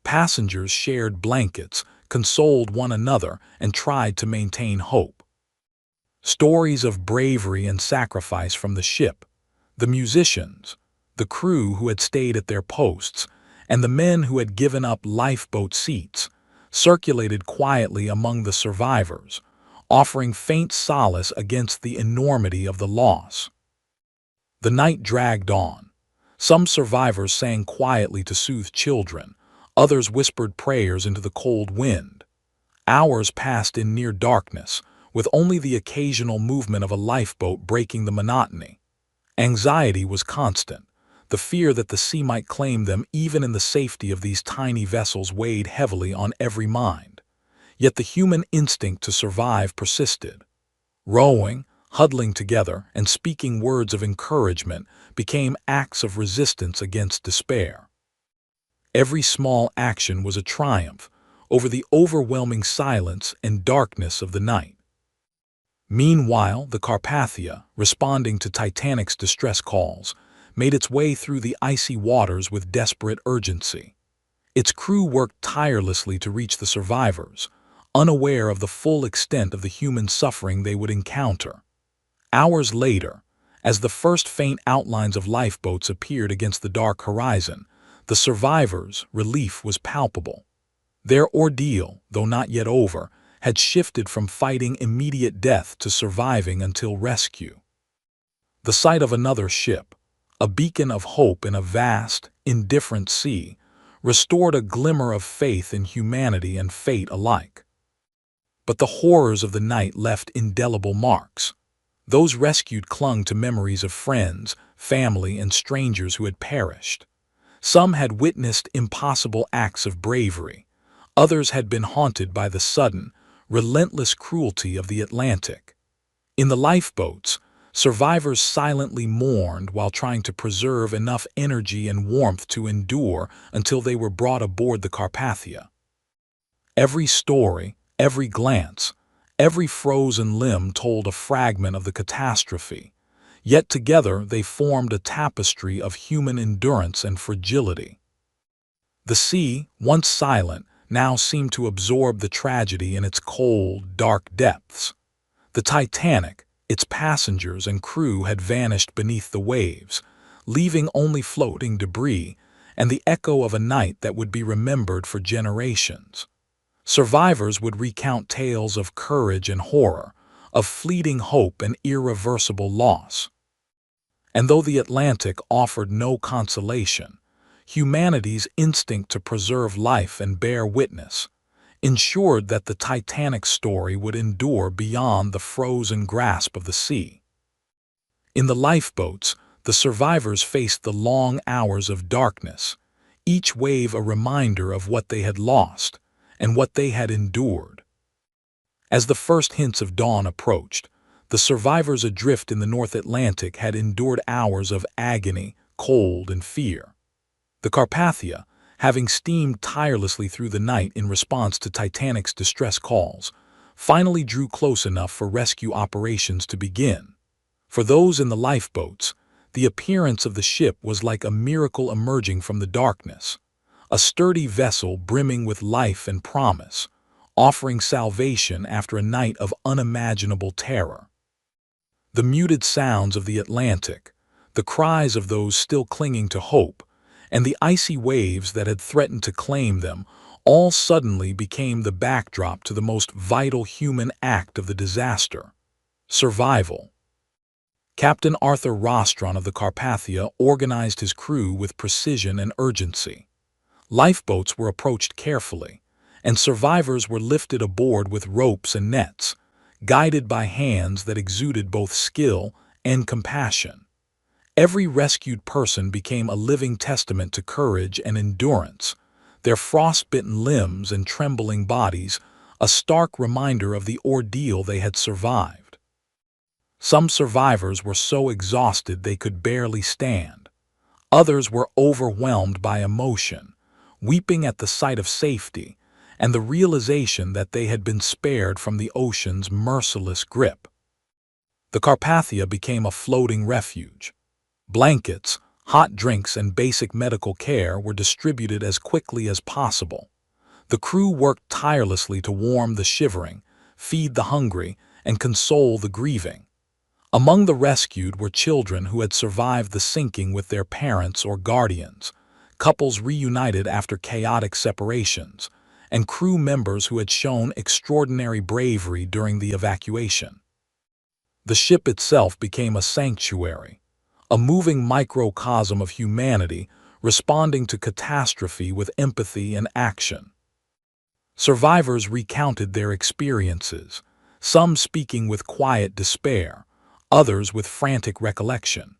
Passengers shared blankets, consoled one another, and tried to maintain hope. Stories of bravery and sacrifice from the ship, the musicians, the crew who had stayed at their posts, and the men who had given up lifeboat seats, circulated quietly among the survivors, offering faint solace against the enormity of the loss. The night dragged on. Some survivors sang quietly to soothe children, others whispered prayers into the cold wind. Hours passed in near darkness, with only the occasional movement of a lifeboat breaking the monotony. Anxiety was constant. The fear that the sea might claim them even in the safety of these tiny vessels weighed heavily on every mind. Yet the human instinct to survive persisted. Rowing, huddling together, and speaking words of encouragement became acts of resistance against despair. Every small action was a triumph over the overwhelming silence and darkness of the night. Meanwhile, the Carpathia, responding to Titanic's distress calls, made its way through the icy waters with desperate urgency. Its crew worked tirelessly to reach the survivors, unaware of the full extent of the human suffering they would encounter. Hours later, as the first faint outlines of lifeboats appeared against the dark horizon, the survivors' relief was palpable. Their ordeal, though not yet over, had shifted from fighting immediate death to surviving until rescue. The sight of another ship, a beacon of hope in a vast, indifferent sea, restored a glimmer of faith in humanity and fate alike. But the horrors of the night left indelible marks. Those rescued clung to memories of friends, family, and strangers who had perished. Some had witnessed impossible acts of bravery. Others had been haunted by the sudden, relentless cruelty of the Atlantic. In the lifeboats, survivors silently mourned while trying to preserve enough energy and warmth to endure until they were brought aboard the Carpathia. Every story, every glance, every frozen limb told a fragment of the catastrophe, yet together they formed a tapestry of human endurance and fragility. The sea, once silent, now seemed to absorb the tragedy in its cold, dark depths. The Titanic, its passengers and crew had vanished beneath the waves, leaving only floating debris and the echo of a night that would be remembered for generations. Survivors would recount tales of courage and horror, of fleeting hope and irreversible loss. And though the Atlantic offered no consolation, humanity's instinct to preserve life and bear witness ensured that the Titanic story would endure beyond the frozen grasp of the sea. In the lifeboats, the survivors faced the long hours of darkness, each wave a reminder of what they had lost and what they had endured. As the first hints of dawn approached, the survivors adrift in the North Atlantic had endured hours of agony, cold, and fear. The Carpathia, having steamed tirelessly through the night in response to Titanic's distress calls, finally drew close enough for rescue operations to begin. For those in the lifeboats, the appearance of the ship was like a miracle emerging from the darkness, a sturdy vessel brimming with life and promise, offering salvation after a night of unimaginable terror. The muted sounds of the Atlantic, the cries of those still clinging to hope, and the icy waves that had threatened to claim them all suddenly became the backdrop to the most vital human act of the disaster: survival. Captain Arthur Rostron of the Carpathia organized his crew with precision and urgency. Lifeboats were approached carefully, and survivors were lifted aboard with ropes and nets, guided by hands that exuded both skill and compassion. Every rescued person became a living testament to courage and endurance, their frostbitten limbs and trembling bodies a stark reminder of the ordeal they had survived. Some survivors were so exhausted they could barely stand. Others were overwhelmed by emotion, weeping at the sight of safety and the realization that they had been spared from the ocean's merciless grip. The Carpathia became a floating refuge. Blankets, hot drinks, and basic medical care were distributed as quickly as possible. The crew worked tirelessly to warm the shivering, feed the hungry, and console the grieving. Among the rescued were children who had survived the sinking with their parents or guardians, couples reunited after chaotic separations, and crew members who had shown extraordinary bravery during the evacuation. The ship itself became a sanctuary, a moving microcosm of humanity responding to catastrophe with empathy and action. Survivors recounted their experiences, some speaking with quiet despair, others with frantic recollection.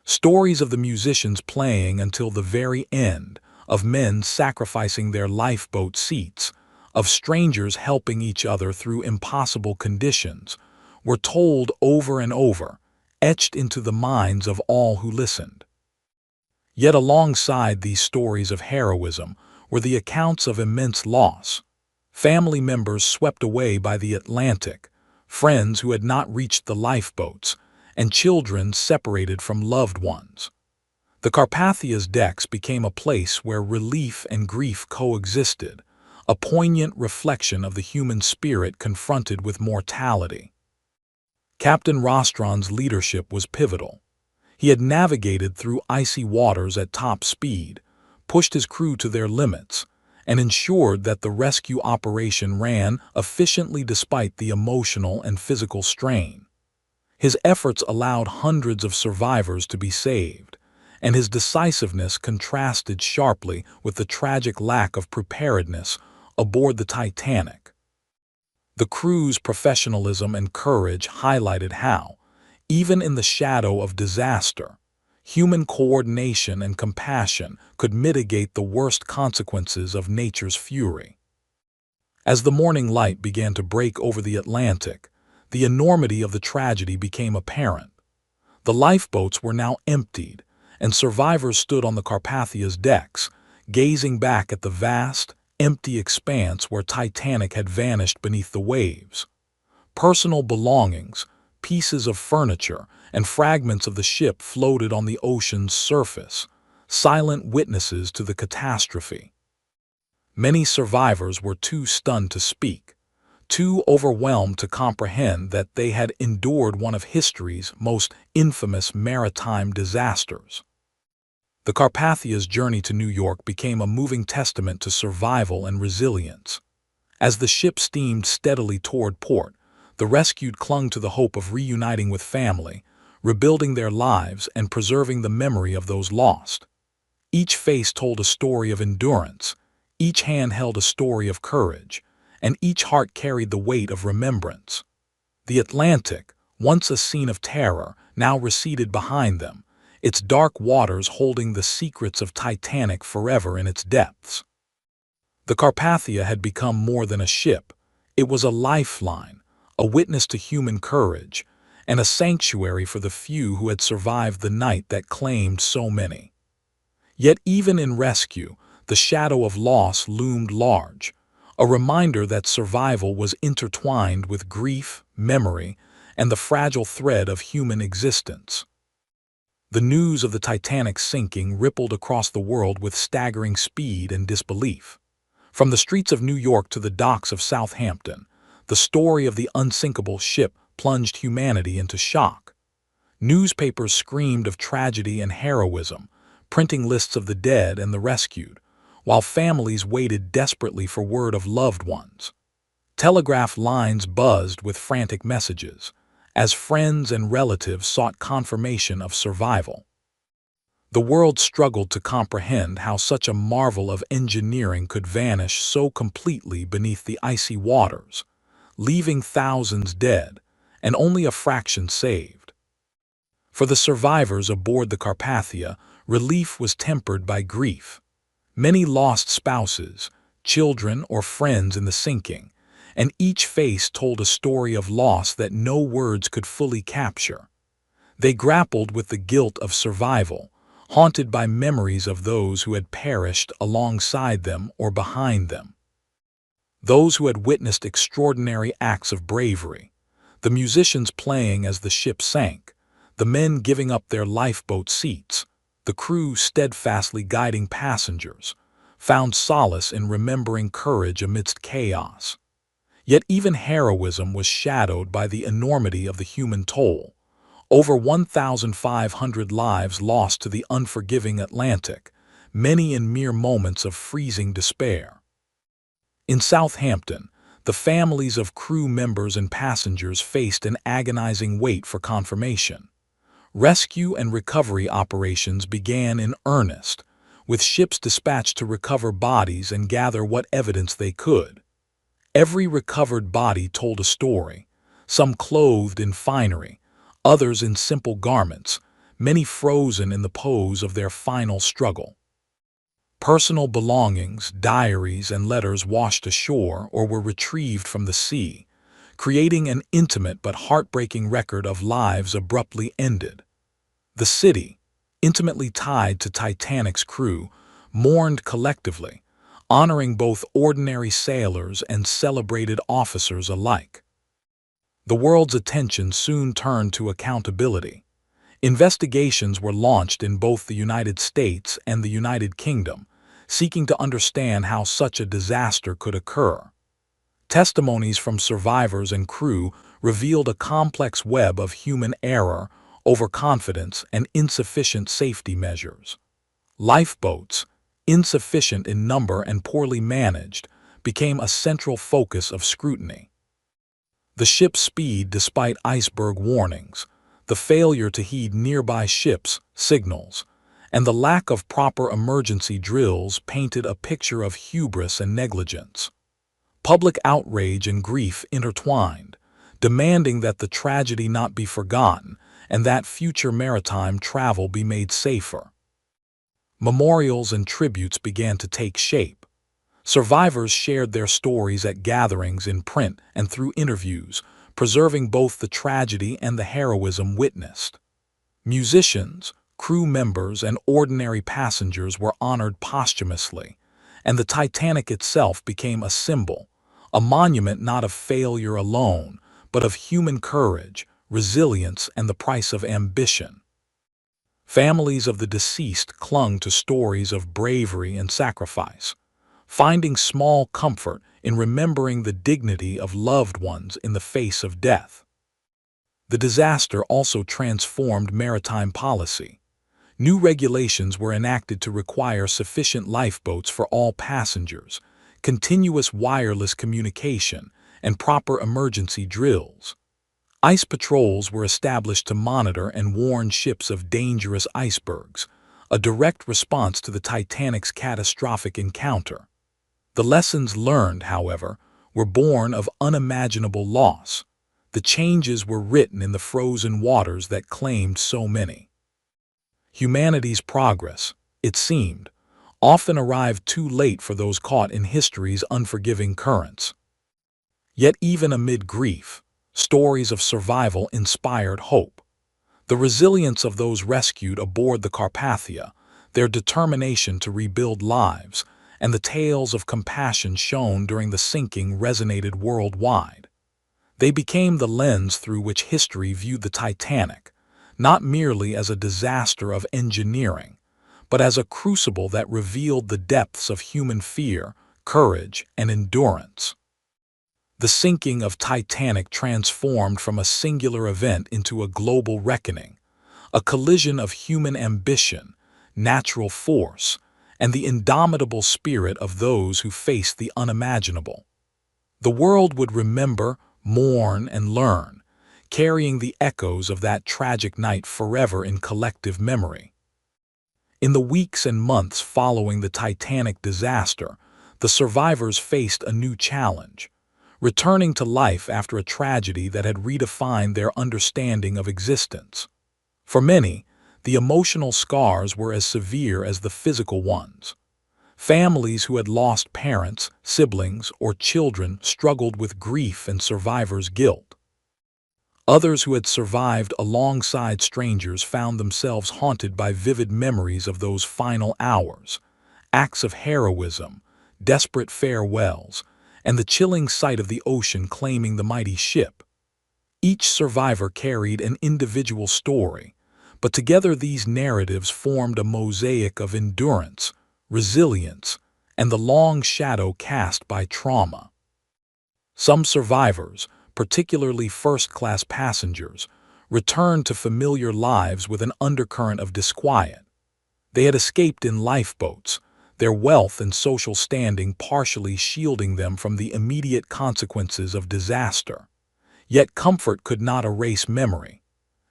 Stories of the musicians playing until the very end, of men sacrificing their lifeboat seats, of strangers helping each other through impossible conditions, were told over and over, etched into the minds of all who listened. Yet alongside these stories of heroism were the accounts of immense loss. Family members swept away by the Atlantic, friends who had not reached the lifeboats, and children separated from loved ones. The Carpathia's decks became a place where relief and grief coexisted, a poignant reflection of the human spirit confronted with mortality. Captain Rostron's leadership was pivotal. He had navigated through icy waters at top speed, pushed his crew to their limits, and ensured that the rescue operation ran efficiently despite the emotional and physical strain. His efforts allowed hundreds of survivors to be saved, and his decisiveness contrasted sharply with the tragic lack of preparedness aboard the Titanic. The crew's professionalism and courage highlighted how, even in the shadow of disaster, human coordination and compassion could mitigate the worst consequences of nature's fury. As the morning light began to break over the Atlantic, the enormity of the tragedy became apparent. The lifeboats were now emptied, and survivors stood on the Carpathia's decks, gazing back at the vast, empty expanse where Titanic had vanished beneath the waves. Personal belongings, pieces of furniture, and fragments of the ship floated on the ocean's surface, silent witnesses to the catastrophe. Many survivors were too stunned to speak, too overwhelmed to comprehend that they had endured one of history's most infamous maritime disasters. The Carpathia's journey to New York became a moving testament to survival and resilience. As the ship steamed steadily toward port, the rescued clung to the hope of reuniting with family, rebuilding their lives and preserving the memory of those lost. Each face told a story of endurance, each hand held a story of courage, and each heart carried the weight of remembrance. The Atlantic, once a scene of terror, now receded behind them, its dark waters holding the secrets of Titanic forever in its depths. The Carpathia had become more than a ship. It was a lifeline, a witness to human courage, and a sanctuary for the few who had survived the night that claimed so many. Yet even in rescue, the shadow of loss loomed large, a reminder that survival was intertwined with grief, memory, and the fragile thread of human existence. The news of the Titanic's sinking rippled across the world with staggering speed and disbelief. From the streets of New York to the docks of Southampton, the story of the unsinkable ship plunged humanity into shock. Newspapers screamed of tragedy and heroism, printing lists of the dead and the rescued, while families waited desperately for word of loved ones. Telegraph lines buzzed with frantic messages, as friends and relatives sought confirmation of survival. The world struggled to comprehend how such a marvel of engineering could vanish so completely beneath the icy waters, leaving thousands dead and only a fraction saved. For the survivors aboard the Carpathia, relief was tempered by grief. Many lost spouses, children, or friends in the sinking, and each face told a story of loss that no words could fully capture. They grappled with the guilt of survival, haunted by memories of those who had perished alongside them or behind them. Those who had witnessed extraordinary acts of bravery, the musicians playing as the ship sank, the men giving up their lifeboat seats, the crew steadfastly guiding passengers, found solace in remembering courage amidst chaos. Yet even heroism was shadowed by the enormity of the human toll. Over 1,500 lives lost to the unforgiving Atlantic, many in mere moments of freezing despair. In Southampton, the families of crew members and passengers faced an agonizing wait for confirmation. Rescue and recovery operations began in earnest, with ships dispatched to recover bodies and gather what evidence they could. Every recovered body told a story, some clothed in finery, others in simple garments, many frozen in the pose of their final struggle. Personal belongings, diaries, and letters washed ashore or were retrieved from the sea, creating an intimate but heartbreaking record of lives abruptly ended. The city, intimately tied to Titanic's crew, mourned collectively, honoring both ordinary sailors and celebrated officers alike. The world's attention soon turned to accountability. Investigations were launched in both the United States and the United Kingdom, seeking to understand how such a disaster could occur. Testimonies from survivors and crew revealed a complex web of human error, overconfidence, and insufficient safety measures. Lifeboats, insufficient in number and poorly managed, became a central focus of scrutiny. The ship's speed despite iceberg warnings, the failure to heed nearby ships' signals, and the lack of proper emergency drills painted a picture of hubris and negligence. Public outrage and grief intertwined, demanding that the tragedy not be forgotten and that future maritime travel be made safer. Memorials and tributes began to take shape. Survivors shared their stories at gatherings in print and through interviews, preserving both the tragedy and the heroism witnessed. Musicians, crew members, and ordinary passengers were honored posthumously, and the Titanic itself became a symbol, a monument not of failure alone, but of human courage, resilience, and the price of ambition. Families of the deceased clung to stories of bravery and sacrifice, finding small comfort in remembering the dignity of loved ones in the face of death. The disaster also transformed maritime policy. New regulations were enacted to require sufficient lifeboats for all passengers, continuous wireless communication, and proper emergency drills. Ice patrols were established to monitor and warn ships of dangerous icebergs, a direct response to the Titanic's catastrophic encounter. The lessons learned, however, were born of unimaginable loss. The changes were written in the frozen waters that claimed so many. Humanity's progress, it seemed, often arrived too late for those caught in history's unforgiving currents. Yet even amid grief, stories of survival inspired hope. The resilience of those rescued aboard the Carpathia, their determination to rebuild lives, and the tales of compassion shown during the sinking resonated worldwide. They became the lens through which history viewed the Titanic, not merely as a disaster of engineering, but as a crucible that revealed the depths of human fear, courage, and endurance. The sinking of Titanic transformed from a singular event into a global reckoning, a collision of human ambition, natural force, and the indomitable spirit of those who faced the unimaginable. The world would remember, mourn, and learn, carrying the echoes of that tragic night forever in collective memory. In the weeks and months following the Titanic disaster, the survivors faced a new challenge, returning to life after a tragedy that had redefined their understanding of existence. For many, the emotional scars were as severe as the physical ones. Families who had lost parents, siblings, or children struggled with grief and survivor's guilt. Others who had survived alongside strangers found themselves haunted by vivid memories of those final hours, acts of heroism, desperate farewells, and the chilling sight of the ocean claiming the mighty ship. Each survivor carried an individual story, but together these narratives formed a mosaic of endurance, resilience, and the long shadow cast by trauma. Some survivors, particularly first-class passengers, returned to familiar lives with an undercurrent of disquiet. They had escaped in lifeboats, their wealth and social standing partially shielding them from the immediate consequences of disaster. Yet comfort could not erase memory.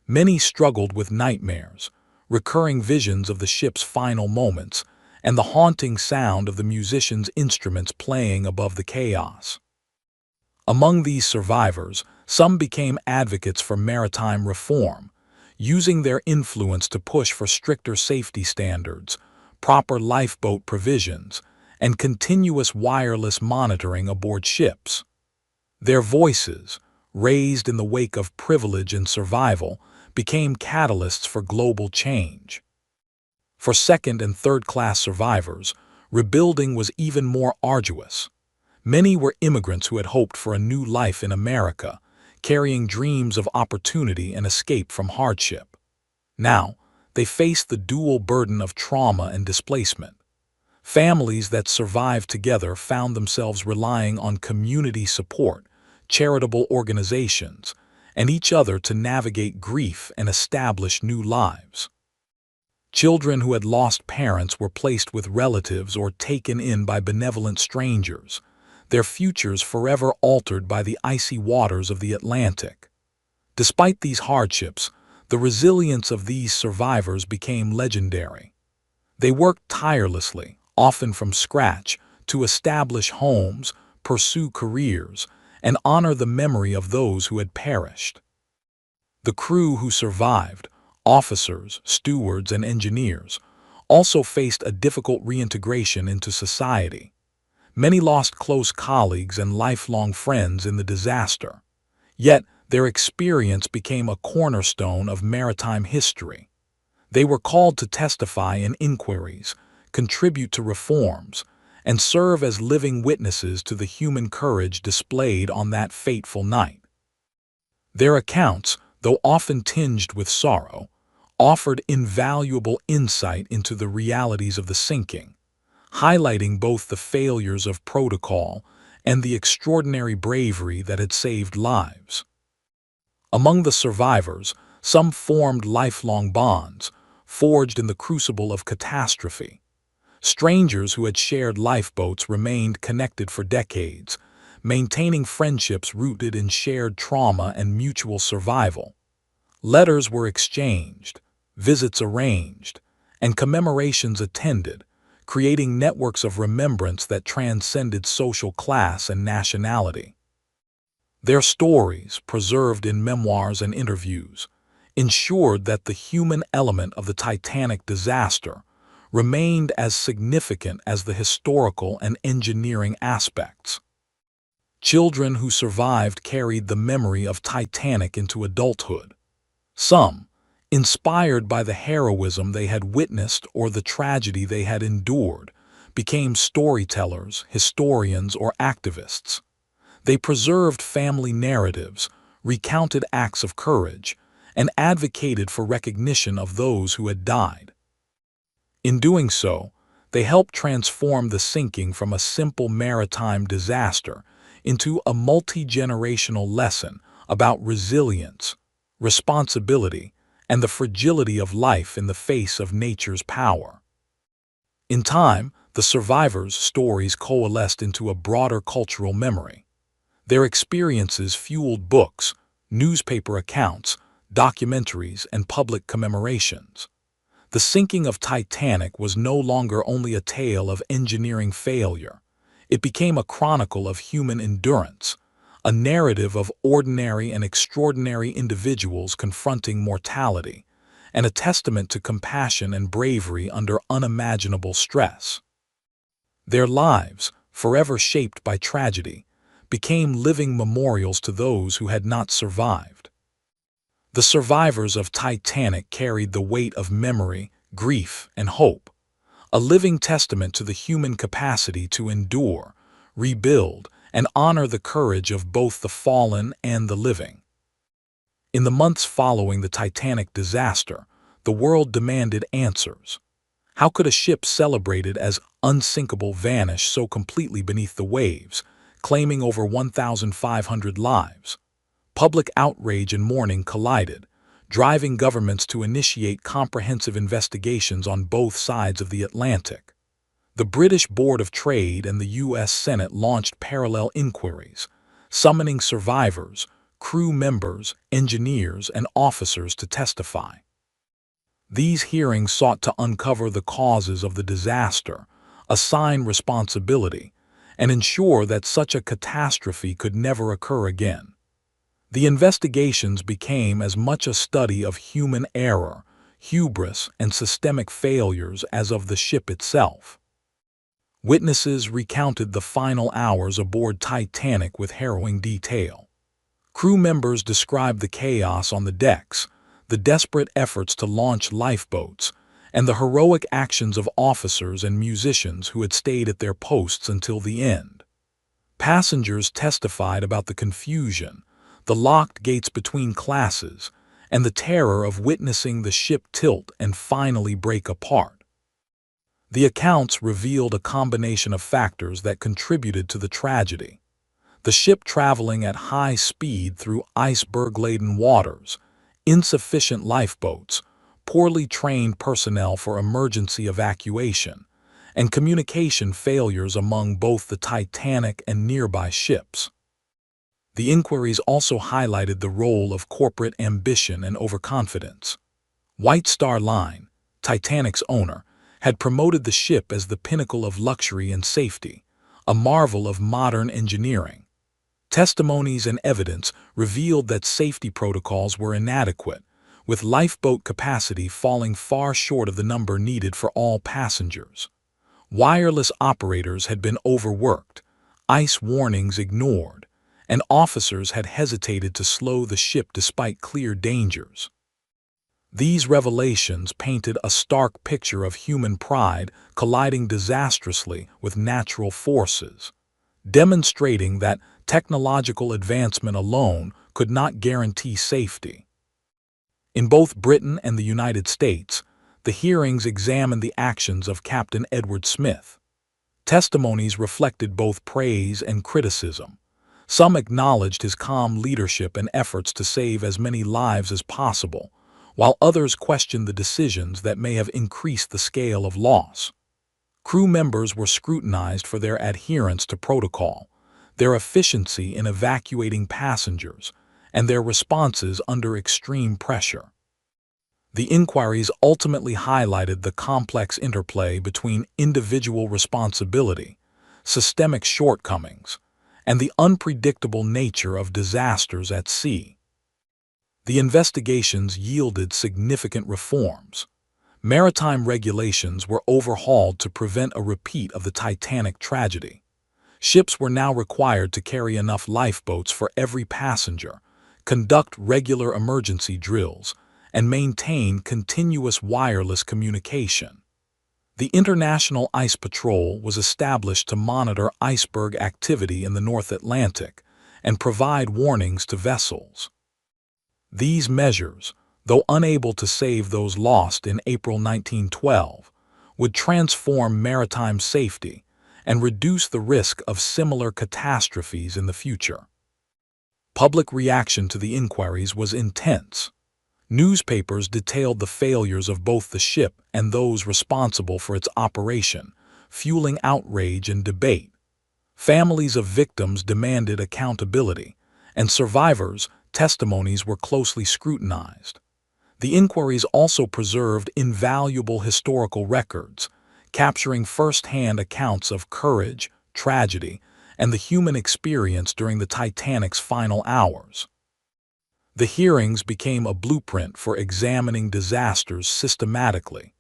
Many struggled with nightmares, recurring visions of the ship's final moments, and the haunting sound of the musicians' instruments playing above the chaos. Among these survivors, some became advocates for maritime reform, using their influence to push for stricter safety standards, proper lifeboat provisions, and continuous wireless monitoring aboard ships. Their voices, raised in the wake of privilege and survival, became catalysts for global change. For second- and third-class survivors, rebuilding was even more arduous. Many were immigrants who had hoped for a new life in America, carrying dreams of opportunity and escape from hardship. Now, they faced the dual burden of trauma and displacement. Families that survived together found themselves relying on community support, charitable organizations, and each other to navigate grief and establish new lives. Children who had lost parents were placed with relatives or taken in by benevolent strangers, their futures forever altered by the icy waters of the Atlantic. Despite these hardships, the resilience of these survivors became legendary. They worked tirelessly, often from scratch, to establish homes, pursue careers, and honor the memory of those who had perished. The crew who survived, officers, stewards, and engineers, also faced a difficult reintegration into society. Many lost close colleagues and lifelong friends in the disaster. Yet, their experience became a cornerstone of maritime history. They were called to testify in inquiries, contribute to reforms, and serve as living witnesses to the human courage displayed on that fateful night. Their accounts, though often tinged with sorrow, offered invaluable insight into the realities of the sinking, highlighting both the failures of protocol and the extraordinary bravery that had saved lives. Among the survivors, some formed lifelong bonds, forged in the crucible of catastrophe. Strangers who had shared lifeboats remained connected for decades, maintaining friendships rooted in shared trauma and mutual survival. Letters were exchanged, visits arranged, and commemorations attended, creating networks of remembrance that transcended social class and nationality. Their stories, preserved in memoirs and interviews, ensured that the human element of the Titanic disaster remained as significant as the historical and engineering aspects. Children who survived carried the memory of Titanic into adulthood. Some, inspired by the heroism they had witnessed or the tragedy they had endured, became storytellers, historians, or activists. They preserved family narratives, recounted acts of courage, and advocated for recognition of those who had died. In doing so, they helped transform the sinking from a simple maritime disaster into a multi-generational lesson about resilience, responsibility, and the fragility of life in the face of nature's power. In time, the survivors' stories coalesced into a broader cultural memory. Their experiences fueled books, newspaper accounts, documentaries, and public commemorations. The sinking of Titanic was no longer only a tale of engineering failure. It became a chronicle of human endurance, a narrative of ordinary and extraordinary individuals confronting mortality, and a testament to compassion and bravery under unimaginable stress. Their lives, forever shaped by tragedy, became living memorials to those who had not survived. The survivors of Titanic carried the weight of memory, grief, and hope, a living testament to the human capacity to endure, rebuild, and honor the courage of both the fallen and the living. In the months following the Titanic disaster, the world demanded answers. How could a ship celebrated as unsinkable vanish so completely beneath the waves, claiming over 1,500 lives? Public outrage and mourning collided, driving governments to initiate comprehensive investigations on both sides of the Atlantic. The British Board of Trade and the U.S. Senate launched parallel inquiries, summoning survivors, crew members, engineers, and officers to testify. These hearings sought to uncover the causes of the disaster, assign responsibility, and ensure that such a catastrophe could never occur again. The investigations became as much a study of human error, hubris, and systemic failures as of the ship itself. Witnesses recounted the final hours aboard Titanic with harrowing detail. Crew members described the chaos on the decks, the desperate efforts to launch lifeboats, and the heroic actions of officers and musicians who had stayed at their posts until the end. Passengers testified about the confusion, the locked gates between classes, and the terror of witnessing the ship tilt and finally break apart. The accounts revealed a combination of factors that contributed to the tragedy. The ship traveling at high speed through iceberg-laden waters, insufficient lifeboats, poorly trained personnel for emergency evacuation, and communication failures among both the Titanic and nearby ships. The inquiries also highlighted the role of corporate ambition and overconfidence. White Star Line, Titanic's owner, had promoted the ship as the pinnacle of luxury and safety, a marvel of modern engineering. Testimonies and evidence revealed that safety protocols were inadequate, with lifeboat capacity falling far short of the number needed for all passengers. Wireless operators had been overworked, ice warnings ignored, and officers had hesitated to slow the ship despite clear dangers. These revelations painted a stark picture of human pride colliding disastrously with natural forces, demonstrating that technological advancement alone could not guarantee safety. In both Britain and the United States, the hearings examined the actions of Captain Edward Smith. Testimonies reflected both praise and criticism. Some acknowledged his calm leadership and efforts to save as many lives as possible, while others questioned the decisions that may have increased the scale of loss. Crew members were scrutinized for their adherence to protocol, their efficiency in evacuating passengers, and their responses under extreme pressure. The inquiries ultimately highlighted the complex interplay between individual responsibility, systemic shortcomings, and the unpredictable nature of disasters at sea. The investigations yielded significant reforms. Maritime regulations were overhauled to prevent a repeat of the Titanic tragedy. Ships were now required to carry enough lifeboats for every passenger, conduct regular emergency drills, and maintain continuous wireless communication. The International Ice Patrol was established to monitor iceberg activity in the North Atlantic and provide warnings to vessels. These measures, though unable to save those lost in April 1912, would transform maritime safety and reduce the risk of similar catastrophes in the future. Public reaction to the inquiries was intense. Newspapers detailed the failures of both the ship and those responsible for its operation, fueling outrage and debate. Families of victims demanded accountability, and survivors' testimonies were closely scrutinized. The inquiries also preserved invaluable historical records, capturing first-hand accounts of courage, tragedy, and the human experience during the Titanic's final hours. The hearings became a blueprint for examining disasters systematically,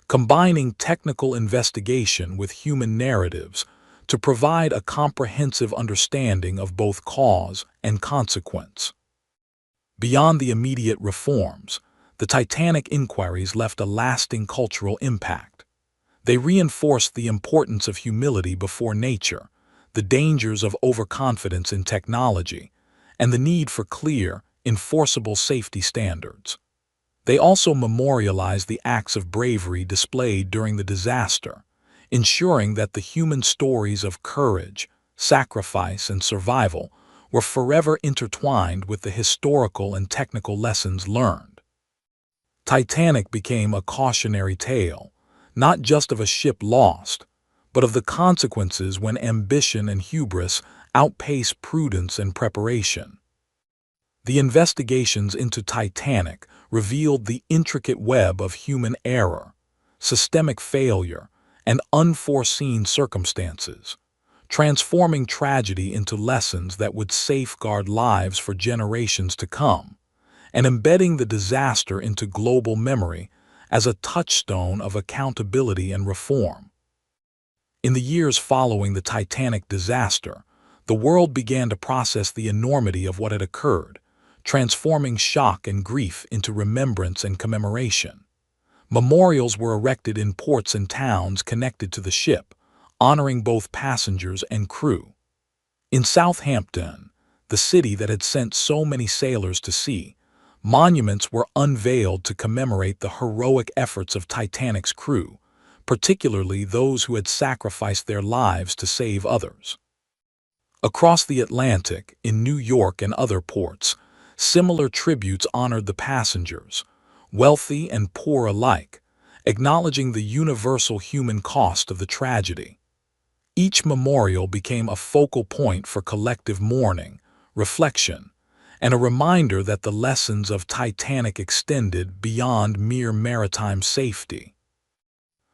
combining technical investigation with human narratives to provide a comprehensive understanding of both cause and consequence. Beyond the immediate reforms, the Titanic inquiries left a lasting cultural impact. They reinforced the importance of humility before nature, the dangers of overconfidence in technology, and the need for clear, enforceable safety standards. They also memorialized the acts of bravery displayed during the disaster, ensuring that the human stories of courage, sacrifice, and survival were forever intertwined with the historical and technical lessons learned. Titanic became a cautionary tale, not just of a ship lost, but of the consequences when ambition and hubris outpace prudence and preparation. The investigations into Titanic revealed the intricate web of human error, systemic failure, and unforeseen circumstances, transforming tragedy into lessons that would safeguard lives for generations to come, and embedding the disaster into global memory as a touchstone of accountability and reform. In the years following the Titanic disaster, the world began to process the enormity of what had occurred, transforming shock and grief into remembrance and commemoration. Memorials were erected in ports and towns connected to the ship, honoring both passengers and crew. In Southampton, the city that had sent so many sailors to sea, monuments were unveiled to commemorate the heroic efforts of Titanic's crew, particularly those who had sacrificed their lives to save others. Across the Atlantic, in New York and other ports, similar tributes honored the passengers, wealthy and poor alike, acknowledging the universal human cost of the tragedy. Each memorial became a focal point for collective mourning, reflection, and a reminder that the lessons of Titanic extended beyond mere maritime safety.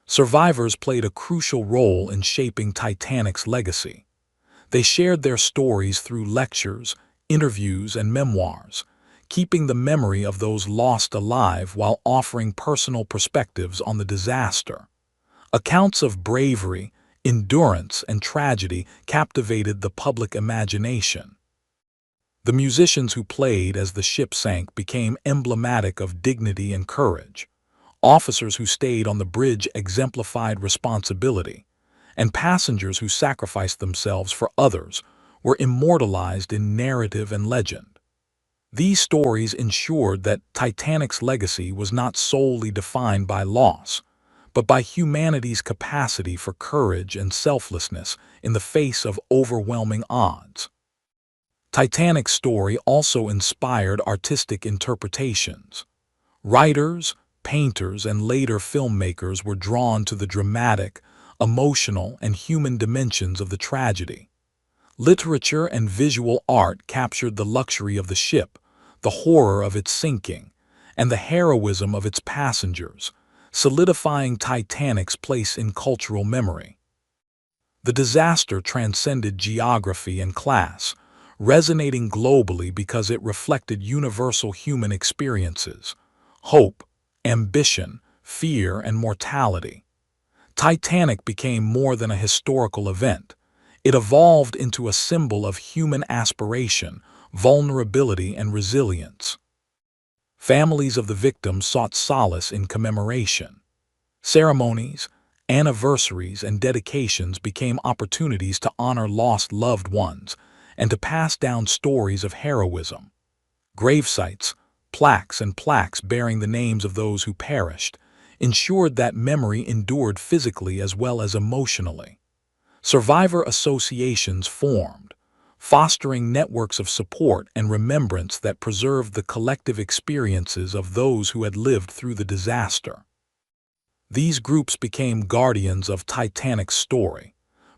Survivors played a crucial role in shaping Titanic's legacy. They shared their stories through lectures, interviews, and memoirs, keeping the memory of those lost alive while offering personal perspectives on the disaster. Accounts of bravery, endurance, and tragedy captivated the public imagination. The musicians who played as the ship sank became emblematic of dignity and courage. Officers who stayed on the bridge exemplified responsibility, and passengers who sacrificed themselves for others were immortalized in narrative and legend. These stories ensured that Titanic's legacy was not solely defined by loss, but by humanity's capacity for courage and selflessness in the face of overwhelming odds. Titanic's story also inspired artistic interpretations. Writers, painters, and later filmmakers were drawn to the dramatic, emotional, and human dimensions of the tragedy. Literature and visual art captured the luxury of the ship, the horror of its sinking, and the heroism of its passengers, solidifying Titanic's place in cultural memory. The disaster transcended geography and class, resonating globally because it reflected universal human experiences: hope, ambition, fear, and mortality. Titanic became more than a historical event. It evolved into a symbol of human aspiration, vulnerability, and resilience. Families of the victims sought solace in commemoration. Ceremonies, anniversaries, and dedications became opportunities to honor lost loved ones and to pass down stories of heroism. Gravesites, plaques, and plaques bearing the names of those who perished ensured that memory endured physically as well as emotionally. Survivor associations formed, fostering networks of support and remembrance that preserved the collective experiences of those who had lived through the disaster. These groups became guardians of Titanic's story,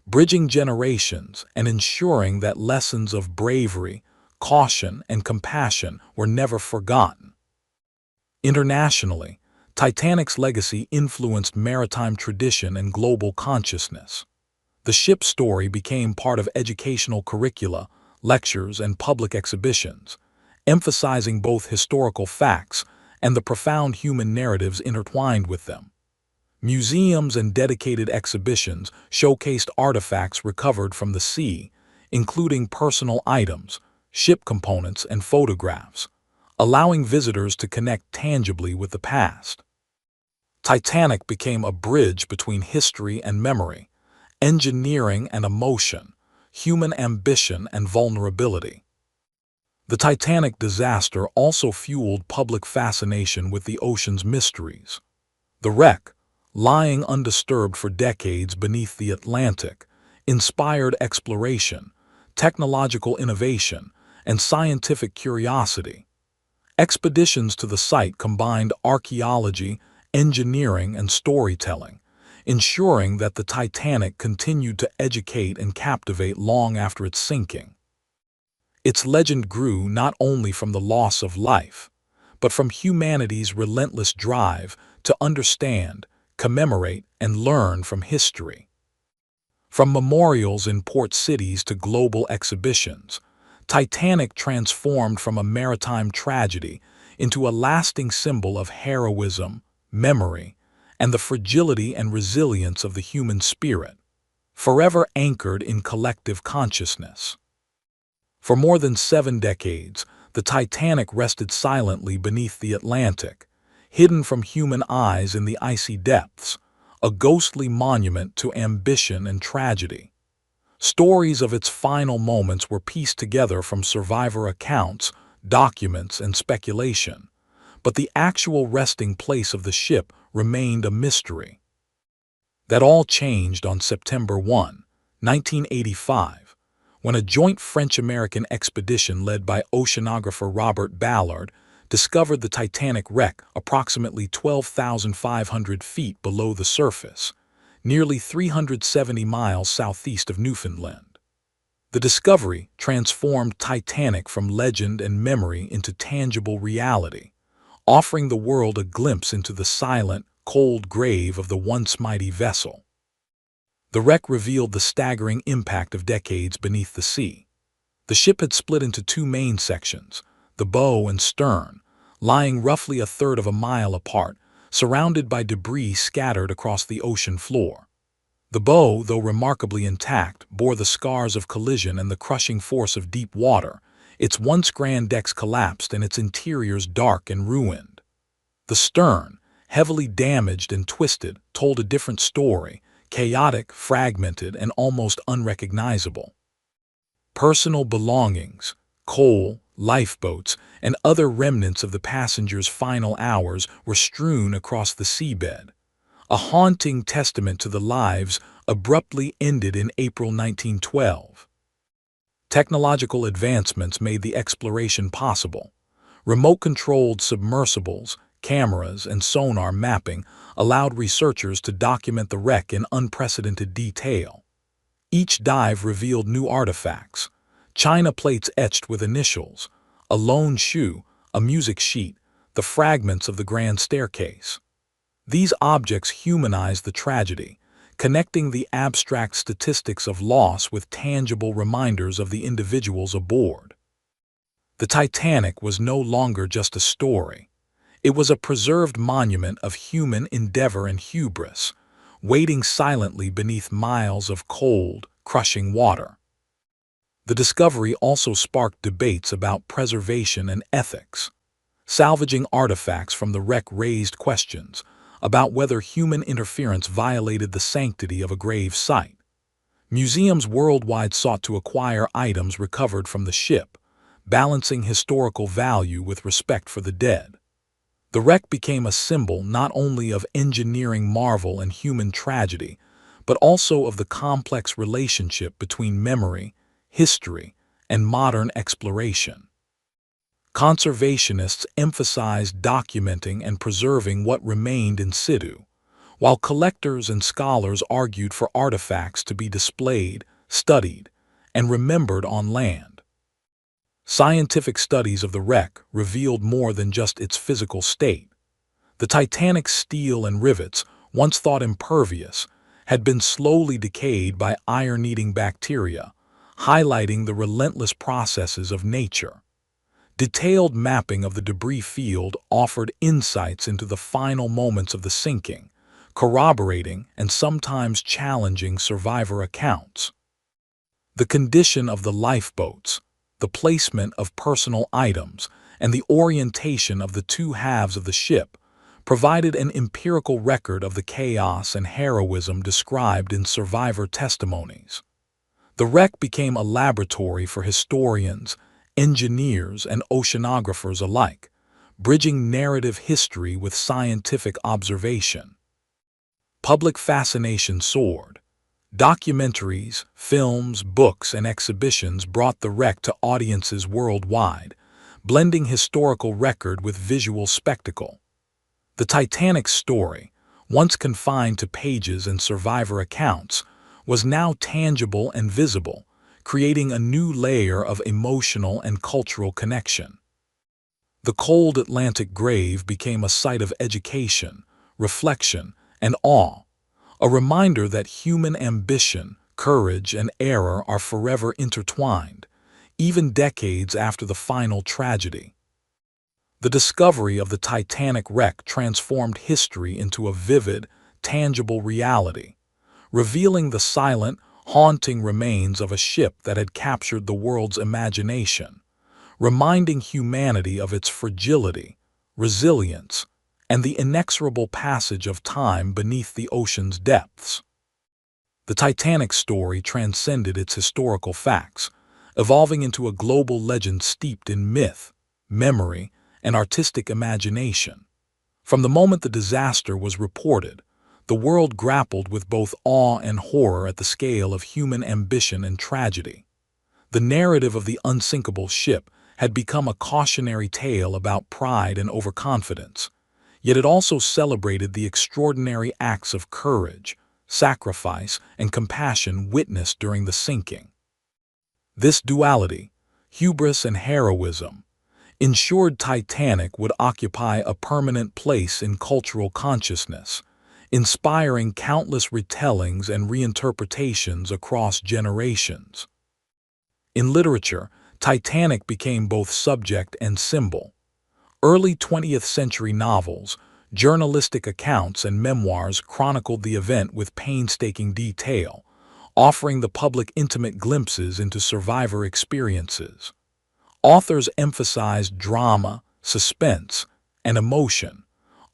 bridging generations and ensuring that lessons of bravery, caution, and compassion were never forgotten. Internationally, Titanic's legacy influenced maritime tradition and global consciousness. The ship's story became part of educational curricula, lectures, and public exhibitions, emphasizing both historical facts and the profound human narratives intertwined with them. Museums and dedicated exhibitions showcased artifacts recovered from the sea, including personal items, ship components, and photographs, allowing visitors to connect tangibly with the past. Titanic became a bridge between history and memory, engineering and emotion, human ambition and vulnerability. The Titanic disaster also fueled public fascination with the ocean's mysteries. The wreck, lying undisturbed for decades beneath the Atlantic, inspired exploration, technological innovation, and scientific curiosity. Expeditions to the site combined archaeology, engineering, and storytelling, ensuring that the Titanic continued to educate and captivate long after its sinking. Its legend grew not only from the loss of life, but from humanity's relentless drive to understand, commemorate, and learn from history. From memorials in port cities to global exhibitions, Titanic transformed from a maritime tragedy into a lasting symbol of heroism, memory, and the fragility and resilience of the human spirit, forever anchored in collective consciousness. For more than 7 decades, the Titanic rested silently beneath the Atlantic, hidden from human eyes in the icy depths, a ghostly monument to ambition and tragedy. Stories of its final moments were pieced together from survivor accounts, documents, and speculation, but the actual resting place of the ship remained a mystery. That all changed on September 1, 1985, when a joint French-American expedition led by oceanographer Robert Ballard discovered the Titanic wreck approximately 12,500 feet below the surface, nearly 370 miles southeast of Newfoundland. The discovery transformed Titanic from legend and memory into tangible reality, offering the world a glimpse into the silent, cold grave of the once mighty vessel. The wreck revealed the staggering impact of decades beneath the sea. The ship had split into 2 main sections, the bow and stern, lying roughly a third of a mile apart, surrounded by debris scattered across the ocean floor. The bow, though remarkably intact, bore the scars of collision and the crushing force of deep water. Its once grand decks collapsed and its interiors dark and ruined. The stern, heavily damaged and twisted, told a different story, chaotic, fragmented, and almost unrecognizable. Personal belongings, coal, lifeboats, and other remnants of the passengers' final hours were strewn across the seabed, a haunting testament to the lives abruptly ended in April 1912. Technological advancements made the exploration possible. Remote-controlled submersibles, cameras, and sonar mapping allowed researchers to document the wreck in unprecedented detail. Each dive revealed new artifacts: china plates etched with initials, a lone shoe, a music sheet, the fragments of the grand staircase. These objects humanized the tragedy, connecting the abstract statistics of loss with tangible reminders of the individuals aboard. The Titanic was no longer just a story. It was a preserved monument of human endeavor and hubris, waiting silently beneath miles of cold, crushing water. The discovery also sparked debates about preservation and ethics. Salvaging artifacts from the wreck raised questions about whether human interference violated the sanctity of a grave site. Museums worldwide sought to acquire items recovered from the ship, balancing historical value with respect for the dead. The wreck became a symbol not only of engineering marvel and human tragedy, but also of the complex relationship between memory, history, and modern exploration. Conservationists emphasized documenting and preserving what remained in situ, while collectors and scholars argued for artifacts to be displayed, studied, and remembered on land. Scientific studies of the wreck revealed more than just its physical state. The Titanic's steel and rivets, once thought impervious, had been slowly decayed by iron-eating bacteria, highlighting the relentless processes of nature. Detailed mapping of the debris field offered insights into the final moments of the sinking, corroborating and sometimes challenging survivor accounts. The condition of the lifeboats, the placement of personal items, and the orientation of the two halves of the ship provided an empirical record of the chaos and heroism described in survivor testimonies. The wreck became a laboratory for historians, engineers, and oceanographers alike, bridging narrative history with scientific observation. Public fascination soared. Documentaries, films, books, and exhibitions brought the wreck to audiences worldwide, blending historical record with visual spectacle. The Titanic's story, once confined to pages and survivor accounts, was now tangible and visible, creating a new layer of emotional and cultural connection. The cold Atlantic grave became a site of education, reflection, and awe, a reminder that human ambition, courage, and error are forever intertwined, even decades after the final tragedy. The discovery of the Titanic wreck transformed history into a vivid, tangible reality, revealing the silent, haunting remains of a ship that had captured the world's imagination, reminding humanity of its fragility, resilience, and the inexorable passage of time beneath the ocean's depths. The Titanic story transcended its historical facts, evolving into a global legend steeped in myth, memory, and artistic imagination. From the moment the disaster was reported, the world grappled with both awe and horror at the scale of human ambition and tragedy. The narrative of the unsinkable ship had become a cautionary tale about pride and overconfidence, yet it also celebrated the extraordinary acts of courage, sacrifice, and compassion witnessed during the sinking. This duality, hubris and heroism, ensured Titanic would occupy a permanent place in cultural consciousness, inspiring countless retellings and reinterpretations across generations. In literature, Titanic became both subject and symbol. Early 20th century novels, journalistic accounts, and memoirs chronicled the event with painstaking detail, offering the public intimate glimpses into survivor experiences. Authors emphasized drama, suspense, and emotion,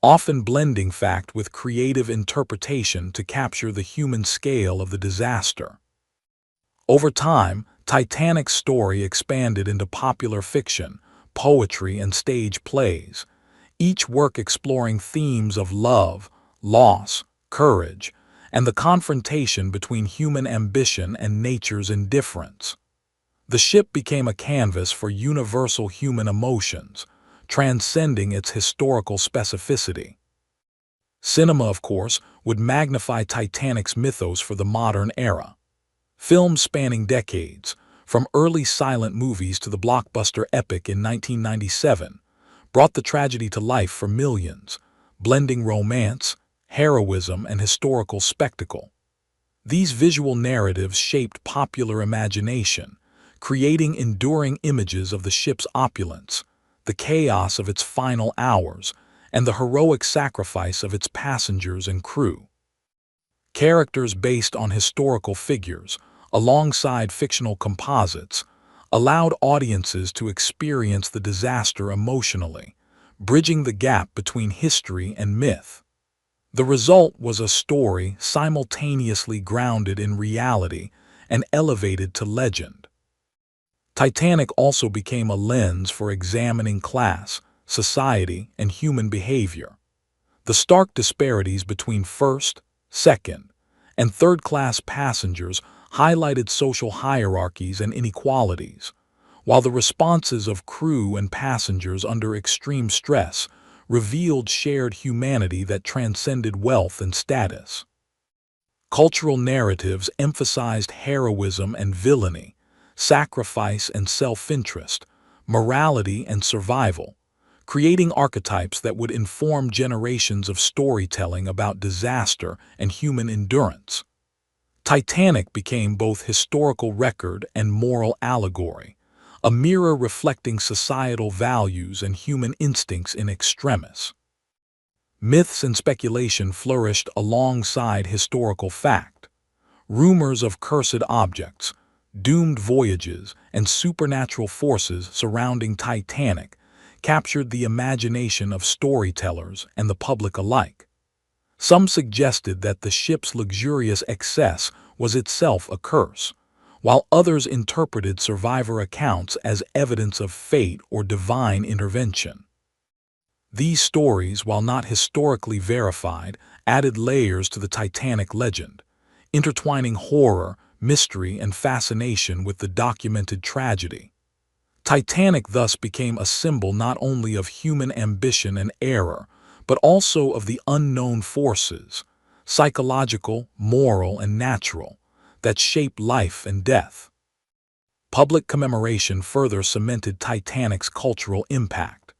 often blending fact with creative interpretation to capture the human scale of the disaster. Over time, Titanic's story expanded into popular fiction, poetry, and stage plays, each work exploring themes of love, loss, courage, and the confrontation between human ambition and nature's indifference. The ship became a canvas for universal human emotions, transcending its historical specificity. Cinema, of course, would magnify Titanic's mythos for the modern era. Films spanning decades, from early silent movies to the blockbuster epic in 1997, brought the tragedy to life for millions, blending romance, heroism, and historical spectacle. These visual narratives shaped popular imagination, creating enduring images of the ship's opulence, the chaos of its final hours, and the heroic sacrifice of its passengers and crew. Characters based on historical figures, alongside fictional composites, allowed audiences to experience the disaster emotionally, bridging the gap between history and myth. The result was a story simultaneously grounded in reality and elevated to legend. Titanic also became a lens for examining class, society, and human behavior. The stark disparities between first, second, and third-class passengers highlighted social hierarchies and inequalities, while the responses of crew and passengers under extreme stress revealed shared humanity that transcended wealth and status. Cultural narratives emphasized heroism and villainy, sacrifice and self-interest, morality and survival, creating archetypes that would inform generations of storytelling about disaster and human endurance. Titanic became both historical record and moral allegory, a mirror reflecting societal values and human instincts in extremis. Myths and speculation flourished alongside historical fact. Rumors of cursed objects, doomed voyages, and supernatural forces surrounding Titanic captured the imagination of storytellers and the public alike. Some suggested that the ship's luxurious excess was itself a curse, while others interpreted survivor accounts as evidence of fate or divine intervention. These stories, while not historically verified, added layers to the Titanic legend, intertwining horror, mystery, and fascination with the documented tragedy. Titanic thus became a symbol not only of human ambition and error, but also of the unknown forces, psychological, moral, and natural, that shape life and death. Public commemoration further cemented Titanic's cultural impact.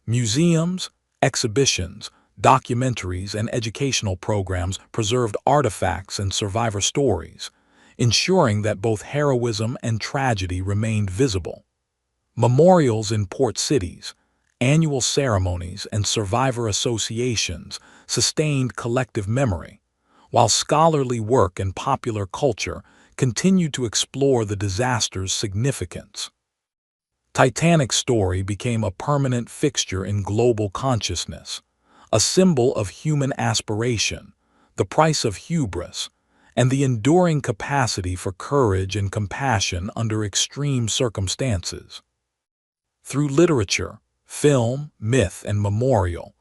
Museums, exhibitions, documentaries, and educational programs preserved artifacts and survivor stories, ensuring that both heroism and tragedy remained visible. Memorials in port cities, annual ceremonies, and survivor associations sustained collective memory, while scholarly work and popular culture continued to explore the disaster's significance. Titanic's story became a permanent fixture in global consciousness, a symbol of human aspiration, the price of hubris, and the enduring capacity for courage and compassion under extreme circumstances. Through literature, film, myth, and memorial,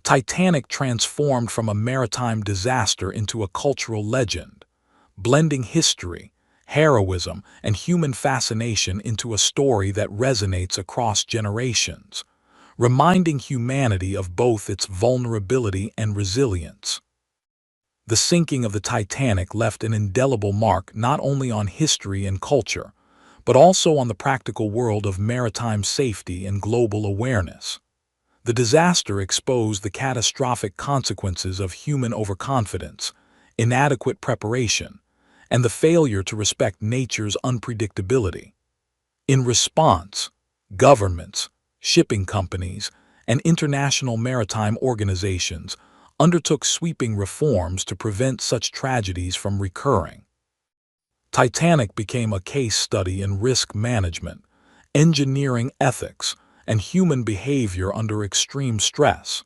Titanic transformed from a maritime disaster into a cultural legend, blending history, heroism, and human fascination into a story that resonates across generations, reminding humanity of both its vulnerability and resilience. The sinking of the Titanic left an indelible mark not only on history and culture, but also on the practical world of maritime safety and global awareness. The disaster exposed the catastrophic consequences of human overconfidence, inadequate preparation, and the failure to respect nature's unpredictability. In response, governments, shipping companies, and international maritime organizations undertook sweeping reforms to prevent such tragedies from recurring. Titanic became a case study in risk management, engineering ethics, and human behavior under extreme stress,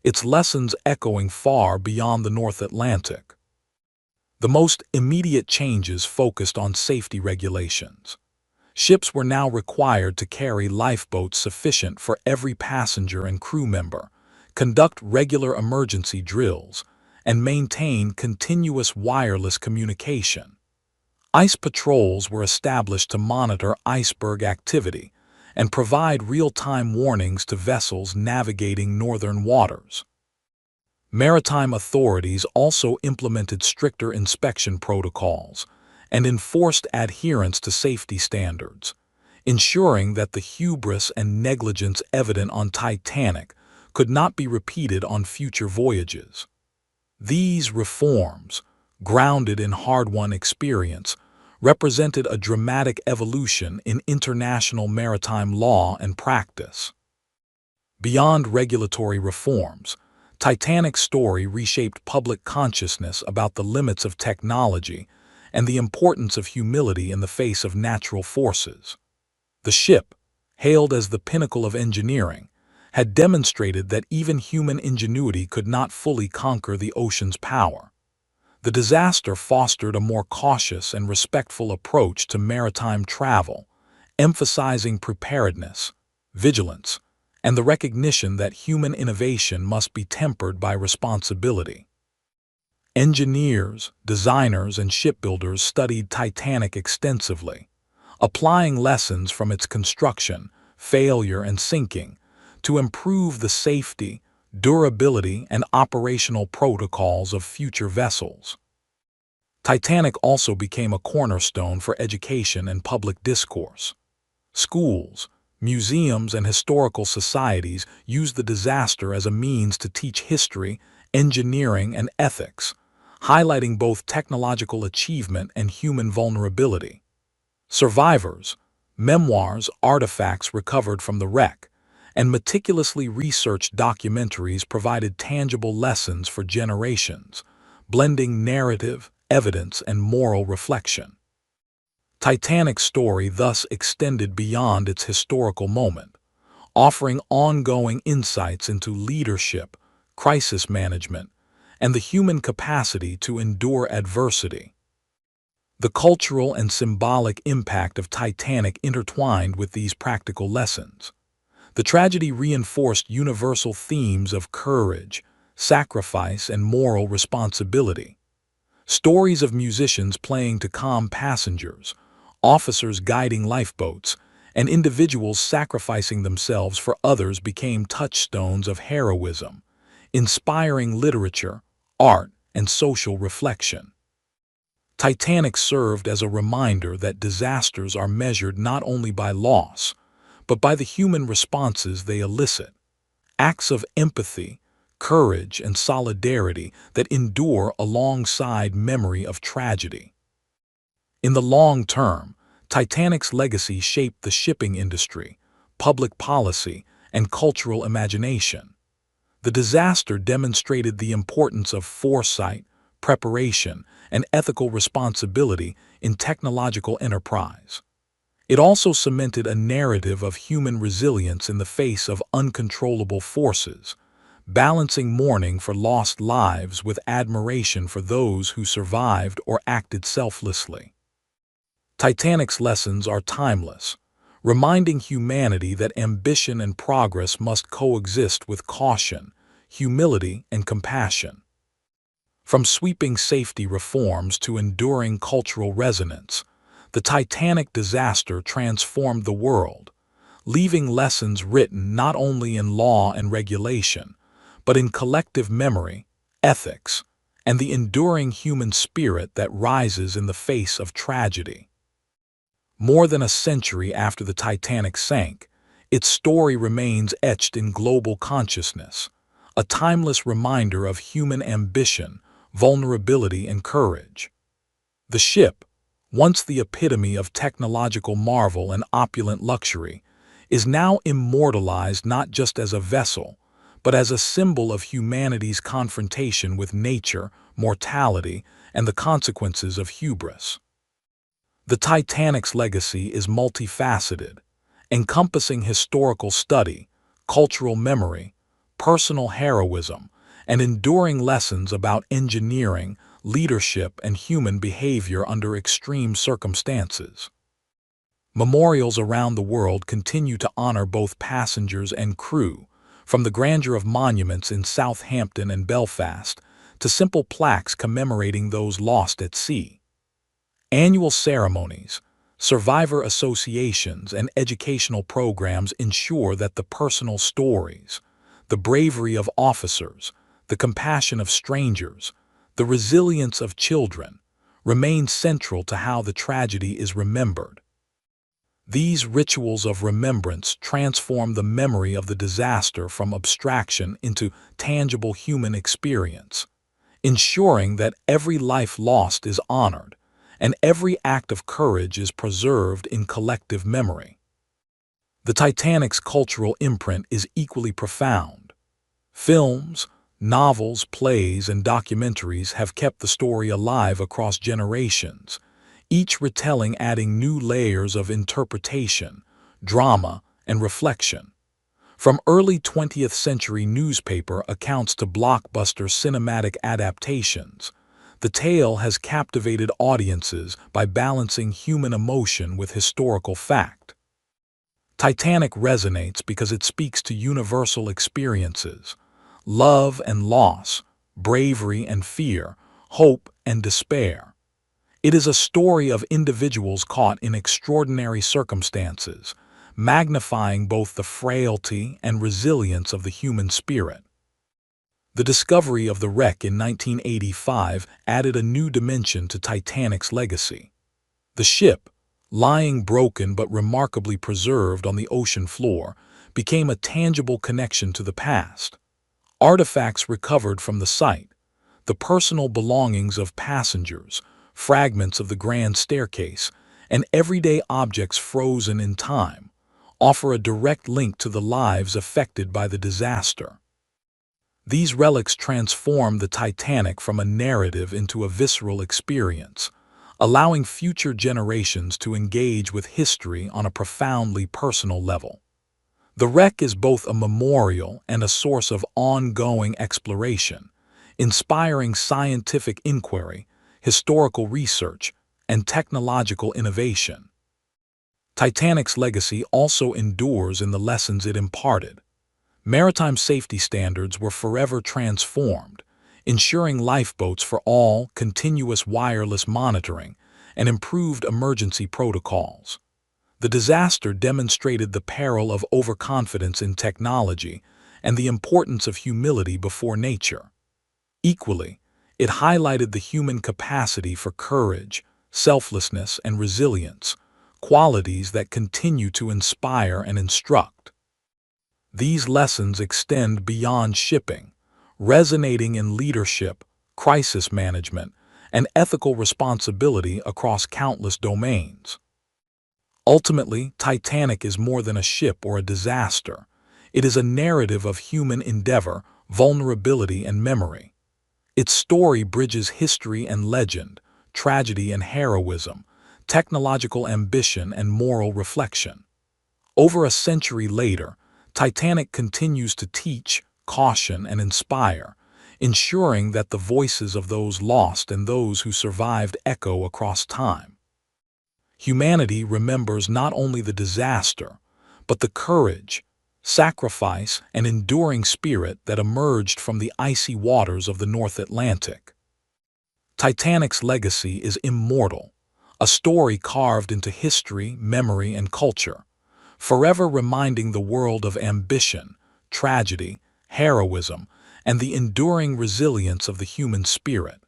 its lessons echoing far beyond the North Atlantic. The most immediate changes focused on safety regulations. Ships were now required to carry lifeboats sufficient for every passenger and crew member, conduct regular emergency drills, and maintain continuous wireless communication. Ice patrols were established to monitor iceberg activity and provide real-time warnings to vessels navigating northern waters. Maritime authorities also implemented stricter inspection protocols and enforced adherence to safety standards, ensuring that the hubris and negligence evident on Titanic could not be repeated on future voyages. These reforms, grounded in hard-won experience, represented a dramatic evolution in international maritime law and practice. Beyond regulatory reforms, Titanic's story reshaped public consciousness about the limits of technology and the importance of humility in the face of natural forces. The ship, hailed as the pinnacle of engineering, had demonstrated that even human ingenuity could not fully conquer the ocean's power. The disaster fostered a more cautious and respectful approach to maritime travel, emphasizing preparedness, vigilance, and the recognition that human innovation must be tempered by responsibility. Engineers, designers, and shipbuilders studied Titanic extensively, applying lessons from its construction, failure, and sinking to improve the safety, durability, and operational protocols of future vessels. Titanic also became a cornerstone for education and public discourse. Schools, museums, and historical societies used the disaster as a means to teach history, engineering, and ethics, highlighting both technological achievement and human vulnerability. Survivors, memoirs, artifacts recovered from the wreck, and meticulously researched documentaries provided tangible lessons for generations, blending narrative, evidence, and moral reflection. Titanic's story thus extended beyond its historical moment, offering ongoing insights into leadership, crisis management, and the human capacity to endure adversity. The cultural and symbolic impact of Titanic intertwined with these practical lessons. The tragedy reinforced universal themes of courage, sacrifice, and moral responsibility. Stories of musicians playing to calm passengers, officers guiding lifeboats, and individuals sacrificing themselves for others became touchstones of heroism, inspiring literature, art, and social reflection. Titanic served as a reminder that disasters are measured not only by loss, but by the human responses they elicit, acts of empathy, courage, and solidarity that endure alongside memory of tragedy. In the long term, Titanic's legacy shaped the shipping industry, public policy, and cultural imagination. The disaster demonstrated the importance of foresight, preparation, and ethical responsibility in technological enterprise. It also cemented a narrative of human resilience in the face of uncontrollable forces, balancing mourning for lost lives with admiration for those who survived or acted selflessly. Titanic's lessons are timeless, reminding humanity that ambition and progress must coexist with caution, humility, and compassion. From sweeping safety reforms to enduring cultural resonance, the Titanic disaster transformed the world, leaving lessons written not only in law and regulation, but in collective memory, ethics, and the enduring human spirit that rises in the face of tragedy. More than a century after the Titanic sank, its story remains etched in global consciousness, a timeless reminder of human ambition, vulnerability, and courage. The ship, once the epitome of technological marvel and opulent luxury, is now immortalized not just as a vessel, but as a symbol of humanity's confrontation with nature, mortality, and the consequences of hubris. The Titanic's legacy is multifaceted, encompassing historical study, cultural memory, personal heroism, and enduring lessons about engineering, leadership, and human behavior under extreme circumstances. Memorials around the world continue to honor both passengers and crew, from the grandeur of monuments in Southampton and Belfast to simple plaques commemorating those lost at sea. Annual ceremonies, survivor associations, and educational programs ensure that the personal stories, the bravery of officers, the compassion of strangers, the resilience of children, remain central to how the tragedy is remembered. These rituals of remembrance transform the memory of the disaster from abstraction into tangible human experience, ensuring that every life lost is honored and every act of courage is preserved in collective memory. The Titanic's cultural imprint is equally profound. Films, novels, plays, and documentaries have kept the story alive across generations, each retelling adding new layers of interpretation, drama, and reflection. From early 20th century newspaper accounts to blockbuster cinematic adaptations, the tale has captivated audiences by balancing human emotion with historical fact. Titanic resonates because it speaks to universal experiences, love and loss, bravery and fear, hope and despair. It is a story of individuals caught in extraordinary circumstances, magnifying both the frailty and resilience of the human spirit. The discovery of the wreck in 1985 added a new dimension to Titanic's legacy. The ship, lying broken but remarkably preserved on the ocean floor, became a tangible connection to the past. Artifacts recovered from the site, the personal belongings of passengers, fragments of the grand staircase, and everyday objects frozen in time, offer a direct link to the lives affected by the disaster. These relics transform the Titanic from a narrative into a visceral experience, allowing future generations to engage with history on a profoundly personal level. The wreck is both a memorial and a source of ongoing exploration, inspiring scientific inquiry, historical research, and technological innovation. Titanic's legacy also endures in the lessons it imparted. Maritime safety standards were forever transformed, ensuring lifeboats for all, continuous wireless monitoring, and improved emergency protocols. The disaster demonstrated the peril of overconfidence in technology and the importance of humility before nature. Equally, it highlighted the human capacity for courage, selflessness, and resilience, qualities that continue to inspire and instruct. These lessons extend beyond shipping, resonating in leadership, crisis management, and ethical responsibility across countless domains. Ultimately, Titanic is more than a ship or a disaster. It is a narrative of human endeavor, vulnerability, and memory. Its story bridges history and legend, tragedy and heroism, technological ambition and moral reflection. Over a century later, Titanic continues to teach, caution, and inspire, ensuring that the voices of those lost and those who survived echo across time. Humanity remembers not only the disaster, but the courage, sacrifice, and enduring spirit that emerged from the icy waters of the North Atlantic. Titanic's legacy is immortal, a story carved into history, memory, and culture, forever reminding the world of ambition, tragedy, heroism, and the enduring resilience of the human spirit.